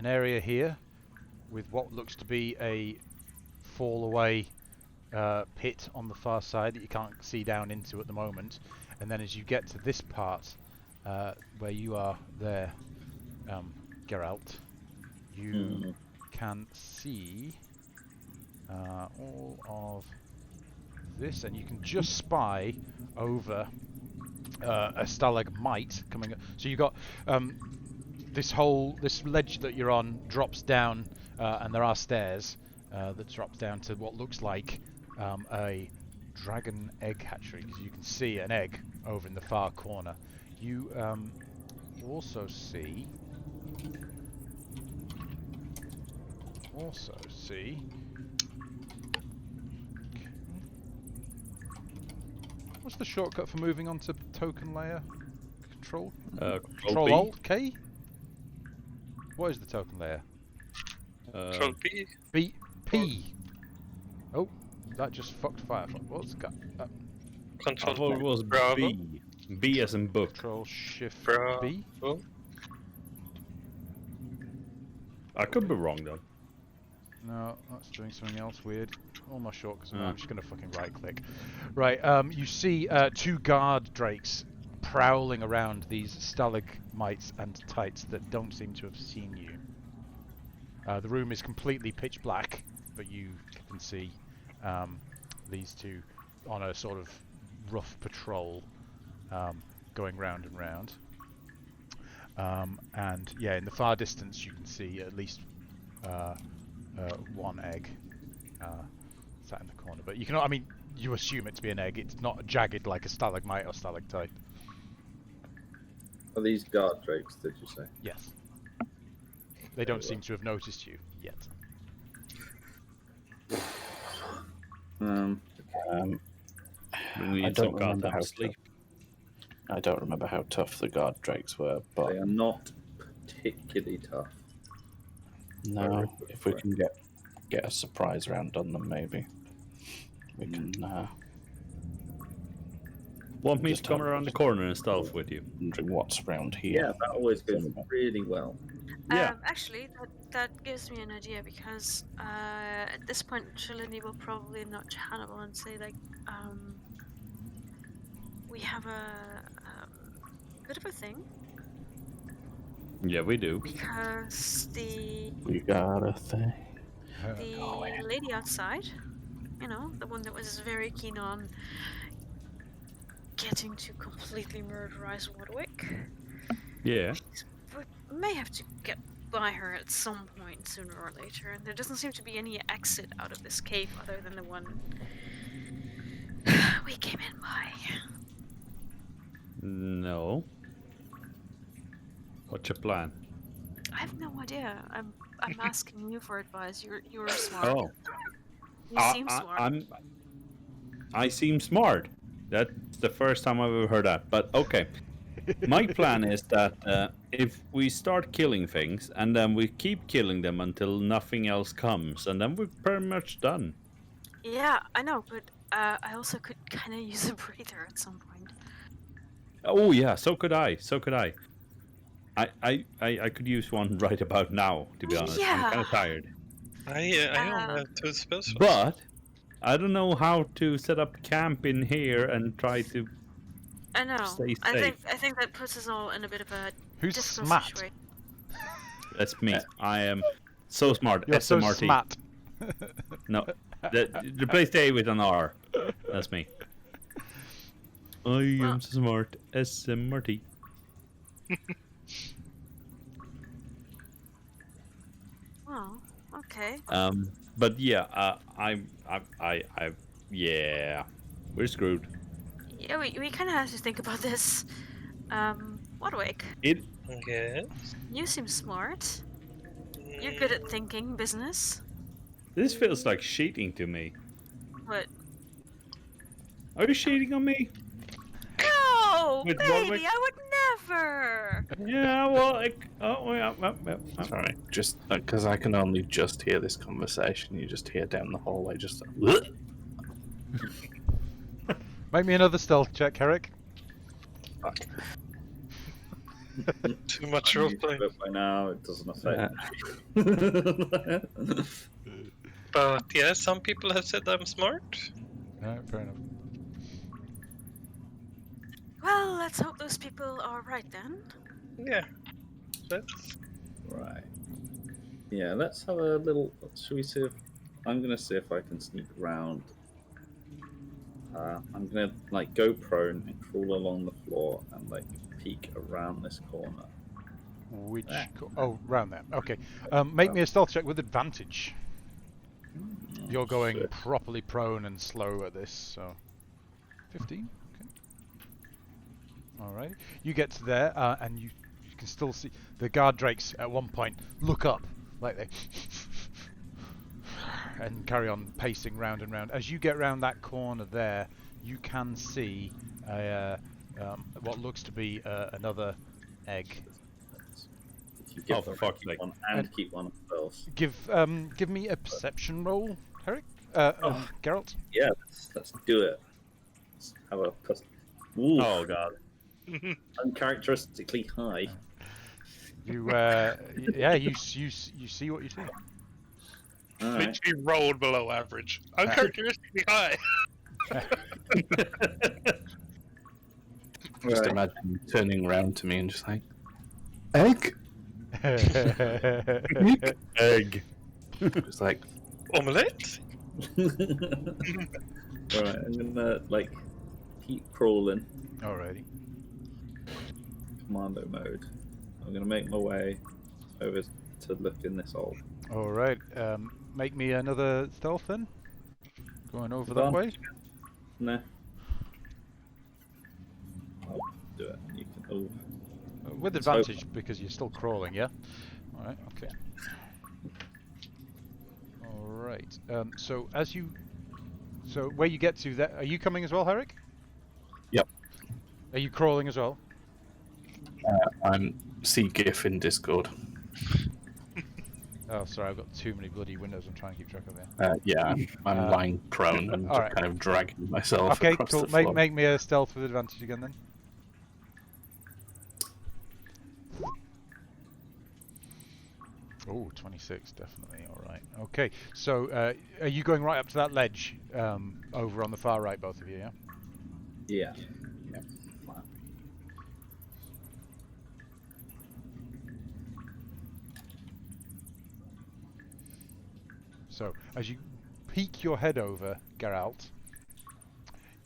area here with what looks to be a fall away pit on the far side that you can't see down into at the moment, and then as you get to this part where you are there, Geralt, you can see all of this, and you can just spy over a stalagmite coming up. So you've got this ledge that you're on drops down, and there are stairs that drops down to what looks like a dragon egg hatchery, because you can see an egg over in the far corner. You also see what's the shortcut for moving on to token layer? Control Control Alt K? What is the token layer? Control P. P. Oh. that just fucked Firefly. What's got? I thought it was Bravo. B. B as in book. Control Shift Bravo. B. I could be wrong though. No, that's doing something else weird. All my shortcuts. No, I'm just gonna fucking right click. Right. You see 2 guard drakes prowling around these stalagmites and tights that don't seem to have seen you. The room is completely pitch black, but you can see these 2 on a sort of rough patrol, going round and round. And yeah, in the far distance you can see at least 1 egg sat in the corner. But you can, I mean, you assume it to be an egg. It's not jagged like a stalagmite or stalactite. Are these guard drakes, did you say? Yes. They don't seem to have noticed you yet. We need some goddamn sleep. I don't remember how tough the guard drakes were, but They are not particularly tough. no, if we can get a surprise round on them, maybe we can. Want me Just to come have- around the corner and stealth with you? Wondering what's round here. Yeah, that always goes really well. Yeah. Actually, that gives me an idea because at this point, Shalini will probably nudge Hannibal and say like, we have a bit of a thing Yeah, we do. because We got a thing. the lady outside, you know, the one that was very keen on getting to completely murderize Warwick. Yeah. We may have to get by her at some point sooner or later, and there doesn't seem to be any exit out of this cave other than the one we came in by. No. What's your plan? I have no idea. I'm asking you for advice. You're smart. Oh. You seem smart. I seem smart. That's the first time I've ever heard that. But okay. My plan is that if we start killing things and then we keep killing them until nothing else comes, and then we're pretty much done. Yeah, I know, but I also could kind of use a breather at some point. Oh yeah, so could I. So could I. I could use one right about now, to be honest. I'm kind of tired. I only have 2 spells. But I don't know how to set up camp in here and try to. I know. Stay I safe. think that puts us all in a bit of a Who's difficult smat? situation. That's me. I am so smart. You're so SMRT. smat. No, replace the A with an R. That's me. I am so smart. SMRT. Oh, okay. But yeah, yeah, we're screwed. Yeah, we kind of have to think about this. Warwick, Yes. you seem smart. You're good at thinking business. This feels like cheating to me. What? Are you cheating on me? No, With baby, Warwick? I would never. Yeah, well, yeah. Sorry, just because I can only just hear this conversation. You just hear down the hallway, just. Make me another stealth check, Herrick. Fuck. Too much I'm used to roleplay. it by now, it doesn't affect me. But yeah, some people have said I'm smart. Alright, fair enough. Well, let's hope those people are right then. Yeah. That's... Right. Yeah, let's have a little. Should we see if. I'm gonna see if I can sneak around. I'm gonna like go prone and crawl along the floor and like peek around this corner. Which? Oh, round there. Okay. Make me a stealth check with advantage. You're going shit. properly prone and slow at this, so 15. Okay. All right. You get to there, and you can still see the guard drakes at one point look up like they and carry on pacing round and round. As you get round that corner there, you can see what looks to be another egg. You can Oh, for fuck's sake. one and keep one of those. Give me a perception roll, Herrick. Geralt? Yeah, let's do it. Let's have a... Ooh, Oh god. uncharacteristically high. You you see what you see. Alright. Literally rolled below average. Uncharacteristically high. Just imagine you turning around to me and just like, egg? Egg. It's like, Omelette? Alright, I'm gonna, like, keep crawling. Alrighty. Commando mode. I'm gonna make my way over to look in this hole. Alright. Make me another stealth then. Going over that way. No. I'll do it. You can. Oh. With advantage because you're still crawling, yeah? Alright, okay. Alright. So as you... So where you get to, that, are you coming as well, Herrick? Yep. Are you crawling as well? I'm C-GIF in Discord. Oh, sorry, I've got too many bloody windows I'm trying to keep track of here. Yeah, I'm lying prone and alright. kind of dragging myself Okay, across cool. the floor. Make me a stealth with advantage again then. Oh, 26, definitely. Alright. Okay, so are you going right up to that ledge over on the far right, both of you, yeah? Yeah. So, as you peek your head over, Geralt,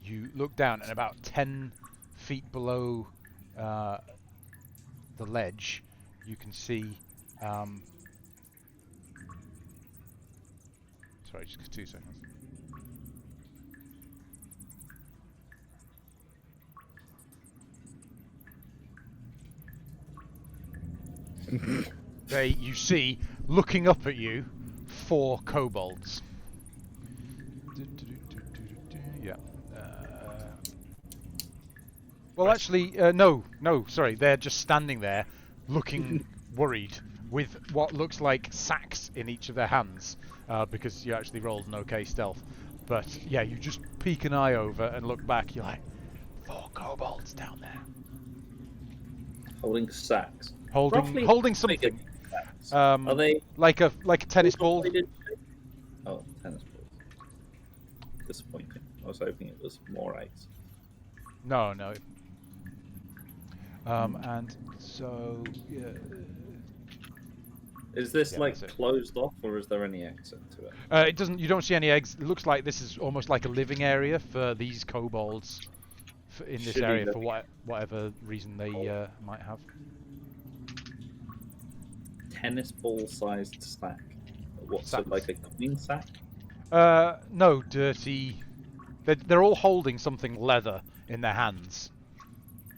you look down and about 10 feet below the ledge, you can see... sorry, just 2 seconds. You see, looking up at you, 4 kobolds. Yeah. Well, actually, no, sorry. They're just standing there, looking worried, with what looks like sacks in each of their hands, because you actually rolled an okay stealth. But yeah, you just peek an eye over and look back. You're like, 4 kobolds down there, Holding sacks. holding something. Are they like a tennis ball? Oh, tennis balls. Disappointing. I was hoping it was more ice. No. And so yeah. Is this Yeah, like that's it. closed off, or is there any exit to it? It doesn't. You don't see any eggs. It looks like this is almost like a living area for these kobolds in this Shitty area for living. whatever reason they might have. Tennis ball sized sack. What's Sacks. it, like a queen sack? No, dirty. They're all holding something leather in their hands,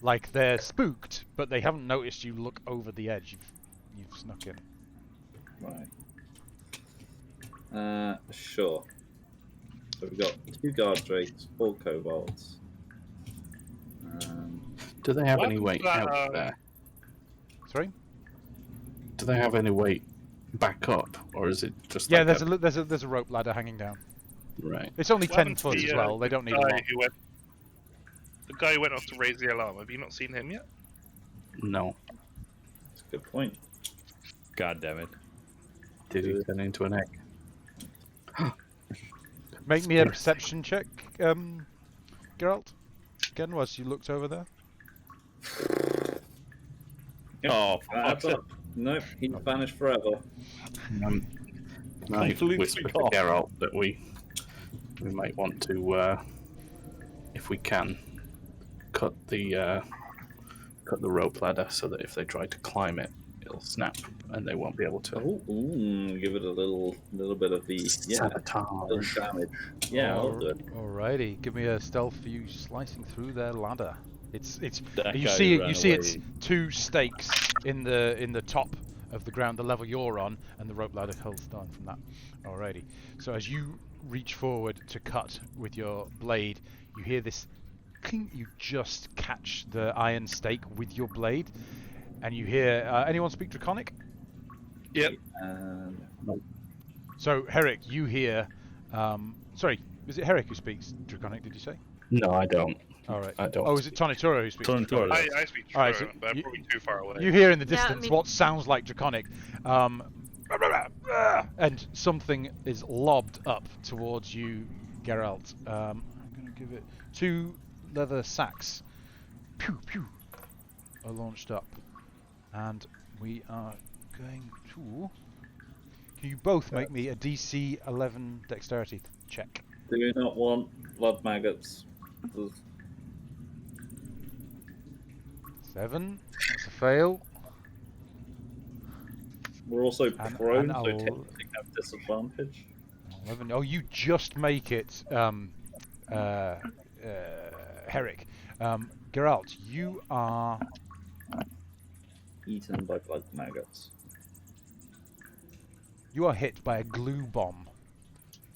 like they're spooked, but they haven't noticed you look over the edge. You've snuck in. Right. Sure. So we've got 2 guard drakes, 4 kobolds. Do they have What any way was that, out there? Sorry. Do they have any way back up, or is it just Yeah, like there's a rope ladder hanging down. right? It's only What 10 happened to foot the, as well. They don't need a guy lot. The guy who went off to raise the alarm. Have you not seen him yet? No. That's a good point. God damn it. Did he turn into an egg? Make me a perception check, Geralt. Again, whilst you looked over there. Oh, That's fuck. up. Nope, he's vanished forever. I Completely whisper to off. Geralt that we might want to, if we can, cut the rope ladder so that if they try to climb it, it'll snap and they won't be able to. Give it a little bit of the Sabotage. little damage. Yeah, I'll do it. Alrighty, give me a stealth for you slicing through their ladder. It's That you guy see ran it's away. 2 stakes in the top of the ground, the level you're on, and the rope ladder holds down from that. Alrighty. So as you reach forward to cut with your blade, you hear this clink. You just catch the iron stake with your blade, and you hear anyone speak Draconic? Yep. So Herrick, you hear Sorry, is it Herrick who speaks Draconic? Did you say? No, I don't. All right. I don't. Oh, is it Tonitoro who speaks Tonitoro. Draconic? I speak All right, Draconic, so but I'm probably too far away. You hear in the Yeah, I distance mean- what sounds like Draconic, and something is lobbed up towards you, Geralt. I'm going to give it 2 leather sacks. Pew pew. Are launched up, and we are going to. Can you both make me a DC 11 dexterity check? Do you not want blood maggots? 7. That's a fail. We're also And prone, so I'll- technically have disadvantage. 11. Oh, you just make it, Herrick. Geralt, you are. Eaten by blood maggots. You are hit by a glue bomb.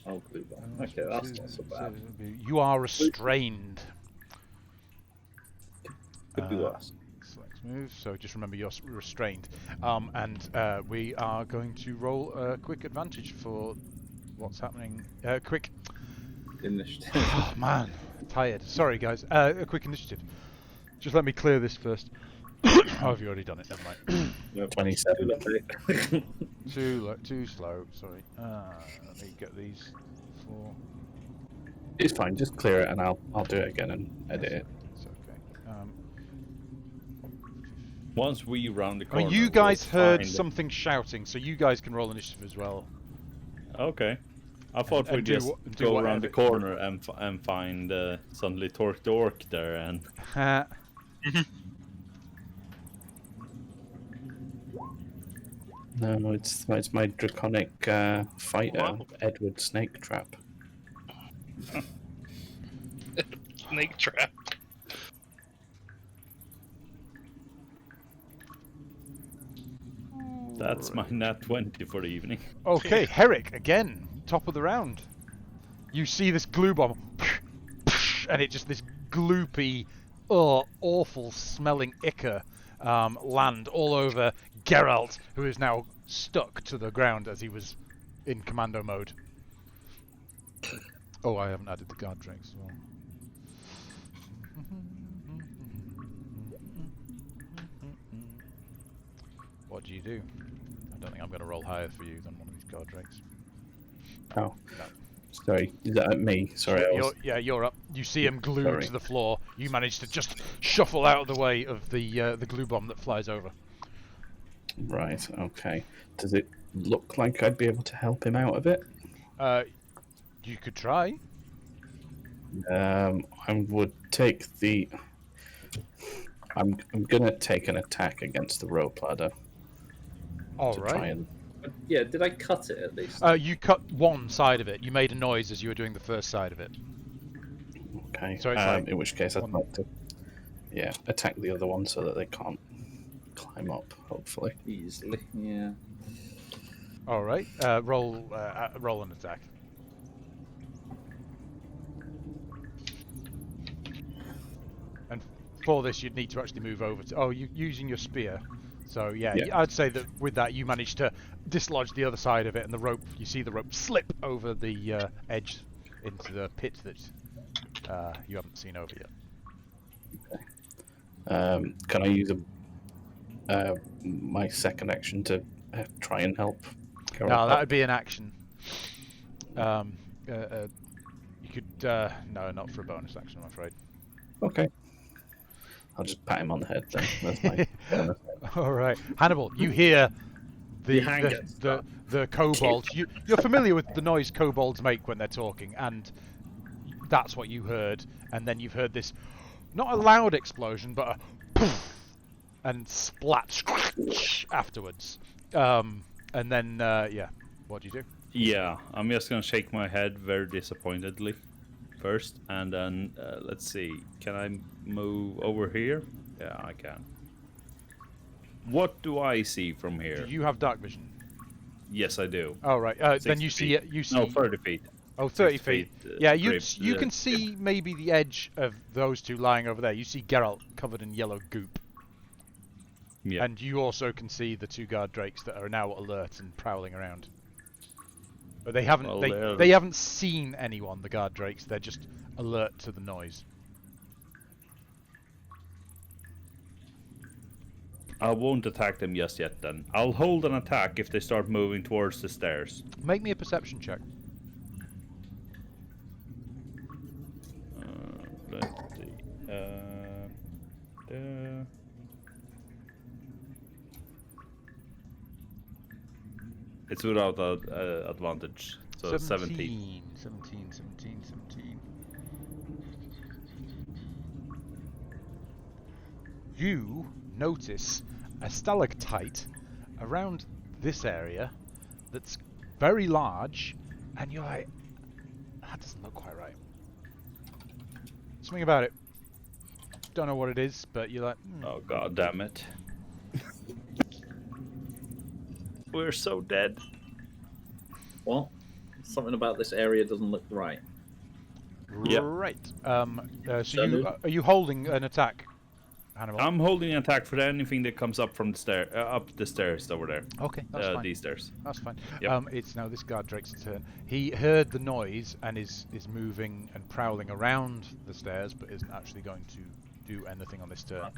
Oh, glue bomb. Okay, that's not so bad. You are restrained. Could be worse. Select move. So just remember you're restrained. And we are going to roll a quick advantage for what's happening. Quick. Initiative. Oh man, tired. Sorry guys. A quick initiative. Just let me clear this first. Oh, have you already done it? Never mind. 27. Too slow. Sorry. Let me get these 4. It's fine. Just clear it, and I'll do it again and edit it. It's okay. Once we round the I corner. mean, you guys heard find- something shouting, so you guys can roll initiative as well. Okay. I thought And we'd do just do go around the whatever. corner and find suddenly Torque the Orc there and. No, it's my draconic fighter, Wow. Edward Snake Trap. Snake trap. That's my nat 20 for the evening. Okay, Herrick again, top of the round. You see this glue bomb, and it just this gloopy, awful smelling ichor land all over Geralt, who is now stuck to the ground as he was in commando mode. Oh, I haven't added the guard drinks as well. What do you do? I don't think I'm going to roll higher for you than one of these guard drakes. Oh, No. sorry. Is that me? Sorry, I was... You're up. You see him glued Sorry. to the floor. You manage to just shuffle out of the way of the glue bomb that flies over. Right, okay. Does it look like I'd be able to help him out of it? You could try. I would take the... I'm gonna take an attack against the rope ladder. All to try right. and... Yeah, did I cut it at least? You cut one side of it. You made a noise as you were doing the first side of it. Okay. So it's like in which case I'd one- like to, attack the other one so that they can't climb up. Hopefully. Easily, yeah. All right. Roll an attack. And for this, you'd need to actually move over to. Oh, you using your spear. So yeah, Yeah. I'd say that with that you managed to dislodge the other side of it, and the rope. You see the rope slip over the edge into the pit that you haven't seen over yet. Can I use my second action to try and help? Geralt No, up? that would be an action. You could no, not for a bonus action, I'm afraid. Okay. I'll just pat him on the head then. That's my bonus. All right, Hannibal, you hear the Behind us. the kobolds. You're familiar with the noise kobolds make when they're talking, and that's what you heard. And then you've heard this, not a loud explosion, but a poof and splat afterwards. And then what do you do? Yeah, I'm just gonna shake my head very disappointedly first, and then let's see. Can I move over here? Yeah, I can. What do I see from here? Do you have dark vision? Yes, I do. Oh right. Then 60 you see feet. it. You see. No, 30 feet. Oh, 30 60 feet. feet, Yeah, grip, you can see maybe the edge of those two lying over there. You see Geralt covered in yellow goop. Yeah. And you also can see the two guard drakes that are now alert and prowling around. But they haven't. Well, they haven't seen anyone. The guard drakes. They're just alert to the noise. I won't attack them just yet. Then I'll hold an attack if they start moving towards the stairs. Make me a perception check. Let's see. It's without advantage, so 17. 17. You notice a stalactite around this area that's very large, and you're like, that doesn't look quite right. Something about it. Don't know what it is, but you're like, Oh god damn it. We're so dead. What? Something about this area doesn't look right. Yep. Right. So are you holding an attack, Hannibal? I'm holding an attack for anything that comes up from the stair, up the stairs over there. Okay, that's fine. These stairs. That's fine. Yep. It's now this guard drake's turn. He heard the noise and is moving and prowling around the stairs, but isn't actually going to do anything on this turn.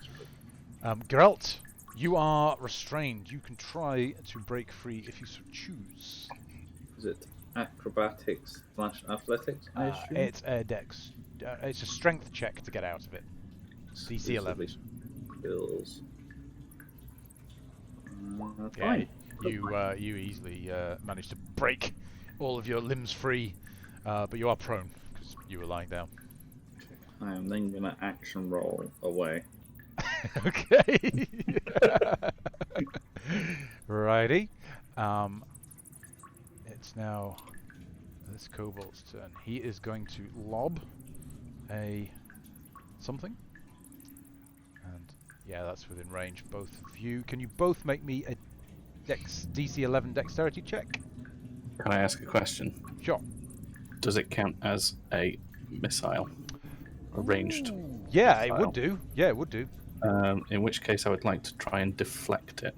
Geralt, you are restrained. You can try to break free if you so choose. Is it acrobatics / athletics? I assume? It's a dex. It's a strength check to get out of it. DC 11. Skills. Yeah, Fine. you easily managed to break all of your limbs free, but you are prone because you were lying down. I am then gonna action roll away. Okay. Righty. It's now this kobold's turn. He is going to lob a something. And yeah, that's within range. Both of you. Can you both make me a DC 11 dexterity check? Can I ask a question? Sure. Does it count as a missile? A ranged Yeah, it missile? would do. Yeah, it would do. In which case I would like to try and deflect it.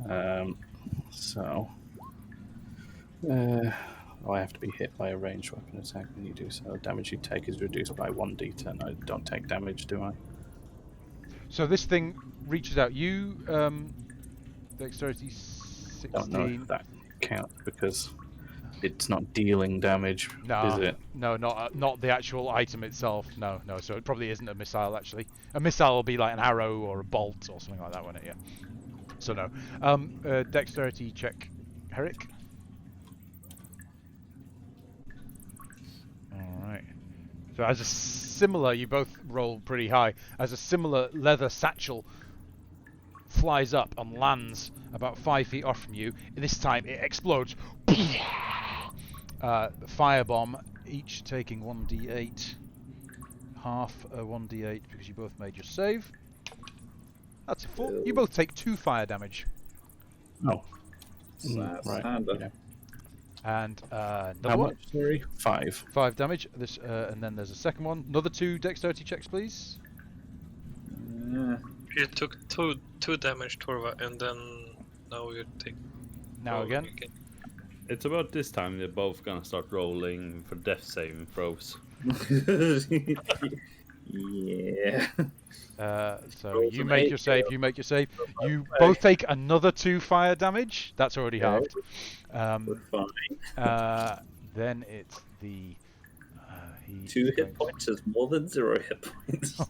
I have to be hit by a ranged weapon attack when you do so. Damage you take is reduced by 1d10. I don't take damage, do I? So this thing reaches out. You, dexterity 16. I don't know if that counts because it's not dealing damage, is it? No, not the actual item itself. No. So it probably isn't a missile actually. A missile will be like an arrow or a bolt or something like that, won't it? Yeah. So no. Dexterity check, Herrick. All right. So as a similar, you both roll pretty high. As a similar leather satchel flies up and lands about 5 feet off from you. This time it explodes. Firebomb, each taking 1d8, half a 1d8 because you both made your save. That's a 4. You both take 2 fire damage. Oh. Right. Yeah. And another How one. much? Sorry? 5. 5 damage. This, and then there's a second one. Another 2 dexterity checks, please. You took two damage, Torva, and then now you take. Now again. It's about this time they're both gonna start rolling for death saving throws. Yeah. So you make your save. You make your save. You both take another 2 fire damage. That's already halved. Then it's the. 2 hit points is more than 0 hit points.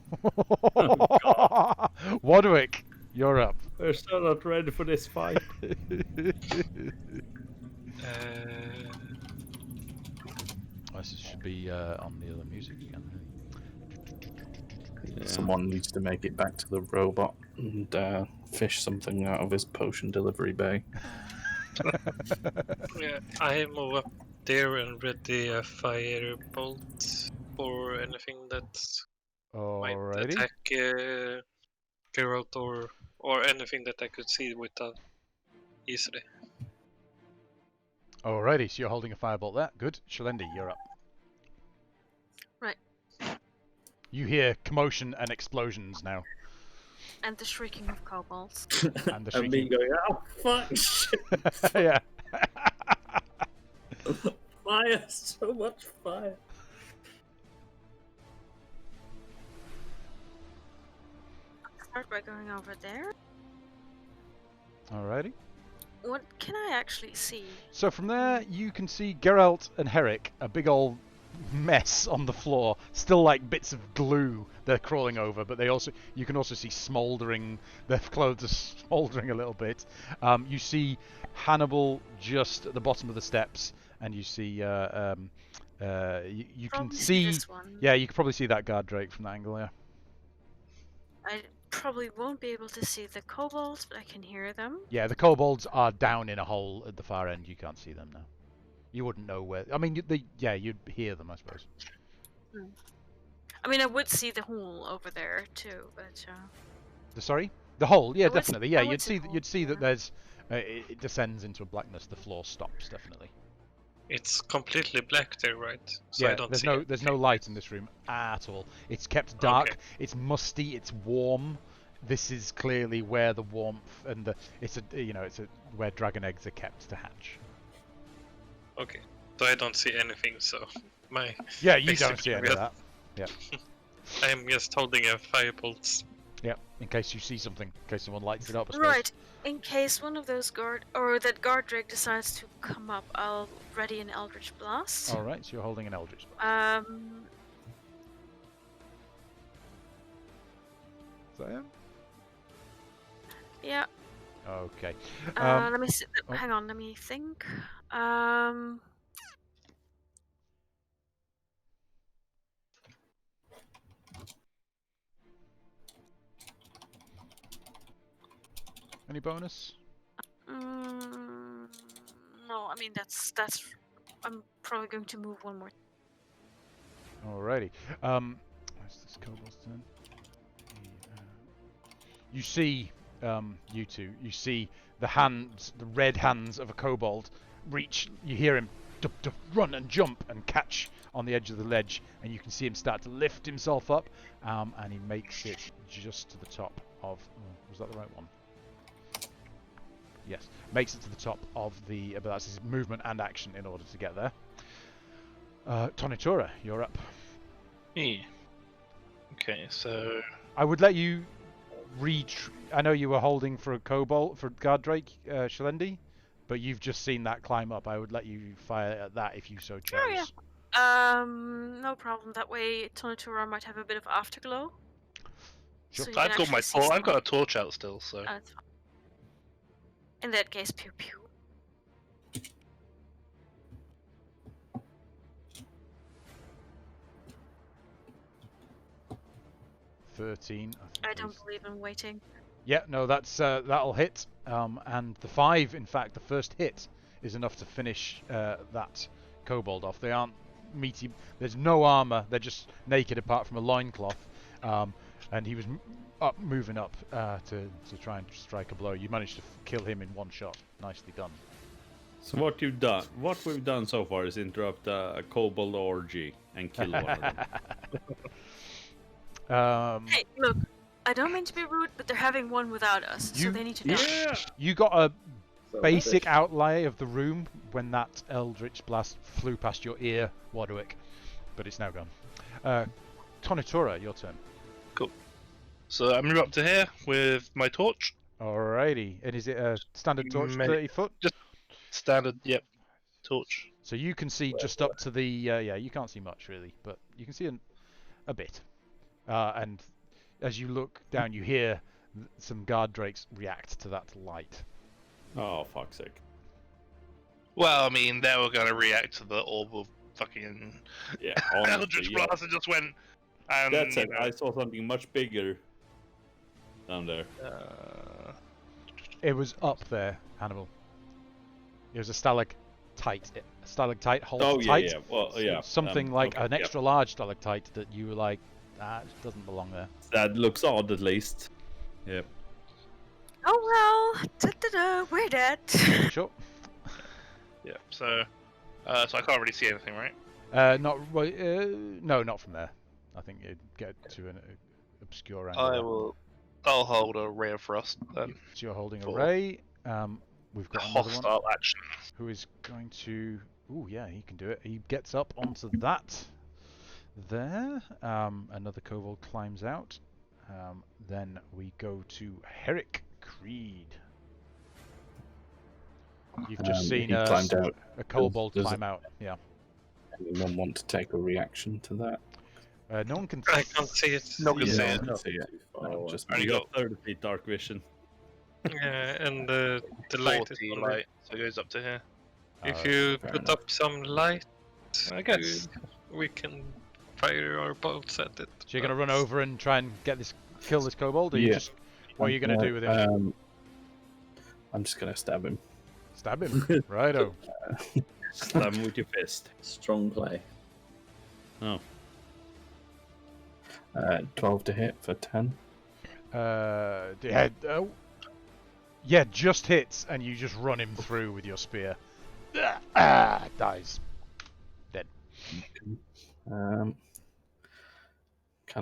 Wadwick, you're up. We're still not ready for this fight. This should be on the other music again. Yeah. Someone needs to make it back to the robot and fish something out of his potion delivery bay. Yeah, I move up there and ready a firebolt or anything that might Alrighty. attack Geralt or anything that I could see without easily. Alrighty, so you're holding a firebolt there. Good. Shalendi, you're up. Right. You hear commotion and explosions now. And the shrieking of kobolds. And the And me shrieking. going, oh, fuck! Yeah. Fire! So much fire! Start by going over there. Alrighty. What can I actually see? So from there, you can see Geralt and Herrick, a big old mess on the floor, still like bits of glue they're crawling over, but you can also see smouldering, their clothes are smouldering a little bit. You see Hannibal just at the bottom of the steps, and you see you can see this one. Yeah, you can probably see that guard drake from that angle. Yeah. I probably won't be able to see the kobolds, but I can hear them. Yeah, the kobolds are down in a hole at the far end. You can't see them now. You wouldn't know where. I mean, you'd hear them, I suppose. I mean, I would see the hole over there too, but. Sorry, the hole. Yeah, I would definitely. Yeah, I would you'd see that yeah. there's. It descends into a blackness. The floor stops definitely. It's completely black there, right? So I Yeah, don't there's see there's no light in this room at all. It's kept dark. Okay. It's musty. It's warm. This is clearly where the warmth and it's where dragon eggs are kept to hatch. Okay. So I don't see anything, so my... Yeah, you don't see any of that. Yeah. I am just holding a firebolt. Yeah, in case you see something, in case someone lights it up, I suppose. Right. In case one of those that guard drake decides to come up, I'll ready an Eldritch Blast. Alright, so you're holding an Eldritch Blast. Is that it? Yeah. Okay. Let me see. oh. Hang on, let me think. Any bonus? No, I mean that's. I'm probably going to move one more. Alrighty. Where's this kobold's turn? You see, you two. You see the red hands of a kobold reach. You hear him run and jump and catch on the edge of the ledge, and you can see him start to lift himself up, and he makes it just to the top of. Was that the right one? Yes, makes it to the top of the. But that's his movement and action in order to get there. Tonitura, you're up. Me. Okay, so I would let you I know you were holding for a kobold for guard drake, Shalendi, but you've just seen that climb up. I would let you fire at that if you so chose. Oh yeah. No problem. That way, Tonitura might have a bit of afterglow. Sure. So I've got my I've got a torch out still, so. That's fine. In that case, pew pew. $13. I don't believe in waiting. Yeah, no, that'll hit. And the 5, in fact, the first hit is enough to finish that kobold off. They aren't meaty. There's no armor. They're just naked apart from a loincloth. And he was moving up to try and strike a blow. You managed to kill him in one shot. Nicely done. So what we've done so far is interrupt a kobold orgy and kill one of them. Hey, look, I don't mean to be rude, but they're having one without us, so they need to know. Yeah. You got a basic outlay of the room when that Eldritch Blast flew past your ear, Warwick, but it's now gone. Tonitura, your turn. Cool. So I move up to here with my torch. Alrighty, and is it a standard torch, 30 foot? Just standard, yep, torch. So you can see just up to the, yeah, you can't see much really, but you can see a bit. And as you look down, you hear some guard drakes react to that light. Oh, fuck's sake. Well, I mean, they were going to react to the orb of fucking Eldritch Blast and just went... That's it, I saw something much bigger down there. It was up there, Hannibal. It was a stalactite. A stalactite holds tight. Yeah. Well, yeah. Something like an extra large stalactite that you were like, it doesn't belong there. That looks odd, at least. Yep. Oh well, we're dead. Sure. Yeah. So I can't really see anything, right? No, not from there. I think you'd get to an obscure angle. I'll hold a ray of frost then. So you're holding a ray. We've got another one Hostile action. who is going to Ooh, yeah, he can do it. He gets up onto that. There. Another kobold climbs out. Then we go to Herrick Creed. You've just seen he climbed out. a kobold Does climb out. Yeah. anyone want to take a reaction to that? No one can. I can't see it. No can see I it. can see it. No, just I You go got 30 feet dark vision. Yeah, and the light is 40 already- light, so it goes up to here. If you fair put enough. up some light, I guess. we can fire our bolts at it. So you're gonna run over and try and kill this kobold, or you Yeah. just what are you gonna do with him? I'm just gonna stab him. Stab him. Righto. Stab him with your fist. Strong play. Oh. 12 to hit for 10. Yeah, just hits, and you just run him through with your spear. Dies. Dead. Can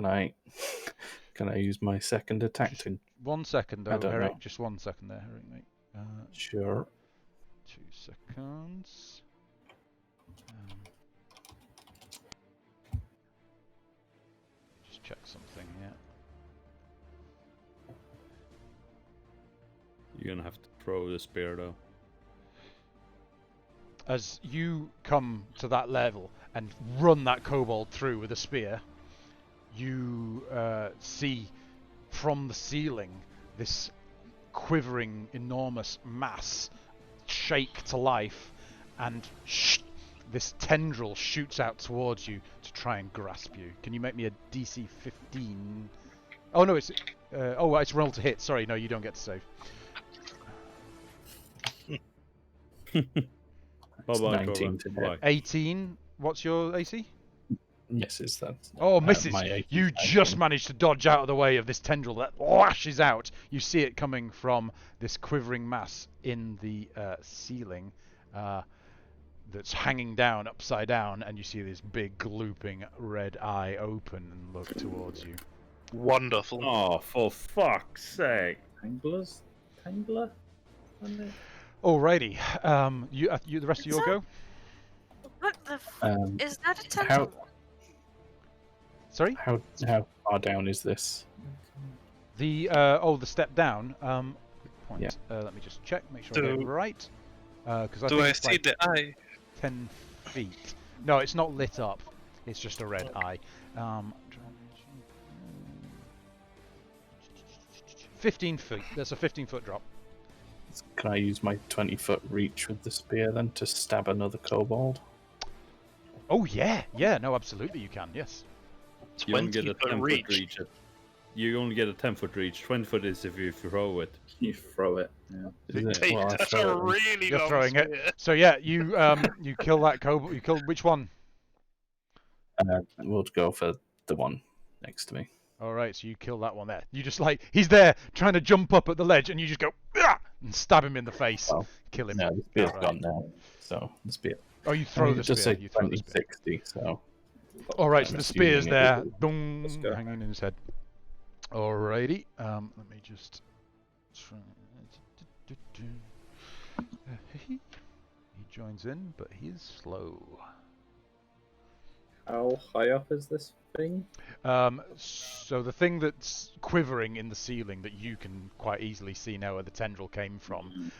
I use my second attack to? 1 second I though, don't Herrick. know. Just 1 second there, Herrick, mate. Sure. 2 seconds. Just check something here. You're gonna have to throw the spear though. As you come to that level and run that kobold through with a spear, you see from the ceiling this quivering, enormous mass shake to life, and this tendril shoots out towards you to try and grasp you. Can you make me a DC 15? Oh no, it's it's roll to hit. Sorry, no, you don't get to save. It's Bye-bye, 19 Corbin. to Bye. hit. 18. What's your AC? Misses that. Oh, misses. my 18, You just managed to dodge out of the way of this tendril that lashes out. You see it coming from this quivering mass in the ceiling that's hanging down, upside down, and you see this big glooping red eye open and look towards you. Wonderful. Oh, for fuck's sake. Tangler? Alrighty. You the rest of your go? What the is that a How tentacle? Sorry? how far down is this? The the step down. Good point. Yeah. Let me just check, make sure I get it right. Because Do think I it's see like the eye? 10 feet. No, it's not lit up. It's just a red eye. 15 feet. There's a 15-foot drop. Can I use my 20-foot reach with the spear then to stab another kobold? Oh yeah, no, absolutely you can. Yes. You only get a 20-foot 10-foot reach. reach. You only get a 10-foot reach. 20 foot is if you throw it. You throw it. Yeah. Is it? Hey, Well, I that's throw a it. really You're long throwing it. spear. So yeah, you you kill that kobold. You kill which one? We'll go for the one next to me. All right, so you kill that one there. You just like he's there trying to jump up at the ledge, and you just go and stab him in the face. Well, Kill him. No, the spear's Outright. gone now. So the spear. Oh, you throw the just spear. say You throw the 20, spear. 60. So All right, so I'm the assuming spear's it there, is- dong, Let's go. hanging in his head. Alrighty, let me just try. He joins in, but he is slow. How high up is this thing? So the thing that's quivering in the ceiling that you can quite easily see now where the tendril came from,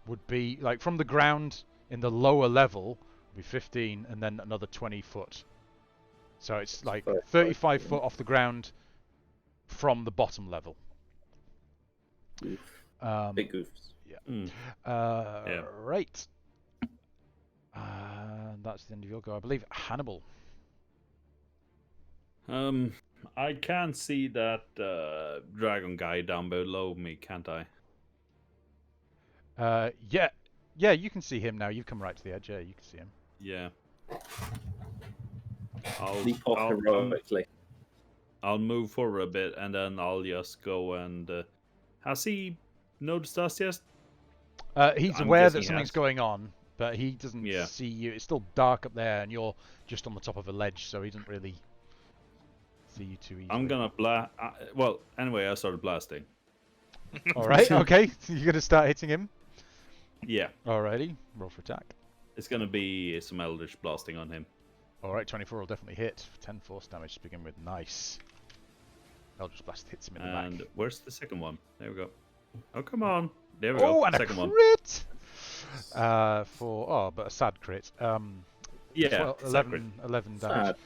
would be like from the ground in the lower level would be 15, and then another 20 foot. So it's like 35 foot off the ground from the bottom level. Oof. Um, Big goofs. Mm. Yeah. Right. That's the end of your go, I believe. Hannibal. I can see that dragon guy down below me, can't I? Yeah, you can see him now. You've come right to the edge. Yeah, you can see him. Yeah. Leap off heroically. I'll move forward a bit, and then I'll just go and... has he noticed us yet? He's I'm aware guessing that he something's has. going on, but he doesn't Yeah. see you. It's still dark up there, and you're just on the top of a ledge, so he doesn't really see you too easily. I'm gonna blast... well, anyway, I started blasting. All right, okay. So you're gonna start hitting him. Yeah. Alrighty, roll for attack. It's gonna be some Eldritch blasting on him. Alright, 24 will definitely hit. 10 force damage to begin with. Nice. Eldritch Blast hits him in the back. And where's the second one? There we go. Oh, come on. There we Oh, go. and Second a one. crit! But a sad crit. Yeah, 11 damage. Sad.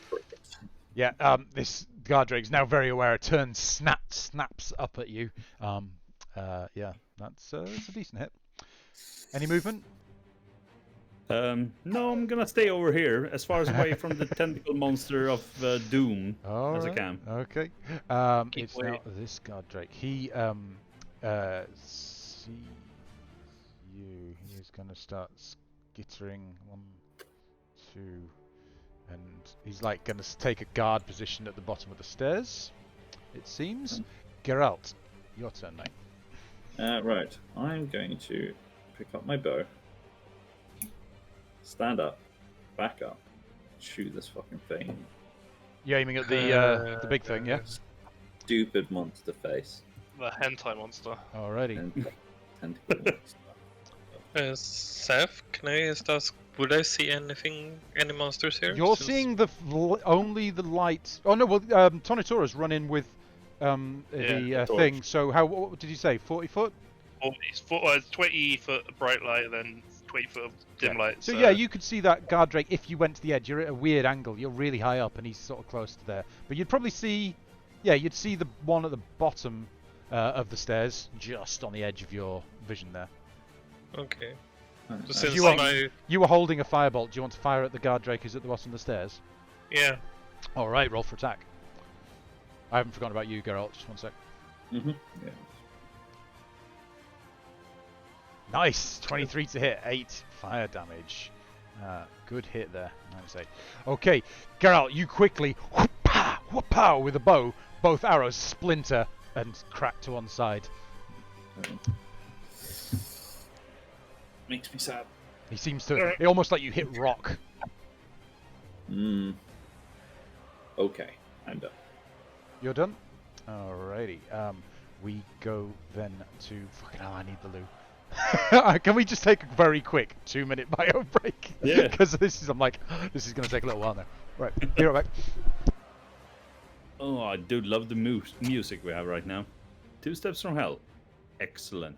Yeah, this Guardrake's now very aware. Turns, snaps up at you. Yeah, that's a decent hit. Any movement? No, I'm gonna stay over here, as far as away from the tentacle monster of Doom as I can. Okay. It's now this Guardrake. He sees you. He's gonna start skittering. 1, 2, and he's like gonna take a guard position at the bottom of the stairs. It seems. Geralt, your turn, mate. Right. I'm going to pick up my bow. Stand up, back up, shoot this fucking thing. You're aiming at the big thing, yeah? Stupid monster face. The hentai monster. Alrighty. And tentacle monster. Seth, can I just ask, would I see any monsters here? You're seeing only the light. Oh no, well, Tonitura's run in with the thing. So what did you say? 40 foot? 20 foot bright light, then 20 foot of dim light. So yeah, you could see that Guardrake if you went to the edge. You're at a weird angle. You're really high up, and he's sort of close to there. But you'd probably see, you'd see the one at the bottom of the stairs, just on the edge of your vision there. Okay. So since you were holding a firebolt. Do you want to fire at the Guardrake who's at the bottom of the stairs? Yeah. All right, roll for attack. I haven't forgotten about you, Geralt. Just 1 sec. Yeah. Nice! 23 to hit, 8 fire damage. Good hit there, I would say. Okay, Geralt, you quickly whoop-pow with a bow. Both arrows splinter and crack to one side. Makes me sad. He seems to... It almost like you hit rock. Okay, I'm done. You're done? Alrighty. We go then to... Fucking hell, I need the loo. Can we just take a very quick 2-minute bio break? Yeah. Because this is going to take a little while now. Right, be right back. Oh, I do love the music we have right now. 2 Steps from Hell. Excellent.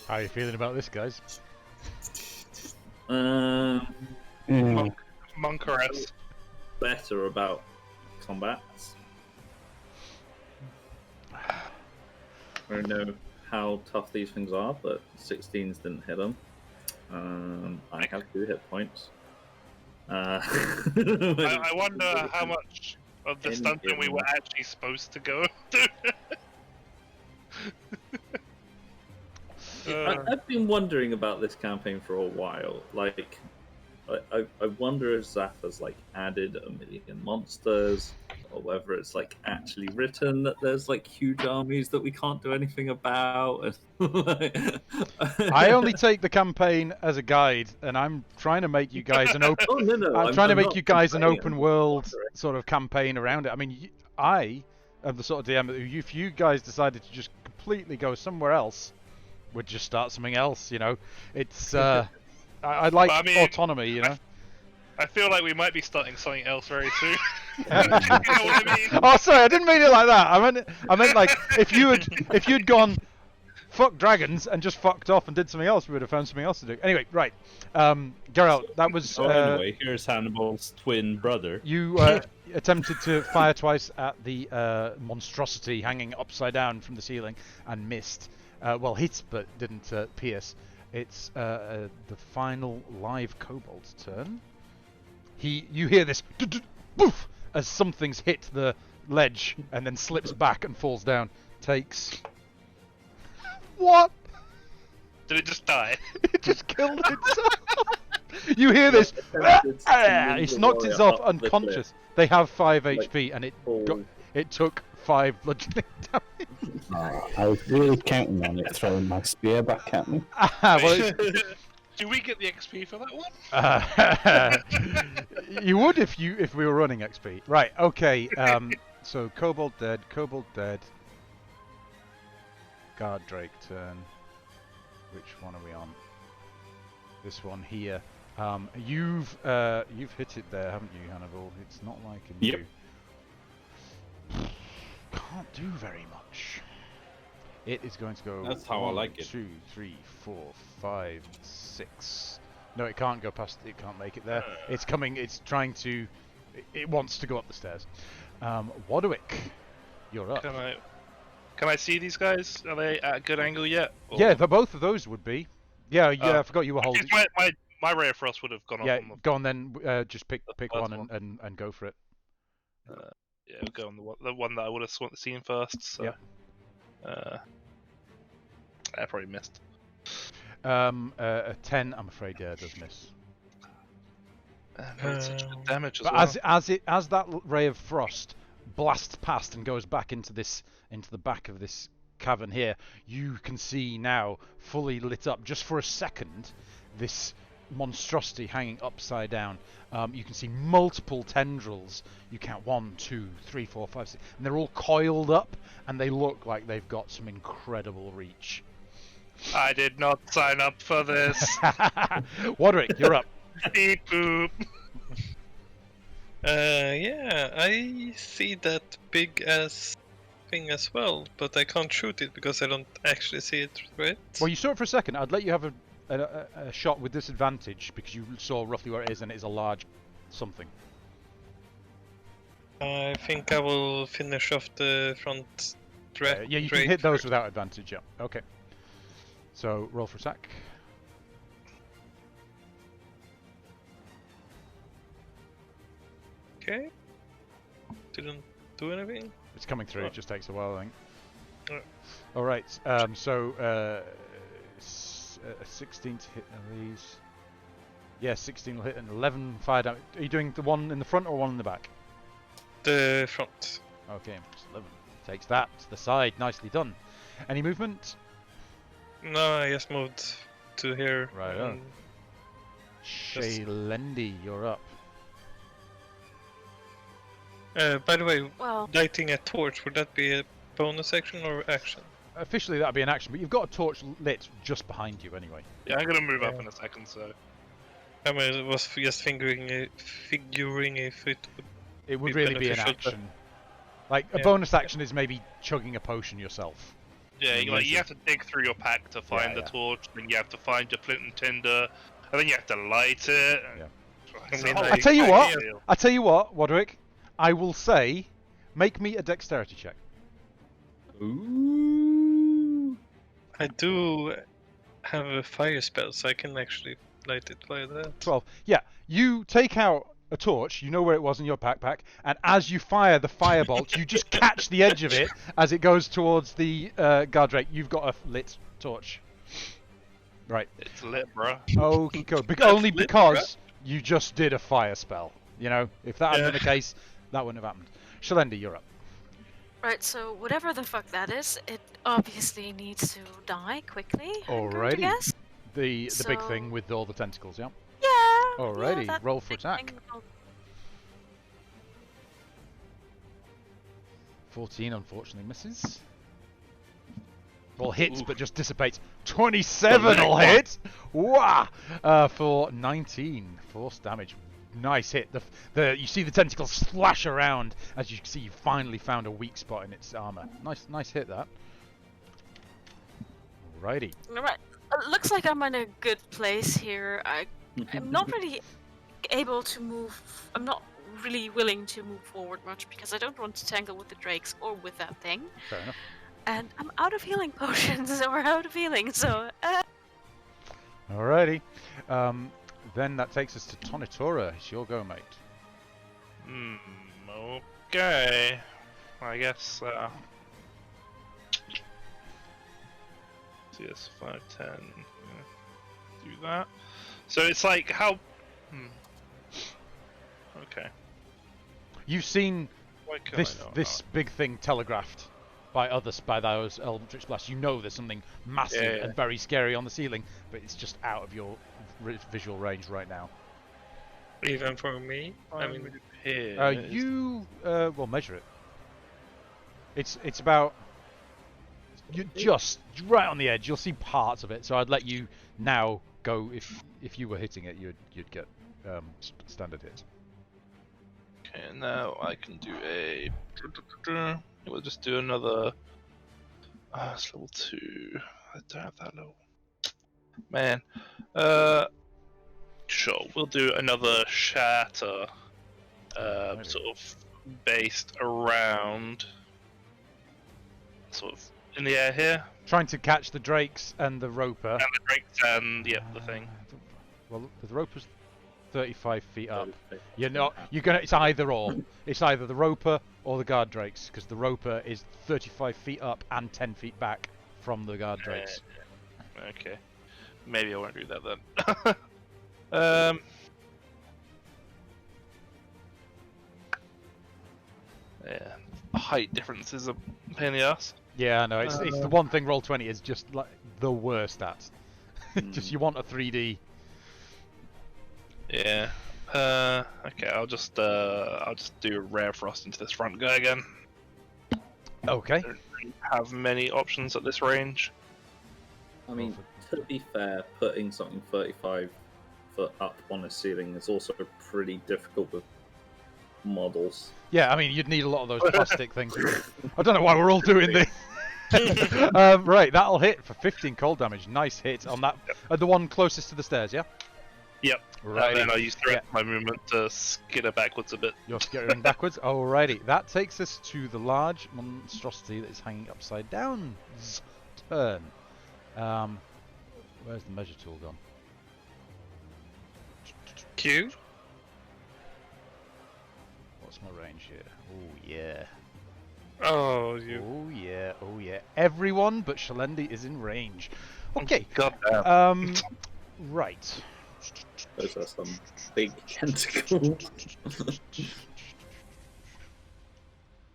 How are you feeling about this, guys? Monkeress. Better about combat. I don't know how tough these things are, but 16s didn't hit them. I have 2 hit points. I wonder how much of the stunting we were actually supposed to go through. I've been wondering about this campaign for a while. Like, I wonder if Zaf has like added 1 million monsters, or whether it's like actually written that there's like huge armies that we can't do anything about. I only take the campaign as a guide, and I'm trying to make you guys an open. Oh no! I'm trying to make you guys an complaining, open world sort of campaign around it. I mean, I am the sort of DM that if you guys decided to just completely go somewhere else, would just start something else. You know, it's I like autonomy. You know. I feel like we might be starting something else very soon. You know what I mean? Oh, sorry, I didn't mean it like that. I meant like if you'd gone fuck dragons and just fucked off and did something else, we would have found something else to do. Anyway, right, Geralt, that was. Anyway, here's Hannibal's twin brother. You attempted to fire twice at the monstrosity hanging upside down from the ceiling and missed. Well, hit but didn't pierce. It's the final live kobold's turn. You hear this boof as something's hit the ledge and then slips back and falls down. Takes what? Did it just die? It just killed itself. You hear this? It's knocked itself unconscious. They have 5 HP and it took 5 bludgeoning damage. I was really counting on it throwing my spear back at me. Well, do we get the XP for that one? You would if we were running XP. Right, okay. So Kobold dead, Guard Drake turn. Which one are we on? This one here. You've hit it there, haven't you, Hannibal? It's not like Yep. Can't do very much. It is going to go. That's how I like it. 2, 3, 4, 5, 6. No, it can't go past. It can't make it there. It's coming. It's trying to. It wants to go up the stairs. Wadwick, you're up. Can I see these guys? Are they at a good angle yet? Or... Yeah, both of those would be. Yeah, I forgot you were holding. My Ray of Frost would have gone on. Yeah, go on then. Just pick one and go for it. Yeah, we'll go on the one that I would have seen first. So. Yeah. I probably missed. A 10, I'm afraid, does miss. Such good damage as but well. as that ray of frost blasts past and goes back into the back of this cavern here, you can see now, fully lit up, just for a second, this monstrosity hanging upside down. You can see multiple tendrils. You count 1, 2, 3, 4, 5, 6, and they're all coiled up, and they look like they've got some incredible reach. I did not sign up for this. Wadrick, you're up. Beep boop. Yeah, I see that big ass thing as well, but I can't shoot it because I don't actually see it, right? Well, you saw it for a second. I'd let you have a shot with disadvantage because you saw roughly where it is, and it is a large something. I think I will finish off the front threat. Yeah, you can hit those without advantage, yeah. Okay. So, roll for attack. Okay. Didn't do anything. It's coming through, it just takes a while, I think. Alright. Alright, so, 16 to hit these. Yeah, 16 will hit and 11 fire damage. Are you doing the one in the front or one in the back? The front. Okay, so 11. Takes that to the side, nicely done. Any movement? No, I just moved to here. Right on. Shaylendi, you're up. By the way, Well, lighting a torch, would that be a bonus action or action? Officially that'd be an action, but you've got a torch lit just behind you anyway. Yeah, I'm gonna move up in a second, so... I mean, it was just figuring if it would be really be an beneficial action. Like, a bonus action is maybe chugging a potion yourself. Yeah, you have to dig through your pack to find the torch, then you have to find your flint and tinder, and then you have to light it. Yeah. I tell you what, Wadrick, I will say, make me a dexterity check. Ooh. I do have a fire spell, so I can actually light it by that. 12. Yeah, you take out a torch, you know where it was in your backpack, and as you fire the firebolt, you just catch the edge of it as it goes towards the guard rate. You've got a lit torch. Right. It's lit, bro. Okay, only because you just did a fire spell. You know, if that had been the case, that wouldn't have happened. Shalendi, you're up. Right, so whatever the fuck that is, it obviously needs to die quickly. Alrighty. Guess. The big thing with all the tentacles, yeah? Yeah. Alrighty, yeah, roll for attack. 14 unfortunately misses. Well, hits, but just dissipates. 27 will hit! Wow! For 19 force damage. Nice hit. You see the tentacles slash around as you see you finally found a weak spot in its armor. Nice hit that. Alrighty. Alright. Looks like I'm in a good place here. I'm not really able to move. I'm not really willing to move forward much because I don't want to tangle with the drakes or with that thing. Fair enough. And I'm out of healing potions, or out of healing, so... Alrighty. Then that takes us to Tonitora. It's your go, mate. Okay. I guess, CS 510. Do that. So it's like, how... Okay. You've seen this big thing telegraphed by those Eldritch Blasts. You know there's something massive and very scary on the ceiling, but it's just out of your visual range right now. Even for me? I mean, here. You well, measure it. It's about just right on the edge. You'll see parts of it, so I'd let you now go. If you were hitting it, you'd get standard hit. Okay, now I can do a. We'll just do another. It's level 2. I don't have that level. Man. Sure, we'll do another shatter. Sort of based around. Sort of in the air here. Trying to catch the drakes and the roper. And the drakes and the thing. Well, the roper's 35 feet up. It's either or. It's either the roper or the guard drakes, because the roper is 35 feet up and 10 feet back from the guard drakes. Okay. Maybe I won't do that then. Yeah. Height difference is a pain in the ass. Yeah, I know. It's the one thing Roll20 is just like the worst at. Just you want a 3D. Yeah. Okay, I'll just do a rare frost into this front guy again. Okay. I don't really have many options at this range. I mean, to be fair, putting something 35 foot up on a ceiling is also pretty difficult with models. Yeah, I mean, you'd need a lot of those plastic things. I don't know why we're all doing this. Right, that'll hit for 15 cold damage. Nice hit on that. The one closest to the stairs, yeah? Yep. Right. And then I use the rest of my movement to skitter backwards a bit. You're skittering backwards? Alrighty. That takes us to the large monstrosity that is hanging upside down. Turn. Where's the measure tool gone? Q? What's my range here? Oh, yeah. Oh, you. Oh, yeah. Oh, yeah. Everyone but Shalendi is in range. Okay. Goddamn. Right. Those are some big tentacles.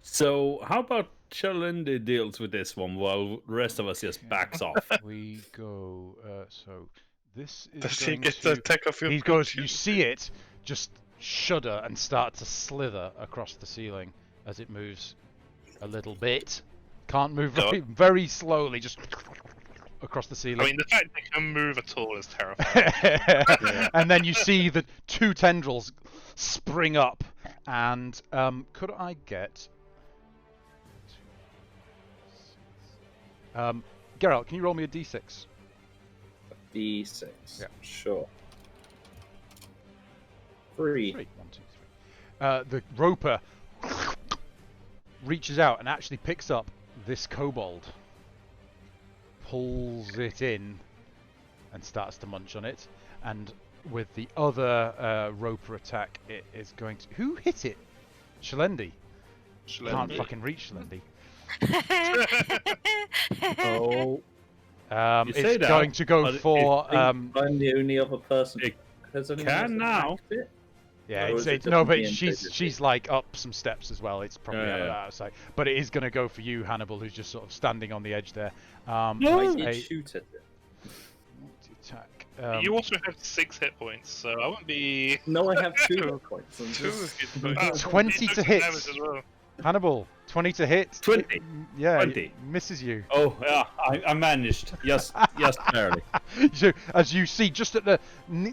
So, how about Shalendi deals with this one while the rest of us just backs off? We go. So this is. Does he going get to... the attack of your He goes. You see it just shudder and start to slither across the ceiling as it moves a little bit. Can't move very slowly. Just across the ceiling. I mean, the fact they can move at all is terrifying. And then you see the two tendrils spring up, and could I get? Geralt, can you roll me a d6? D6. Yeah. Sure. 3. 1, 2, 3. The roper reaches out and actually picks up this kobold, pulls it in, and starts to munch on it. And with the other roper attack, it is going to. Who hit it? Shalendi. Can't fucking reach Shalendi. Oh. It's going to go for. I'm the only other person. It can now. Yeah, Or it's, is it it's just no, but me and she's like up some steps as well. It's probably Yeah. outside, but it is going to go for you, Hannibal, who's just sort of standing on the edge there. I That's did a shoot at it. multi-attack. You also have 6 hit points, so I wouldn't be No, I have 2 hit points. I'm 2 just- hit points. 20 You to took hit. damage as well. Hannibal, 20 to hit. 20? It- yeah, 20. it misses you. Oh yeah, I managed. Just barely. So as you see, just at the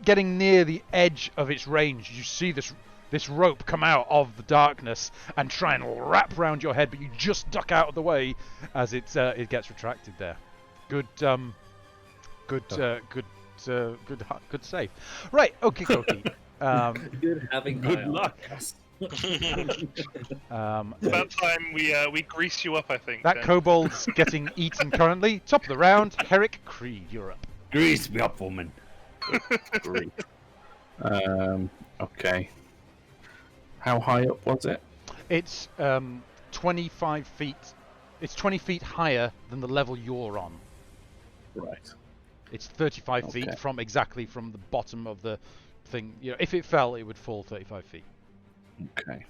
getting near the edge of its range, you see this rope come out of the darkness and try and wrap around your head, but you just duck out of the way as it gets retracted there. Good save. Right, okay, dokie. Good having Good eye on luck. us. It's about time we grease you up, I think. That then. kobold's getting eaten currently. Top of the round, Herrick Creed, you're up. Grease me up, woman. Great. Okay. How high up was it? It's 25 feet. It's 20 feet higher than the level you're on. Right. It's 35 Okay. feet from the bottom of the thing. You know, if it fell, it would fall 35 feet. Okay.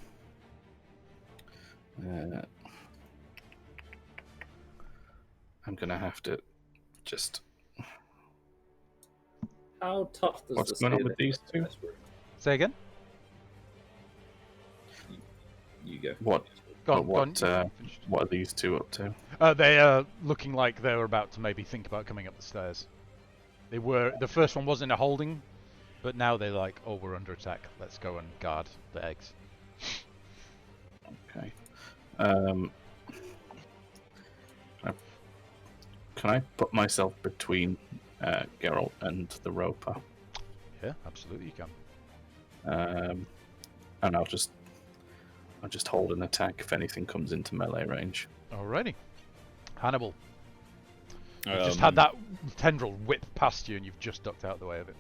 I'm gonna have to just. How tough does What's this going on ceiling with these look in two? this room? Say again. You go. What? Go on, what? go on. Finished. What are these two up to? They are looking like they were about to maybe think about coming up the stairs. They were. The first one was in a holding, but now they're like, oh, we're under attack. Let's go and guard the eggs. Okay. Can I put myself between Geralt and the roper? Yeah, absolutely, you can. And I'll just hold an attack if anything comes into melee range. Alrighty. Hannibal, you've just had that tendril whip past you and you've just ducked out of the way of it.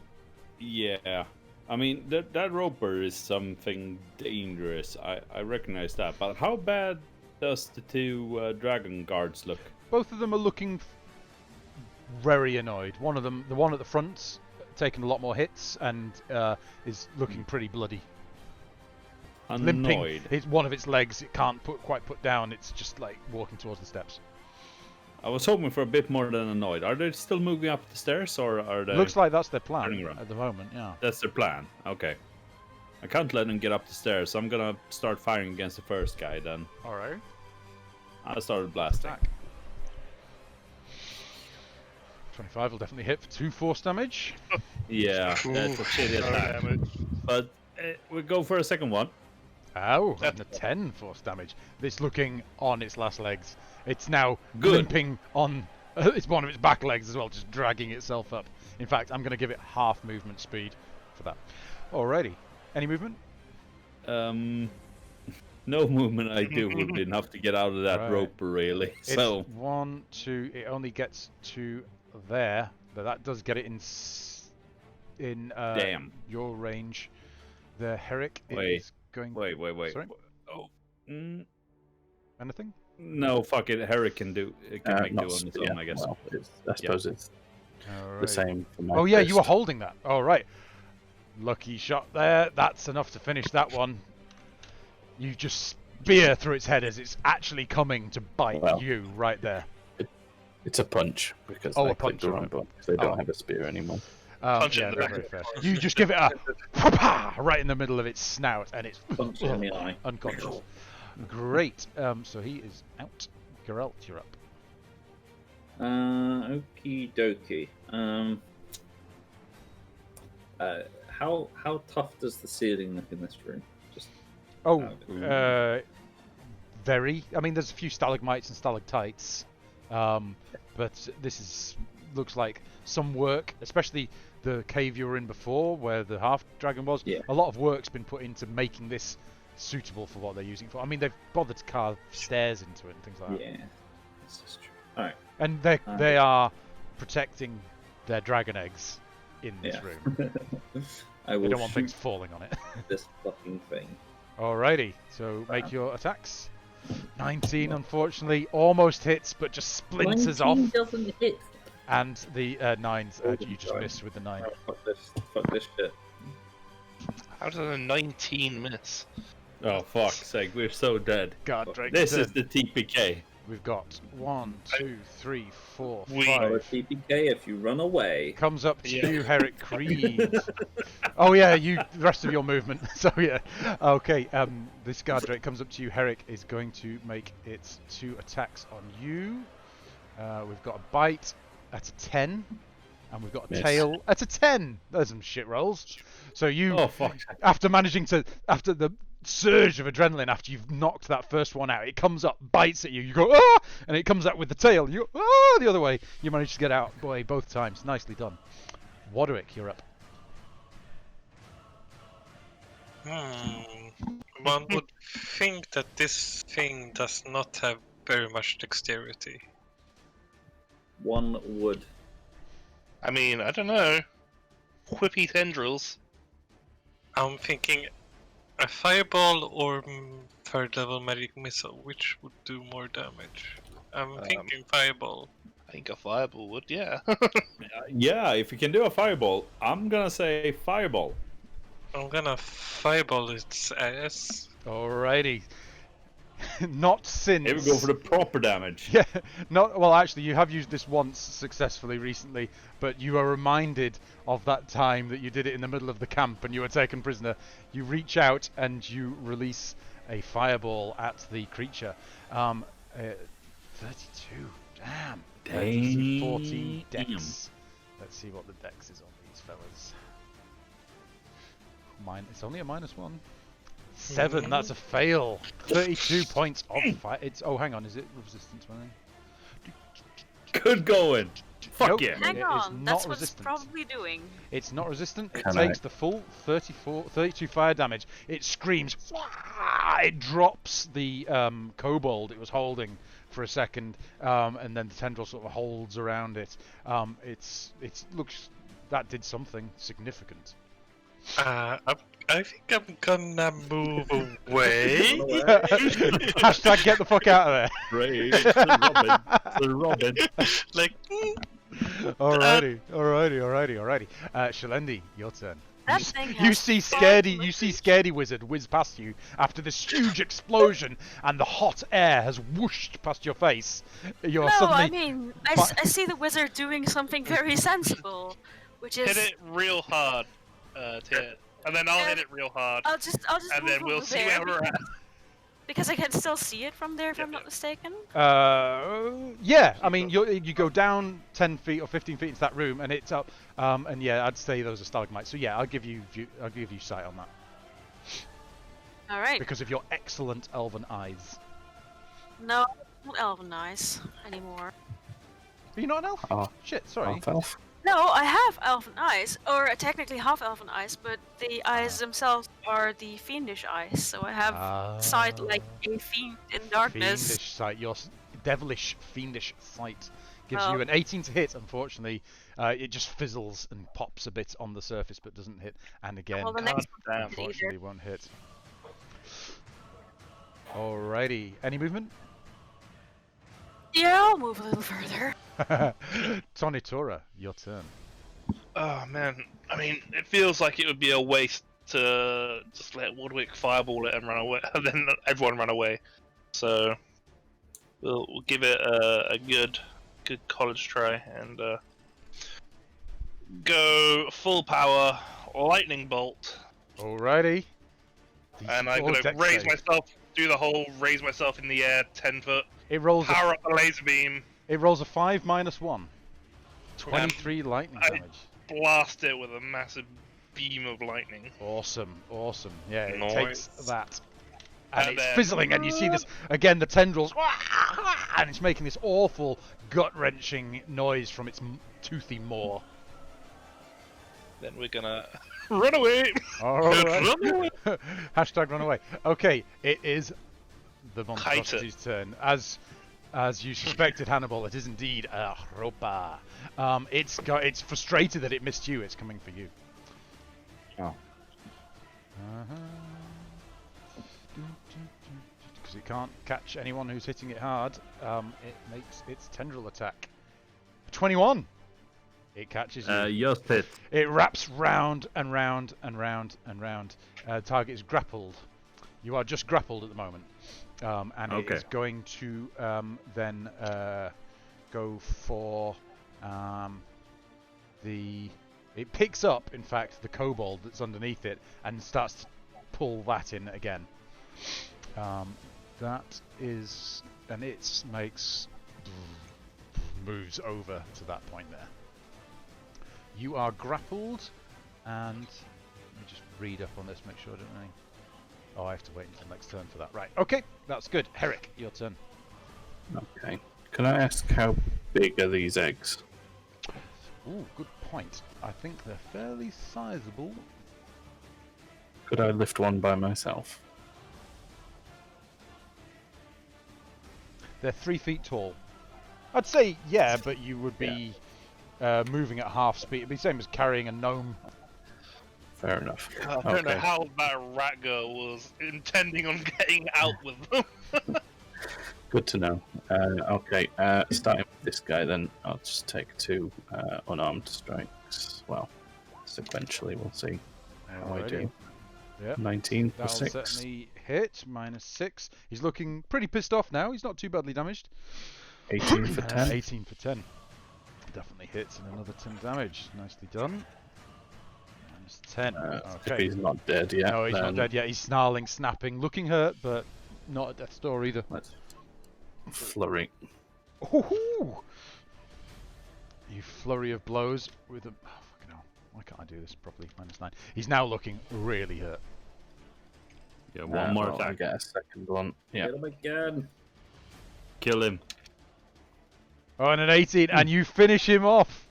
Yeah. I mean, that roper is something dangerous. I recognize that. But how bad does the two dragon guards look? Both of them are looking very annoyed. One of them, the one at the front's taken a lot more hits and is looking pretty bloody. Limping. Annoyed. It's one of its legs. It can't quite put down. It's just like walking towards the steps. I was hoping for a bit more than annoyed. Are they still moving up the stairs, or are they? Looks like that's their plan turning around? at the moment. Yeah. That's their plan. Okay. I can't let them get up the stairs, so I'm gonna start firing against the first guy. Then All right. I started blasting. Attack. 25 will definitely hit for 2 force damage. Yeah, that's a shitty attack. But we go for a second one. Ow, and a 10 force damage. It's looking on its last legs. It's now Good. limping on it's one of its back legs as well, just dragging itself up. In fact, I'm going to give it half movement speed for that. Alrighty. Any movement? No movement I do would be enough to get out of that Right. rope, really. It's So 1, 2. It only gets to there, but that does get it in damn. your range. The Herrick Wait. is going. Wait. Sorry? Oh. Anything? No, fuck it. Harry can make do on his own, I guess. Well, I suppose it's Alright. the same for my Oh yeah, you were fist. holding that. All right. Lucky shot there. That's enough to finish that one. You just spear through its head as it's actually coming to bite Well. you right there. It's a punch because Oh, I a clicked punch, the wrong right. button. They don't Oh. have a spear anymore. Punch it Yeah, in the they're back very of fair. the head. You just give it a pa right in the middle of its snout, and it's Punch in the eye. unconscious. Great. So he is out. Geralt, you're up. Okie dokie. How tough does the ceiling look in this room? Just Oh, Okay. very. I mean, there's a few stalagmites and stalactites, but this looks like some work, especially the cave you were in before, where the half dragon was. Yeah. A lot of work's been put into making this suitable for what they're using it for. I mean, they've bothered to carve stairs into it and things like that. yeah, this is true. All right. And they are protecting their dragon eggs in this Yeah. room. I They will don't want shoot things falling on it. this fucking thing. Alrighty, so make your attacks. 19, unfortunately, almost hits, but just splinters off. 19 doesn't hit. And the 9s, Oh, you just sorry. missed with the 9. Oh, fuck this shit. How does a 19 miss? Oh fuck's sake, we're so dead. God, Drake. This is the TPK. We've got 1, 2, 3, 4, We- 5. Or a TPK if you run away. Comes up to Yeah. you, Herrick Creed. Oh yeah, you. The rest of your movement. So yeah. Okay. This guard Drake comes up to you. Herrick is going to make its 2 attacks on you. We've got a bite at a 10, and we've got a Miss. tail at a 10. There's some shit rolls. So you, Oh fuck. after the surge of adrenaline after you've knocked that first one out, it comes up, bites at you, you go ah, and it comes out with the tail, you go ah, the other way. You manage to get out both times. Nicely done. Wadwick, you're up. One would think that this thing does not have very much dexterity. One would. I mean, I don't know. Whippy tendrils. I'm thinking a fireball or third level magic missile, which would do more damage. I'm thinking fireball. I think a fireball would, yeah. Yeah, if you can do a fireball, I'm gonna say fireball. I'm gonna fireball its ass. Alrighty. Not since. Here we go for the proper damage. Yeah, not well. Actually, you have used this once successfully recently, but you are reminded of that time that you did it in the middle of the camp and you were taken prisoner. You reach out and you release a fireball at the creature. 32. Damn. 14 dex. Let's see what the dex is on these fellas. It's only a -1. 7, that's a fail. 32 points of fire. It's hang on, is it resistance running? Good going. Fuck Nope. yeah. Hang It is on, not that's what it's resistant. probably doing. It's not resistant. It Can I- takes the full 32 fire damage. It screams. It drops the kobold it was holding for a second, and then the tendril sort of holds around it. It looks that did something significant. I think I'm gonna move away. Hashtag get the fuck out of there. Great. The Robin. Like, Alrighty. Shalendi, your turn. That thing You has see five Scaredy Wizard whiz past you after this huge explosion, and the hot air has whooshed past your face. You're No, suddenly. I mean, I see the wizard doing something very sensible, which is Hit it real hard, Tia. And then I'll hit it real hard. I'll just And move then we'll over see there where we're at. because I can still see it from there if I'm Yep. not mistaken. Yeah, I mean, you go down 10 feet or 15 feet into that room, and it's up. And yeah, I'd say those are stalagmites. So yeah, I'll give you sight on that All right. because of your excellent elven eyes. No, not elven eyes anymore. Are you not an elf? Oh, Shit, sorry. half elf. No, I have elven eyes, or technically half elven eyes, but the eyes themselves are the fiendish eyes. So I have sight like a fiend in darkness. Fiendish sight. Your devilish, fiendish sight gives Oh. you an 18 to hit. Unfortunately, it just fizzles and pops a bit on the surface, but doesn't hit. And again, Well, the next Damn. one either. unfortunately, won't hit. Alrighty. Any movement? Yeah, I'll move a little further. Tonitora, your turn. Oh man, I mean, it feels like it would be a waste to just let Woodwick fireball it and run away, and then everyone run away. So we'll give it a good college try and go full power lightning bolt, Alrighty. and I'm gonna raise myself in the air 10 foot, It rolls. power up the laser beam, It rolls a 5 minus 1. 23 lightning I- damage. blast it with a massive beam of lightning. Awesome. Yeah, it Nice. takes that. And And it's then- fizzling, and you see this again. The tendrils, and it's making this awful, gut-wrenching noise from its toothy maw. Then we're gonna run away. All right. Run away. Hashtag run away. Okay, it is the Kite it. monstrosity's turn. As you suspected, Hannibal, it is indeed a ropa. It's frustrated that it missed you. It's coming for you. Oh. Because it can't catch anyone who's hitting it hard. It makes its tendril attack. 21. It catches you. Just hit. It wraps round and round and round and round. Target is grappled. You are just grappled at the moment. And it is going to then go for the... It picks up, in fact, the kobold that's underneath it and starts to pull that in again. That is... And it makes... moves over to that point there. You are grappled, and... Let me just read up on this, make sure I don't know. Oh, I have to wait until next turn for that. Right, okay, that's good. Herrick, your turn. Okay. Can I ask how big are these eggs? Ooh, good point. I think they're fairly sizable. Could I lift one by myself? They're 3 feet tall. I'd say, yeah, but you would be moving at half speed. It'd be the same as carrying a gnome. Fair enough. I don't know how that rat girl was intending on getting out with them. Good to know. Okay, starting with this guy then, I'll just take 2 unarmed strikes. Well, sequentially, we'll see how I do. Yep. 19 for That'll 6. certainly hit. -6. He's looking pretty pissed off now. He's not too badly damaged. 18 for 10. 18 for 10. Definitely hits and another 10 damage. Nicely done. -10. If Okay. he's not dead yet. No, he's not then dead yet. He's snarling, snapping, looking hurt, but not a death's door either. Let's flurry. Ooh! You flurry of blows with a... Oh, fucking hell. Why can't I do this properly? -9. He's now looking really hurt. Yeah, one more well, I attack. get a second one. Yeah. Get him again. Kill him. Oh, and an 18, and you finish him off!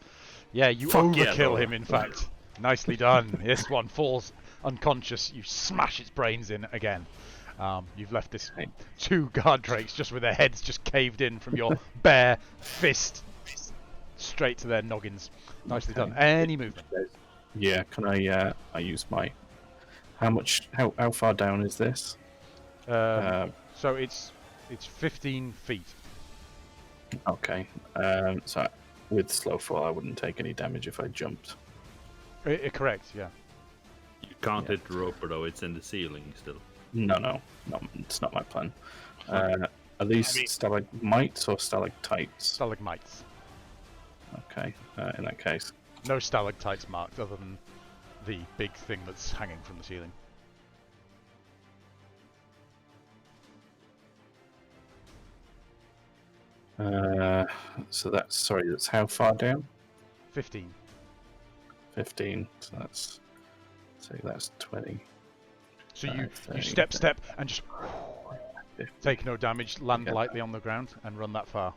Yeah, you Fuck yeah, overkill bro. him, in fact. Nicely done. This one falls unconscious. You smash its brains in again. You've left this 2 guard drakes just with their heads just caved in from your bare fist straight to their noggins. Nicely done. Any movement? Yeah, can I use my... How far down is this? So it's 15 feet. Okay. So with slow fall, I wouldn't take any damage if I jumped. Correct, yeah. You can't hit the roper though, it's in the ceiling still. No, it's not my plan. Are these stalagmites or stalactites? Stalagmites. Okay, in that case. No stalactites marked other than the big thing that's hanging from the ceiling. So that's how far down? 15. 15. So that's 20. So you 30, step and just 50. take no damage, land Okay. lightly on the ground, and run that far.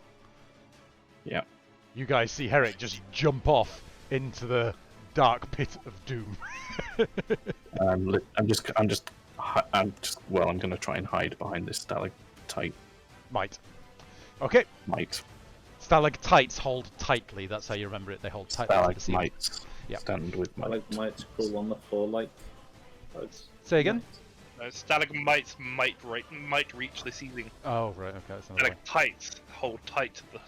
Yeah. You guys see Herrick just jump off into the dark pit of doom. I'm going to try and hide behind this stalactite. Okay. Mite. Stalactites hold tightly. That's how you remember it. They hold tightly to the ceiling. Stalagmites. Yep. Stand with I like mites crawl on the floor like bugs. Say again? Stalagmites might reach the ceiling. Oh, right. Okay. That's another way. Stalactites hold tight to the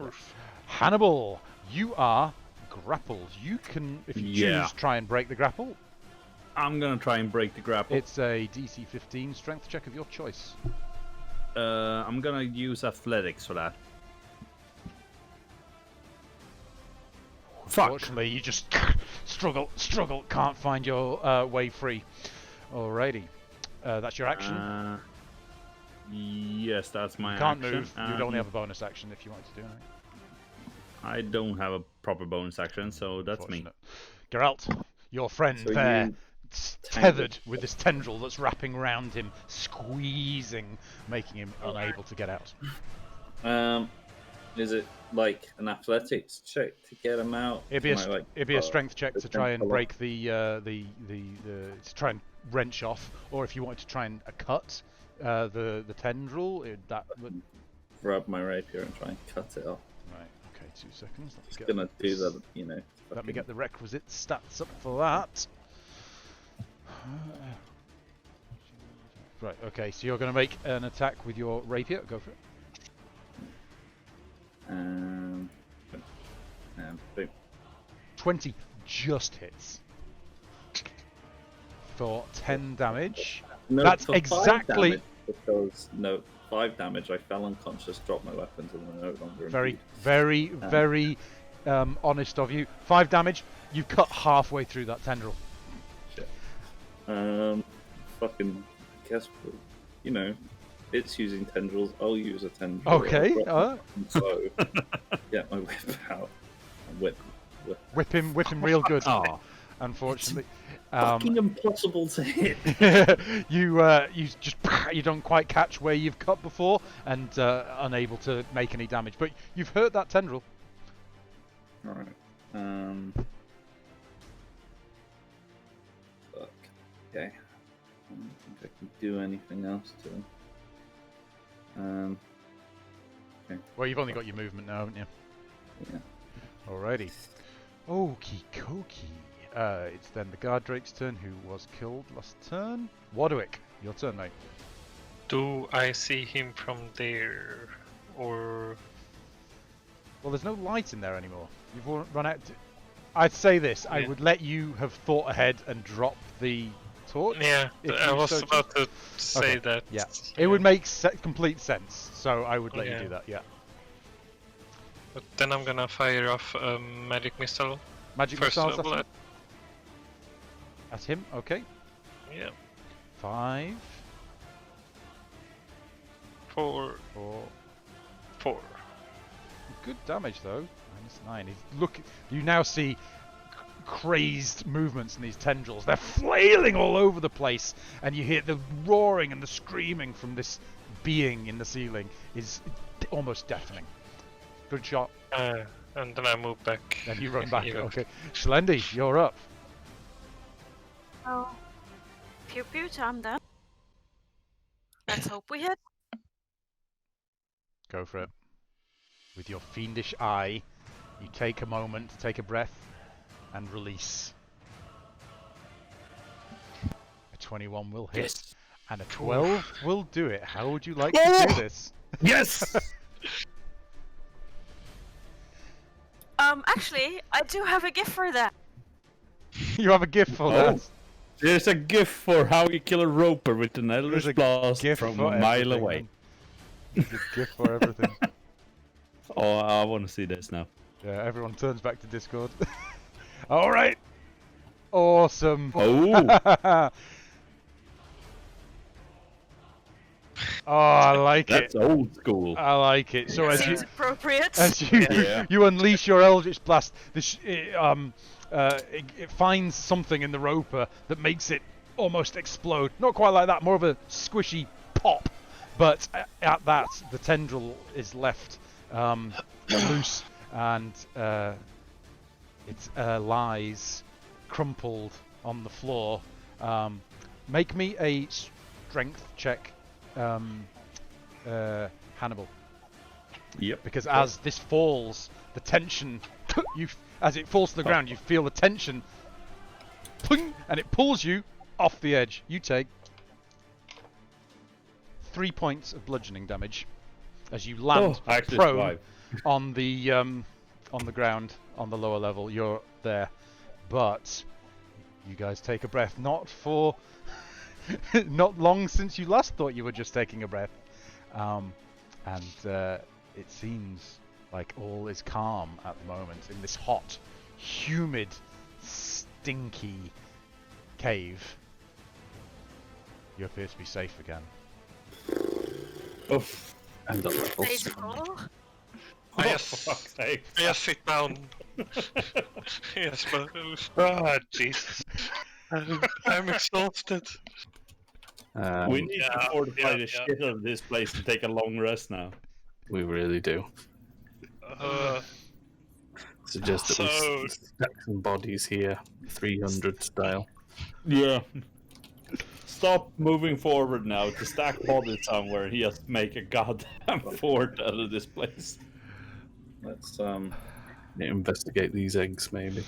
roof. Hannibal, you are grappled. You can, if you choose, try and break the grapple. I'm gonna try and break the grapple. It's a DC 15 strength check of your choice. I'm gonna use athletics for that. Fuck. Unfortunately, you just struggle, can't find your way free. Alrighty. That's your action. Yes, that's my Can't action. move. You'd only have a bonus action if you wanted to do anything. I don't have a proper bonus action, so that's me. Geralt, your friend So there, you tethered with this tendril that's wrapping around him, squeezing, making him unable to get out. Is it like an athletics check to get him out? It'd be Can I, a strength check to try and pull break to try and wrench off, or if you wanted to try and cut the tendril, that would. rub my rapier and try and cut it off? Right. Okay. 2 seconds. Let's Just get gonna do that, you know. Let me get the requisite stats up for that. Right, okay, so you're going to make an attack with your rapier. Go for it. Boom. 20 just hits for 10 damage. No, That's for 5 exactly- damage, because 5 damage. I fell unconscious, dropped my weapons, and were no longer. Very, imbued. very honest of you. 5 damage. You've cut halfway through that tendril. Shit. Fucking guess. It's using tendrils. I'll use a tendril. Okay. So, get my whip out. And whip. Whip him real good. Oh. Unfortunately. Fucking impossible to hit. You don't quite catch where you've cut before, and unable to make any damage. But you've hurt that tendril. All right. Fuck. Okay. I don't think I can do anything else to him. Okay. Well, you've only got your movement now, haven't you? Yeah. Alrighty. Okie dokie. It's then the guard drake's turn, who was killed last turn. Warwick, your turn, mate. Do I see him from there, or Well, there's no light in there anymore. You've run out. I'd say this. I Yeah. would let you have thought ahead and drop the torch. yeah? If I you was so about to say Okay, that. Yeah, it would make complete sense. So I would let you Yeah. do that. Yeah. But then I'm gonna fire off a magic missile. Magic First missiles level. at him. Okay. Yeah. 5, 4. 4. Good damage though. -9. You now see crazed movements in these tendrils. They're flailing all over the place, and you hear the roaring and the screaming from this being in the ceiling is almost deafening. Good shot. And then I move back. Then you run back. Even. Okay. Shalendi, you're up. Oh. Pew pew, I'm done. Let's hope we hit. Go for it. With your fiendish eye, you take a moment, take a breath, and release. A 21 will hit, Yes. and a 12 will do it. How would you like to do this? Yes. Actually, I do have a gift for that. You have a gift for Oh. that. There's a gift for how you kill a roper with an There's Eldritch a Blast gift from for a mile everything, away. man. There's a gift for everything. Oh, I want to see this now. Yeah, everyone turns back to Discord. All right. Awesome. Oh, Oh, I like that's it. old school. I like it. So as you Seems appropriate. Yeah. you unleash your Eldritch Blast, it finds something in the roper that makes it almost explode. Not quite like that, more of a squishy pop. But at that, the tendril is left loose, and it lies crumpled on the floor. Make me a strength check, Hannibal. Yep. Because as this falls, the tension, as it falls to the ground, you feel the tension, ping, and it pulls you off the edge. You take 3 points of bludgeoning damage as you land I actually prone survived. on the ground on the lower level. You're there, but you guys take a breath. Not for not long since you last thought you were just taking a breath, and it seems like all is calm at the moment in this hot, humid, stinky cave. You appear to be safe again. Oh, And the levels. Faithful. I for just, fuck's sake. I just sit down. Yes, but Jesus, I'm exhausted. We need to yeah, fortify yeah, the yeah. shit out of this place and take a long rest now. We really do. Suggest that So- we stack some bodies here, 300 style. Yeah. Stop moving forward now to stack bodies somewhere and just make a goddamn fort out of this place. Let's Investigate these eggs, maybe.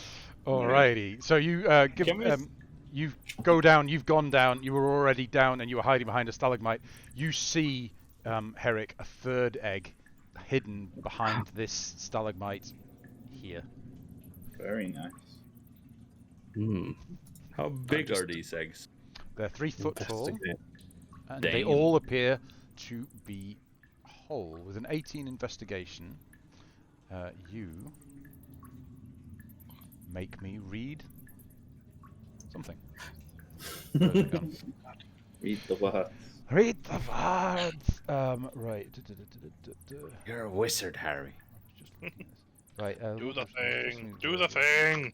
Alrighty. So you give Can we- you go down. You've gone down. You were already down, and you were hiding behind a stalagmite. You see, Herrick, a third egg hidden behind this stalagmite here. Very nice. Hmm. How big are these eggs? They're 3 foot tall, Investigate. and they Damn. all appear to be whole. With an 18 investigation, you make me read something. Where's it gone? Read the words. Read the words. Right. You're a wizard, Harry. Just looking at this. Right. Do the just thing. need Do to- the thing.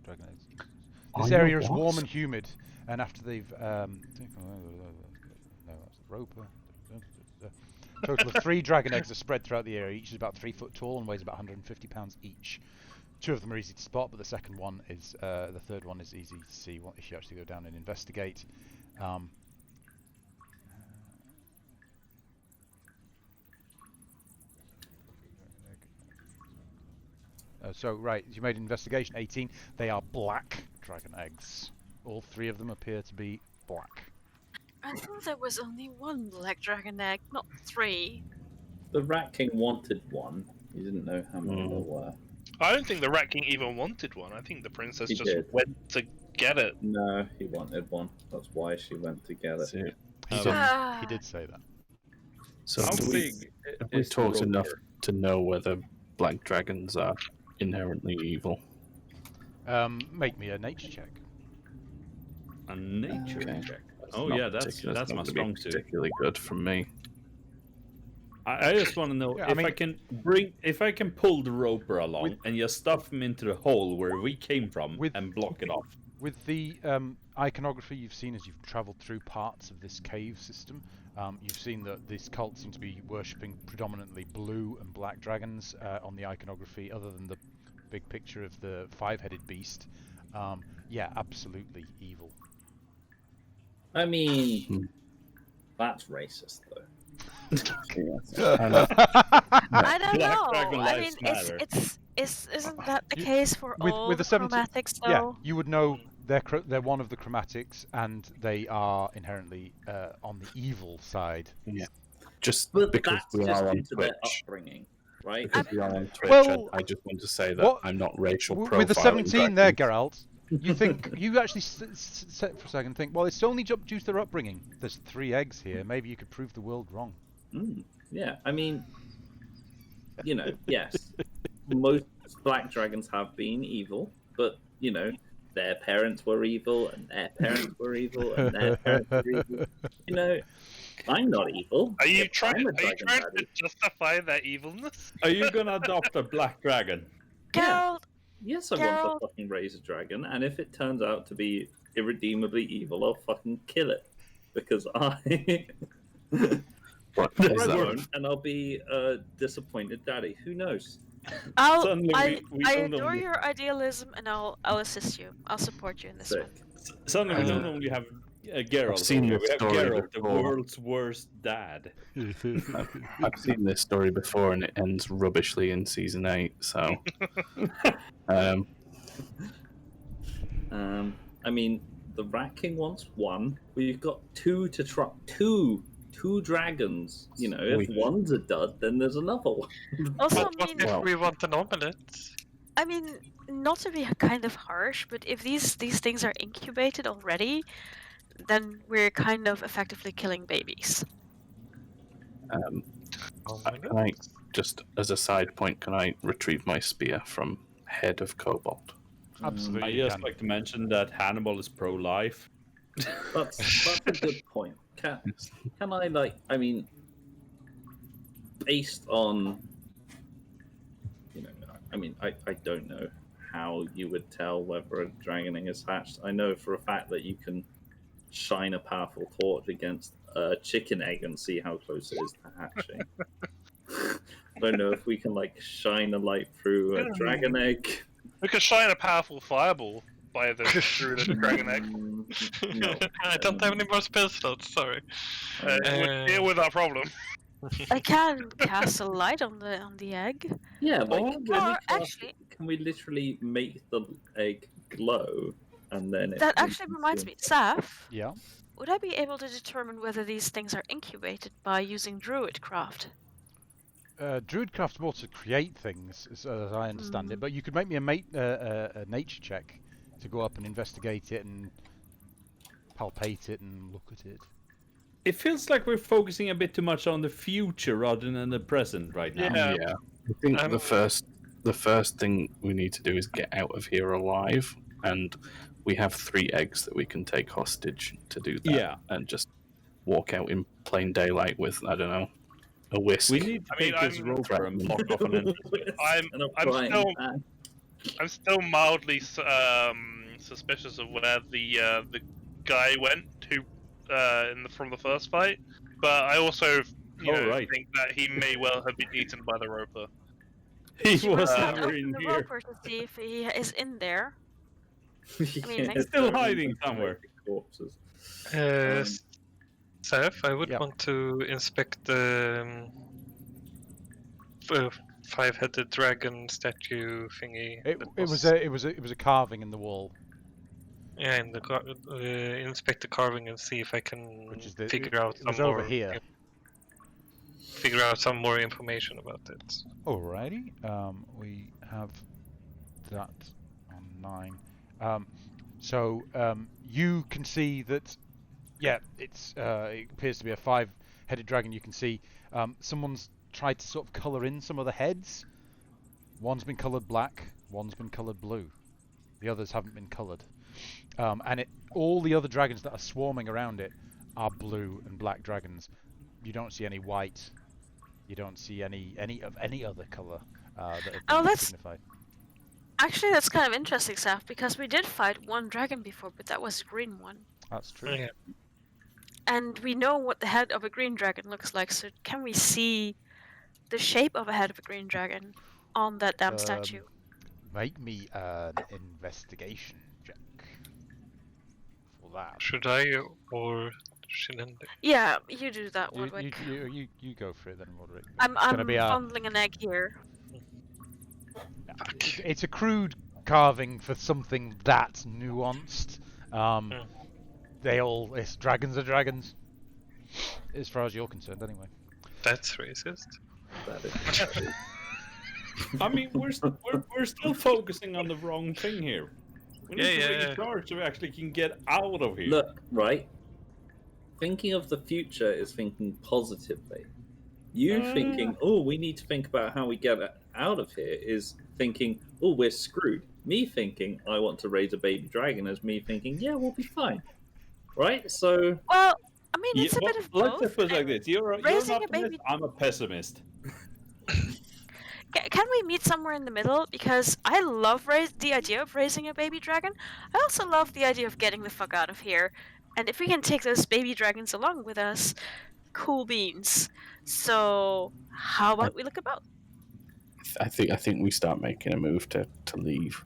Dragon eggs. Are This you area is what? warm and humid, and after they've no, that's the roper. Total of 3 dragon eggs are spread throughout the area. Each is about 3 foot tall and weighs about 150 pounds each. 2 of them are easy to spot, but the second one is the third one is easy to see if you actually go down and investigate. So right, you made an investigation. 18. They are black dragon eggs. All 3 of them appear to be black. I thought there was only 1 black dragon egg, not 3. The Rat King wanted one. He didn't know how many Hmm. there were. I don't think the Rat King even wanted one. I think the princess He just did. went to get it. No, he wanted one. That's why she went to get it. See, He, Um, did, Ah. he did say that. so How do we, big have we is the talked enough roper? to know whether black dragons are inherently evil? Make me a nature check. A nature Okay. check. That's Oh not yeah, that's particular- my not gonna be strong suit. Particularly good from me. I just want to know Yeah, if I can pull the roper along With- and just stuff him into the hole where we came from With- and block it off. With the iconography you've seen as you've travelled through parts of this cave system, you've seen that this cult seems to be worshipping predominantly blue and black dragons on the iconography, other than the big picture of the 5-headed beast. Yeah, absolutely evil. I mean, Hmm. that's racist, though. I don't Black know. dragon I lives mean, matter. isn't that the You- case for all with the the 17 chromatics, Yeah, though? you would know they're one of the chromatics, and they are inherently on the evil side. Just But because that's we just are on due to their Twitch. upbringing, right? Because we are on Twitch, Well, I just want to say that what- I'm not racial profiling. With the 17 there, dragons. Geralt, you think you actually sit for a second and think, well, it's only due to their upbringing. There's 3 eggs here. Maybe you could prove the world wrong. Yeah, I mean, yes, most black dragons have been evil, but, their parents were evil, and their parents were evil, and their parents were evil. I'm not evil. Are you If trying? I'm a Are you dragon trying to daddy. justify their evilness? Are you gonna adopt a black dragon? Geralt, Yes, I want to fucking raise a dragon, and if it turns out to be irredeemably evil, I'll fucking kill it. Because I... But Or is I that- won't, and I'll be a disappointed daddy. Who knows? Suddenly I we don't adore only- your idealism, and I'll assist you. I'll support you in this Sick. one. Suddenly we don't only have Geralt. I've seen over, this we have story Geralt, the before. world's worst dad. I've seen this story before, and it ends rubbishly in season 8. So, I mean, the Rat King wants one. We've got 2 to try. Two dragons. If one's a dud, then there's another one. Also, What I mean, if Well- we want an omelette? I mean, not to be kind of harsh, but if these things are incubated already, then we're kind of effectively killing babies. can I, just as a side point, can I retrieve my spear from Head of Cobalt? Absolutely, I you just can. like to mention that Hannibal is pro-life. That's a good point. Can I based on I don't know how you would tell whether a dragon egg is hatched. I know for a fact that you can shine a powerful torch against a chicken egg and see how close it is to hatching. I don't know if we can shine a light through a dragon egg. We could shine a powerful fireball by through the dragon egg. No. I don't have any more spell slots, sorry. It would deal with that problem. I can cast a light on the egg. Yeah, but Or actually, can we literally make the egg glow and then it that actually reminds me, Saf, Yeah. would I be able to determine whether these things are incubated by using Druidcraft? Druidcraft's more to create things, as I understand it. But you could make me a nature check to go up and investigate it and palpate it and look at it. It feels like we're focusing a bit too much on the future rather than the present right now. Yeah. I think the first thing we need to do is get out of here alive, and we have 3 eggs that we can take hostage to do that. Yeah. And just walk out in plain daylight with, I don't know, a whisk. We need to take this roper and block off an entrance. I'm still mildly suspicious of where the guy went who from the first fight, but I also think that he may well have been eaten by the roper. He was Open never in the here. roper to see if he is in there. I mean, He's still hiding somewhere. Corpses. Seth, I would want to inspect the 5-headed dragon statue thingy. It was a carving in the wall. Yeah, in the inspect the carving and see if I can figure out It was some over more. here. Figure out some more information about it. Alrighty. We have that on 9. So you can see that. Yeah, it appears to be a 5-headed dragon. You can see someone's tried to sort of colour in some of the heads. One's been coloured black, one's been coloured blue. The others haven't been coloured. And all the other dragons that are swarming around it are blue and black dragons. You don't see any white. You don't see any of any other colour that have been signified. Actually, that's kind of interesting, Saf, because we did fight one dragon before, but that was a green one. That's true. Yeah. And we know what the head of a green dragon looks like, so can we see the shape of a head of a green dragon on that damn statue? Make me an investigation check for that. Should I or shouldn't I? Yeah, you do that, Woodwick. You go for it then, Roderick. I'm fondling an egg here. It's a crude carving for something that nuanced. Dragons are dragons, as far as you're concerned, anyway. That's racist. That is. I mean, we're still focusing on the wrong thing here. We need to recharge so we actually can get out of here. Look, right. Thinking of the future is thinking positively. You thinking, oh, we need to think about how we get out of here is thinking, oh, we're screwed. Me thinking, I want to raise a baby dragon is me thinking, yeah, we'll be fine. Right? So. Well, I mean, it's a bit of both. Let's just put it like this. You're an optimist, I'm a pessimist. Can we meet somewhere in the middle? Because I love the idea of raising a baby dragon. I also love the idea of getting the fuck out of here. And if we can take those baby dragons along with us, cool beans. So, how about we look about? I think we start making a move to leave.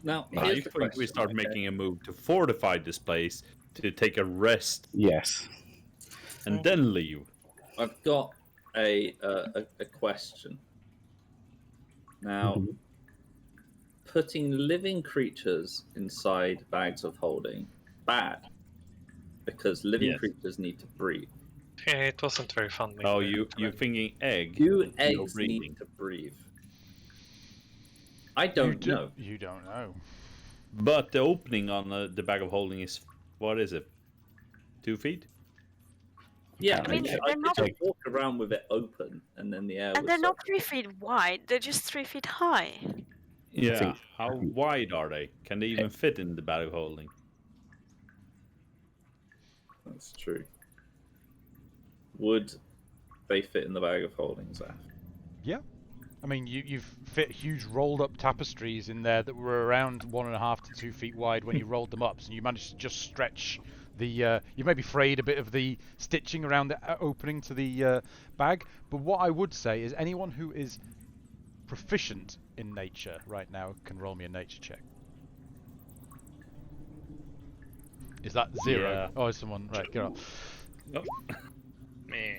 Now, I think we start making a move to fortify this place, to take a rest. Yes. And then leave. I've got a question. Now, putting living creatures inside bags of holding, bad. Because living creatures need to breathe. Yeah, it wasn't very fun. Oh, you're thinking egg. Do eggs need to breathe? I don't know. You don't know. But the opening on the bag of holding is, what is it? 2 feet? Yeah, I mean, I could just walk around with it open, and then the air. And they're not 3 feet wide; they're just 3 feet high. Yeah. How wide are they? Can they even fit in the bag of holding? That's true. Would they fit in the bag of holding, Zaf? Yeah. I mean, you've fit huge rolled-up tapestries in there that were around 1.5 to 2 feet wide when you rolled them up, so you managed to just stretch the. You maybe frayed a bit of the stitching around the opening to the bag. But what I would say is, anyone who is proficient in nature right now can roll me a nature check. Is that 0? Yeah. Oh, is someone right? Geralt. Nope.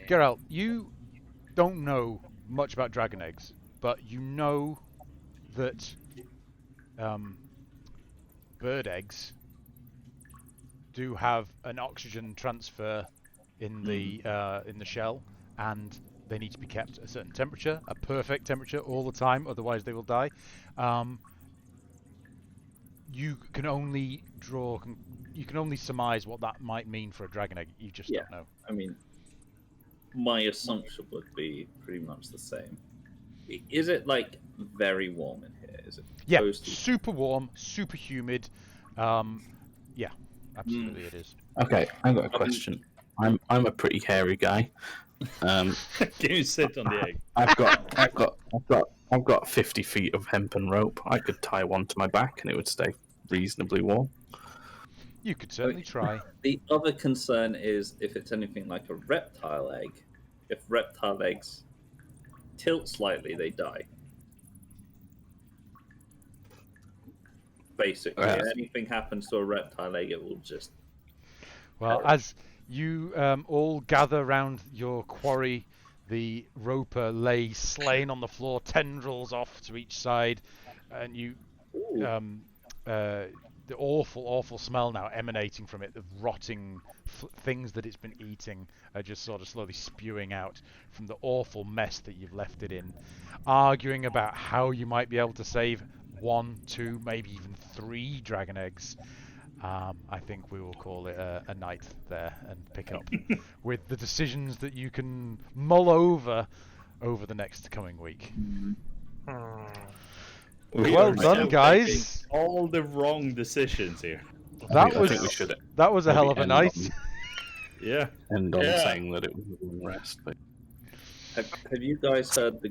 Geralt, you don't know much about dragon eggs, but you know that bird eggs do have an oxygen transfer in the shell, and they need to be kept at a certain temperature, a perfect temperature all the time, otherwise they will die. You can only surmise what that might mean for a dragon egg. You just don't know. I mean, my assumption would be pretty much the same. Is it like very warm in here? Is it super warm, super humid. Yeah, absolutely it is. Okay, I got a question. I'm a pretty hairy guy. Can you sit on the egg? I've got 50 feet of hempen rope. I could tie one to my back and it would stay reasonably warm. You could certainly try. The other concern is if it's anything like a reptile egg. If reptile eggs tilt slightly, they die. Basically, if anything happens to a reptile egg, it will just... Well, as you all gather round your quarry, the roper lay slain on the floor, tendrils off to each side, and you... the awful smell now emanating from it, the rotting things that it's been eating are just sort of slowly spewing out from the awful mess that you've left it in, arguing about how you might be able to save 1, 2, maybe even 3 dragon eggs. I think we will call it a night there and pick up with the decisions that you can mull over the next coming week. Well done, guys. All the wrong decisions here. I think we should. That was a hell of a night. Yeah. And on saying that it was a long rest. But... Have you guys heard the